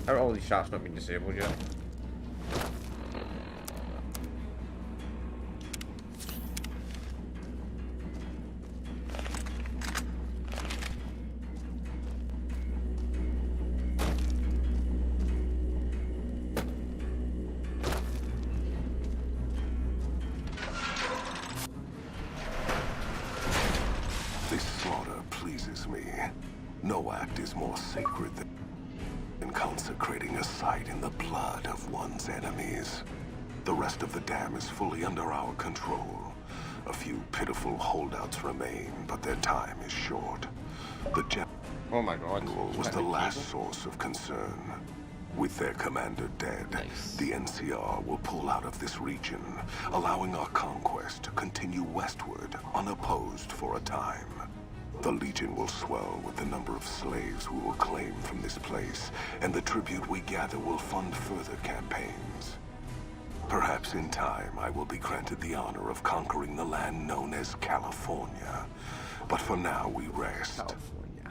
Speaker 1: How are all these shots not been disabled yet?
Speaker 19: This slaughter pleases me. No act is more sacred than consecrating a site in the blood of one's enemies. The rest of the dam is fully under our control. A few pitiful holdouts remain, but their time is short. The
Speaker 1: oh my God,
Speaker 19: was the last source of concern. With their commander dead, the NCR will pull out of this region, allowing our conquest to continue westward unopposed for a time. The Legion will swell with the number of slaves we will claim from this place, and the tribute we gather will fund further campaigns. Perhaps in time I will be granted the honor of conquering the land known as California. But for now we rest.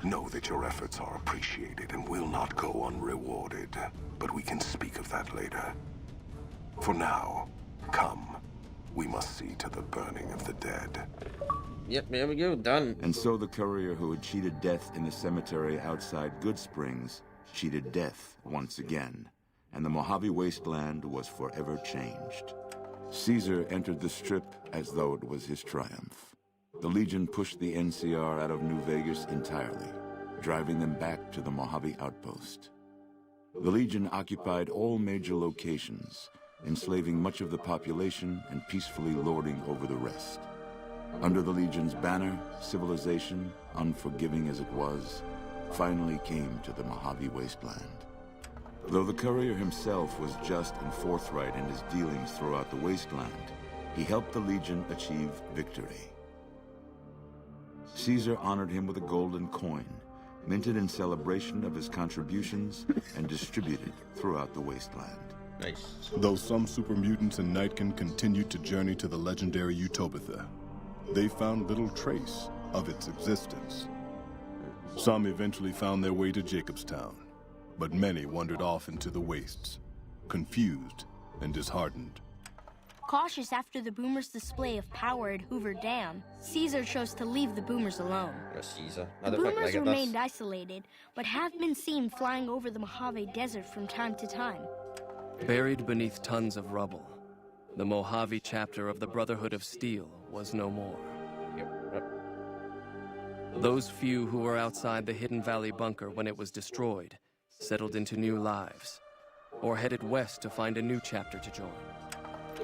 Speaker 19: Know that your efforts are appreciated and will not go unrewarded. But we can speak of that later. For now, come. We must see to the burning of the dead.
Speaker 1: Yep, there we go, done.
Speaker 21: And so the courier who had cheated death in the cemetery outside Good Springs cheated death once again, and the Mojave Wasteland was forever changed. Caesar entered the Strip as though it was his triumph. The Legion pushed the NCR out of New Vegas entirely, driving them back to the Mojave Outpost. The Legion occupied all major locations, enslaving much of the population and peacefully lording over the rest. Under the Legion's banner, civilization, unforgiving as it was, finally came to the Mojave Wasteland. Though the courier himself was just and forthright in his dealings throughout the wasteland, he helped the Legion achieve victory. Caesar honored him with a golden coin, minted in celebration of his contributions and distributed throughout the wasteland.
Speaker 1: Nice.
Speaker 22: Though some super mutants in Nightkin continued to journey to the legendary Utopia, they found little trace of its existence. Some eventually found their way to Jacobstown, but many wandered off into the wastes, confused and disheartened.
Speaker 23: Cautious after the Boomers' display of power at Hoover Dam, Caesar chose to leave the Boomers alone.
Speaker 1: Caesar.
Speaker 23: The Boomers remained isolated, but have been seen flying over the Mojave Desert from time to time.
Speaker 15: Buried beneath tons of rubble, the Mojave chapter of the Brotherhood of Steel was no more. Those few who were outside the Hidden Valley bunker when it was destroyed settled into new lives, or headed west to find a new chapter to join.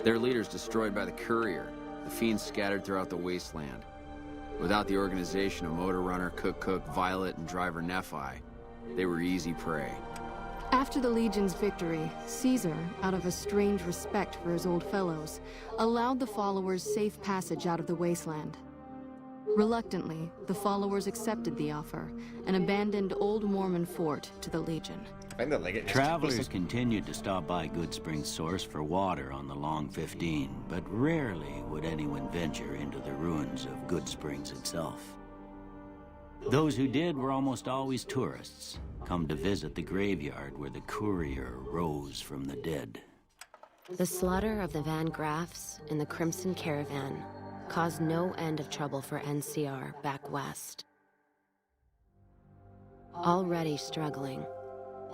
Speaker 9: Their leaders destroyed by the courier, the fiends scattered throughout the wasteland. Without the organization of Motor Runner, Cook, Violet, and Driver Nephi, they were easy prey.
Speaker 24: After the Legion's victory, Caesar, out of a strange respect for his old fellows, allowed the followers safe passage out of the wasteland. Reluctantly, the followers accepted the offer and abandoned Old Mormon Fort to the Legion.
Speaker 25: Travelers continued to stop by Good Springs Source for water on the Long 15, but rarely would anyone venture into the ruins of Good Springs itself. Those who did were almost always tourists, come to visit the graveyard where the courier rose from the dead.
Speaker 26: The slaughter of the Van Graffs in the Crimson Caravan caused no end of trouble for NCR back west. Already struggling,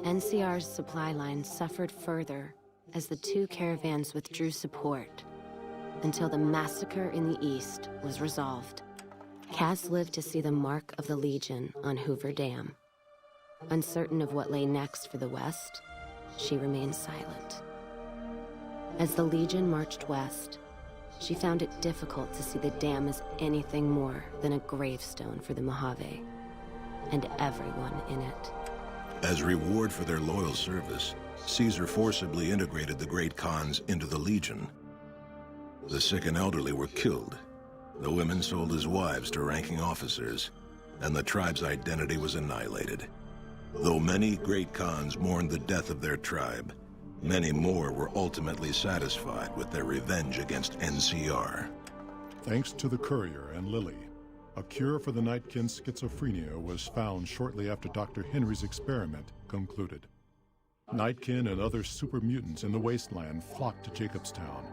Speaker 26: NCR's supply line suffered further as the two caravans withdrew support until the massacre in the east was resolved. Cass lived to see the mark of the Legion on Hoover Dam. Uncertain of what lay next for the west, she remained silent. As the Legion marched west, she found it difficult to see the dam as anything more than a gravestone for the Mojave and everyone in it.
Speaker 27: As reward for their loyal service, Caesar forcibly integrated the great Khans into the Legion. The sick and elderly were killed. The women sold as wives to ranking officers, and the tribe's identity was annihilated. Though many great Khans mourned the death of their tribe, many more were ultimately satisfied with their revenge against NCR.
Speaker 12: Thanks to the courier and Lily, a cure for the Nightkin's schizophrenia was found shortly after Dr. Henry's experiment concluded. Nightkin and other super mutants in the wasteland flocked to Jacobstown,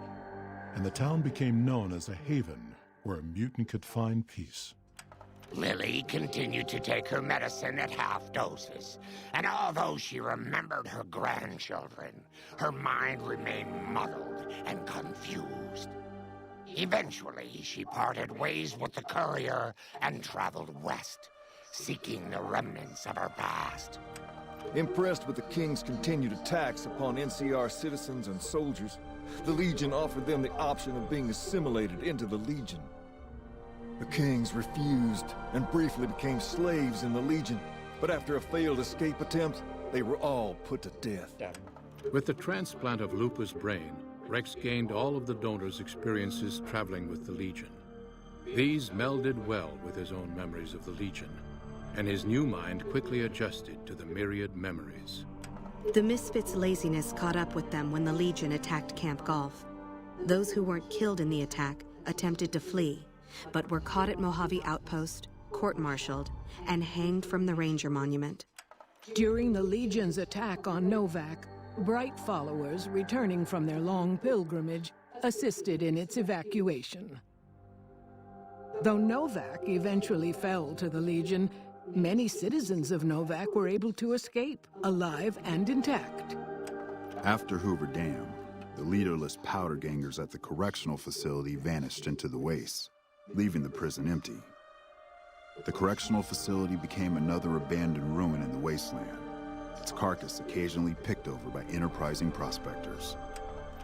Speaker 12: and the town became known as a haven where a mutant could find peace.
Speaker 28: Lily continued to take her medicine at half doses, and although she remembered her grandchildren, her mind remained muddled and confused. Eventually, she parted ways with the courier and traveled west, seeking the remnants of her past.
Speaker 29: Impressed with the King's continued attacks upon NCR citizens and soldiers, the Legion offered them the option of being assimilated into the Legion. The Kings refused and briefly became slaves in the Legion, but after a failed escape attempt, They were all put to death.
Speaker 2: With the transplant of Lupa's brain, Rex gained all of the donor's experiences traveling with the Legion. These melded well with his own memories of the Legion, and his new mind quickly adjusted to the myriad memories.
Speaker 3: The Misfits' laziness caught up with them when the Legion attacked Camp Golf. Those who weren't killed in the attack attempted to flee, but were caught at Mojave Outpost, court-martialed, and hanged from the Ranger Monument.
Speaker 5: During the Legion's attack on Novak, Bright followers returning from their long pilgrimage assisted in its evacuation. Though Novak eventually fell to the Legion, many citizens of Novak were able to escape, alive and intact.
Speaker 4: After Hoover Dam, the leaderless powder gangers at the correctional facility vanished into the wastes, leaving the prison empty. The correctional facility became another abandoned ruin in the wasteland, its carcass occasionally picked over by enterprising prospectors.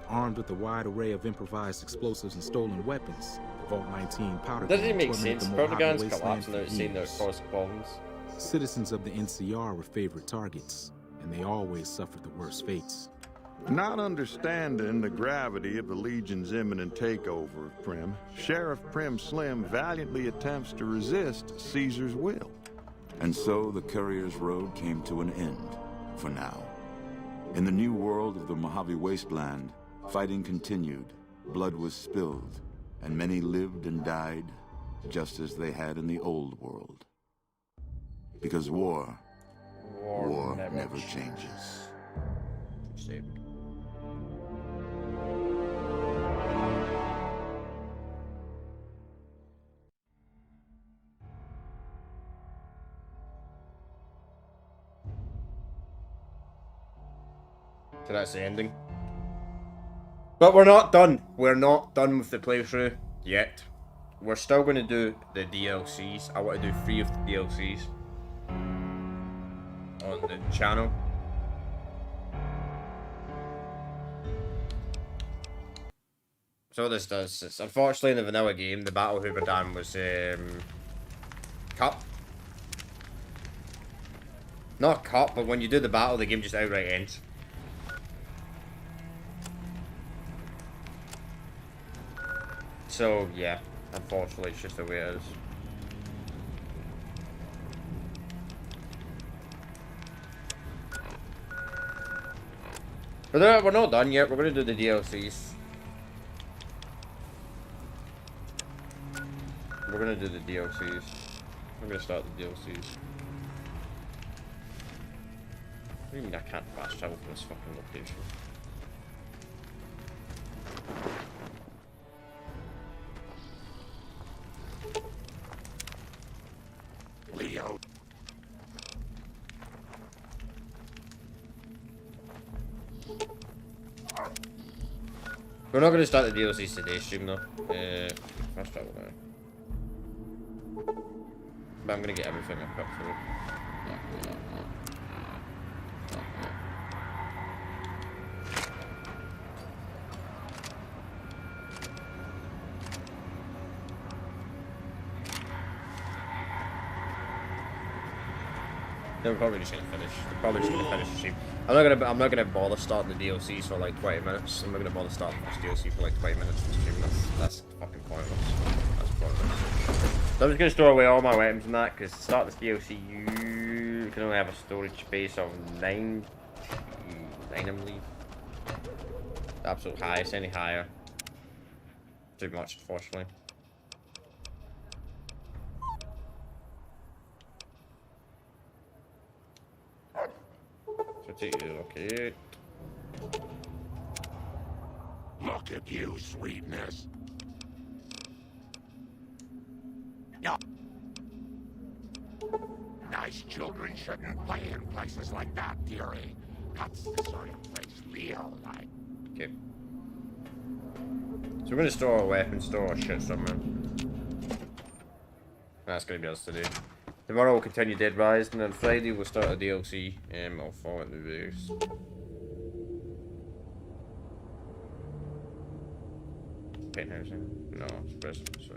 Speaker 16: Armed with a wide array of improvised explosives and stolen weapons, the Vault 19 powder
Speaker 1: Doesn't it
Speaker 16: gang
Speaker 1: make
Speaker 16: tormented
Speaker 1: sense?
Speaker 16: the
Speaker 1: Powder
Speaker 16: Mojave
Speaker 1: guns
Speaker 16: wasteland
Speaker 1: collapse and
Speaker 16: for
Speaker 1: they're seeing their
Speaker 16: years.
Speaker 1: correspondence.
Speaker 16: Citizens of the NCR were favorite targets, and they always suffered the worst fates.
Speaker 12: Not understanding the gravity of the Legion's imminent takeover of Prim, Sheriff Prim Slim valiantly attempts to resist Caesar's will.
Speaker 21: And so the Courier's Road came to an end, for now. In the new world of the Mojave Wasteland, fighting continued, blood was spilled, and many lived and died just as they had in the old world. Because war never changes.
Speaker 1: So that's the ending. But we're not done. We're not done with the playthrough yet. We're still going to do the DLCs. I want to do 3 of the DLCs on the channel. So what this does is, unfortunately in the vanilla game, the Battle of Hoover Dam was cut. Not cut, but when you do the battle, the game just outright ends. So, yeah, unfortunately, it's just the way it is. But we're not done yet, we're going to do the DLCs. We're going to do the DLCs. I'm going to start the DLCs. What do you mean I can't fast travel from this fucking location?
Speaker 28: Leo.
Speaker 1: We're not going to start the DLCs today, stream though. Fast travel now. But I'm going to get everything I've got through. They're probably just gonna finish. They're probably just gonna finish the stream. I'm not gonna bother starting the DLCs for like 20 minutes. I'm not gonna bother starting this DLC for like 20 minutes for the stream. That's fucking pointless. That's pointless. So I'm just gonna store away all my weapons and that, because to start this DLC you can only have a storage space of 9, I believe. The absolute highest, any higher. Too much, unfortunately. Okay.
Speaker 28: Look at you, sweetness. No. Nice children shouldn't play in places like that, dearie. That's the sort of place Leo like.
Speaker 1: Okay. So we're gonna store our weapons, store our shit somewhere. That's gonna be us today. Tomorrow we'll continue Dead Rise, and then Friday we'll start a DLC, of Fallout New Vegas. Penthousing? No, it's prison, so...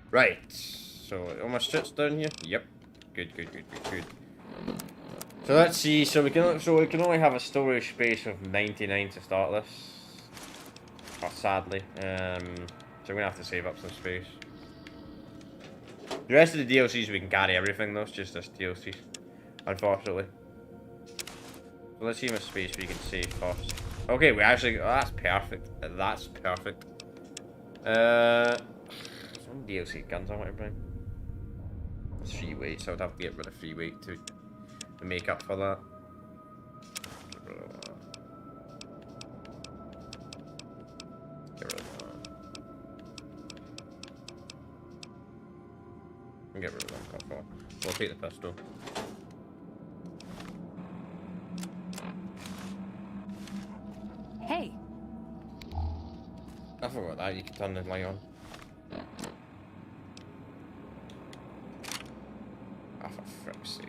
Speaker 1: Right, so all my shit's down here? Yep. Good. So let's see. So we can only have a storage space of 99 to start this. Oh, sadly, so we're gonna have to save up some space. The rest of the DLCs we can carry everything though. It's just this DLC, unfortunately. So let's see how much space we can save first. Okay, we actually. Oh, that's perfect. That's perfect. Some DLC guns I want to bring. It's free weight, so I'd have to get rid of free weight to make up for that. Get rid of that. Get rid of that. And get rid of them. We'll take the pistol.
Speaker 24: Hey.
Speaker 1: I forgot that. You can turn the light on. Oh, for frick's sake.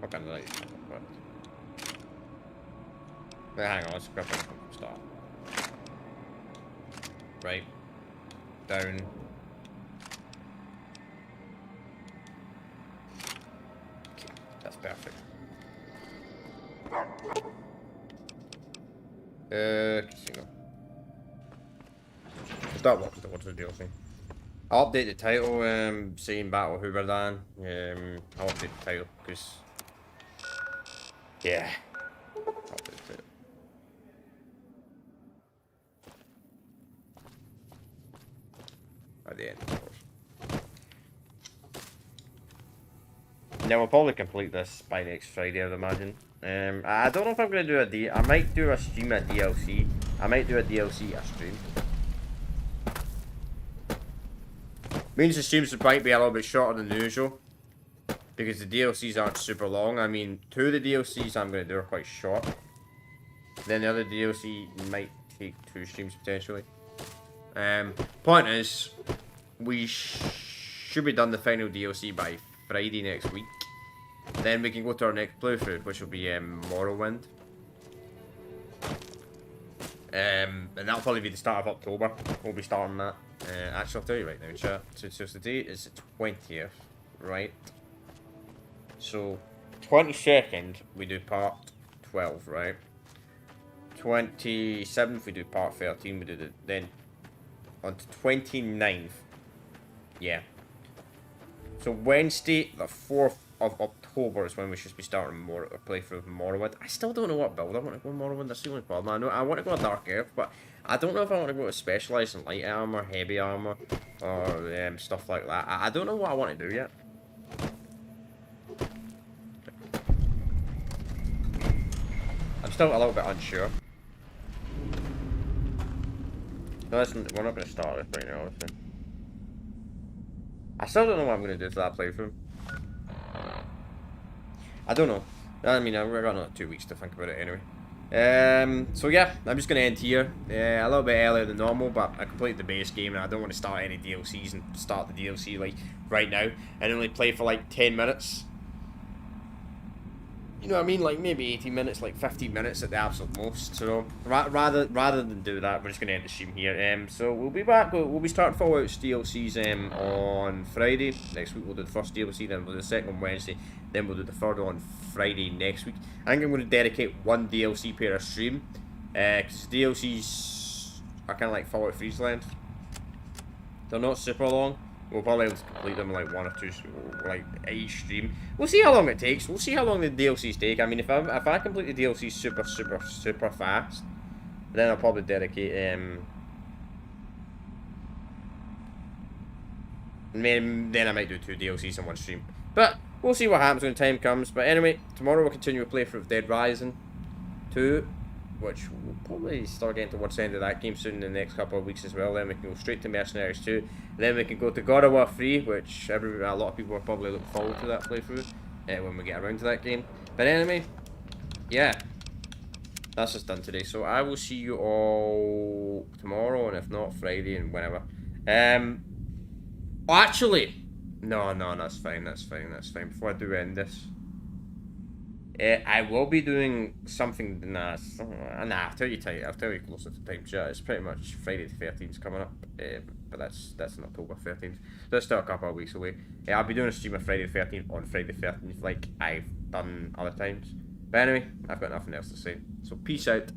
Speaker 1: What kind of light is that? Hang on, let's grab it from the start. Right. Down. Okay, that's perfect. Casino. Start walking towards the DLC. I'll update the title, saying Battle Hoover Dan. I'll update the title, because... Yeah. I'll update the title. At the end, of course. Now, we'll probably complete this by next Friday, I'd imagine. I don't know if I'm going to do I might do a stream at DLC. I might do a DLC a stream. Means the streams might be a little bit shorter than usual. Because the DLCs aren't super long. I mean, 2 of the DLCs I'm going to do are quite short. Then the other DLC might take 2 streams potentially. Point is, we should be done the final DLC by Friday next week. Then we can go to our next playthrough, which will be Morrowind. And that'll probably be the start of October. We'll be starting that. Actually, I'll tell you right now in chat. So the date is the 20th, right? So, 22nd, we do part 12, right? 27th, we do part 13. We do then on the 29th. Yeah. So, Wednesday, the 4th of October is when we should be starting a playthrough of Morrowind. I still don't know what build I want to go Morrowind. That's the only problem. I know I want to go Dark Earth, but I don't know if I want to go to specialised in light armor, heavy armor, or stuff like that. I don't know what I want to do yet. I'm still a little bit unsure. No, listen, we're not going to start this right now, obviously. I still don't know what I'm going to do to that playthrough. I don't know. I mean, we've got another 2 weeks to think about it anyway. So yeah, I'm just going to end here. A little bit earlier than normal, but I completed the base game and I don't want to start any DLCs and start the DLC like right now and only play for like 10 minutes. You know what I mean? Like maybe 18 minutes, like 15 minutes at the absolute most. So rather than do that, we're just gonna end the stream here. So we'll be back. We'll be starting Fallout's DLCs on Friday. Next week we'll do the first DLC, then we'll do the second on Wednesday, then we'll do the third on Friday next week. I think I'm going to dedicate one DLC per stream, because DLCs are kind of like Fallout 3's length. They're not super long. We'll probably be able to complete them in like 1 or 2, like each stream. We'll see how long it takes. We'll see how long the DLCs take. I mean, if I complete the DLCs super fast, then I'll probably dedicate then I might do 2 DLCs in 1 stream. But we'll see what happens when the time comes. But anyway, tomorrow we'll continue a playthrough of Dead Rising 2. Which we'll probably start getting towards the end of that game soon in the next couple of weeks as well. Then we can go straight to Mercenaries 2. Then we can go to God of War 3, which a lot of people are probably looking forward to that playthrough when we get around to that game. But anyway, yeah, that's just done today. So I will see you all tomorrow, and if not, Friday and whenever. Actually, no, that's fine. Before I do end this. I will be doing something. Nah, I'll tell you closer to time chat. It's pretty much Friday the 13th coming up. but that's on October 13th. So that's still a couple of weeks away. I'll be doing a stream of Friday the 13th on Friday the 13th, like I've done other times. But anyway, I've got nothing else to say. So peace out.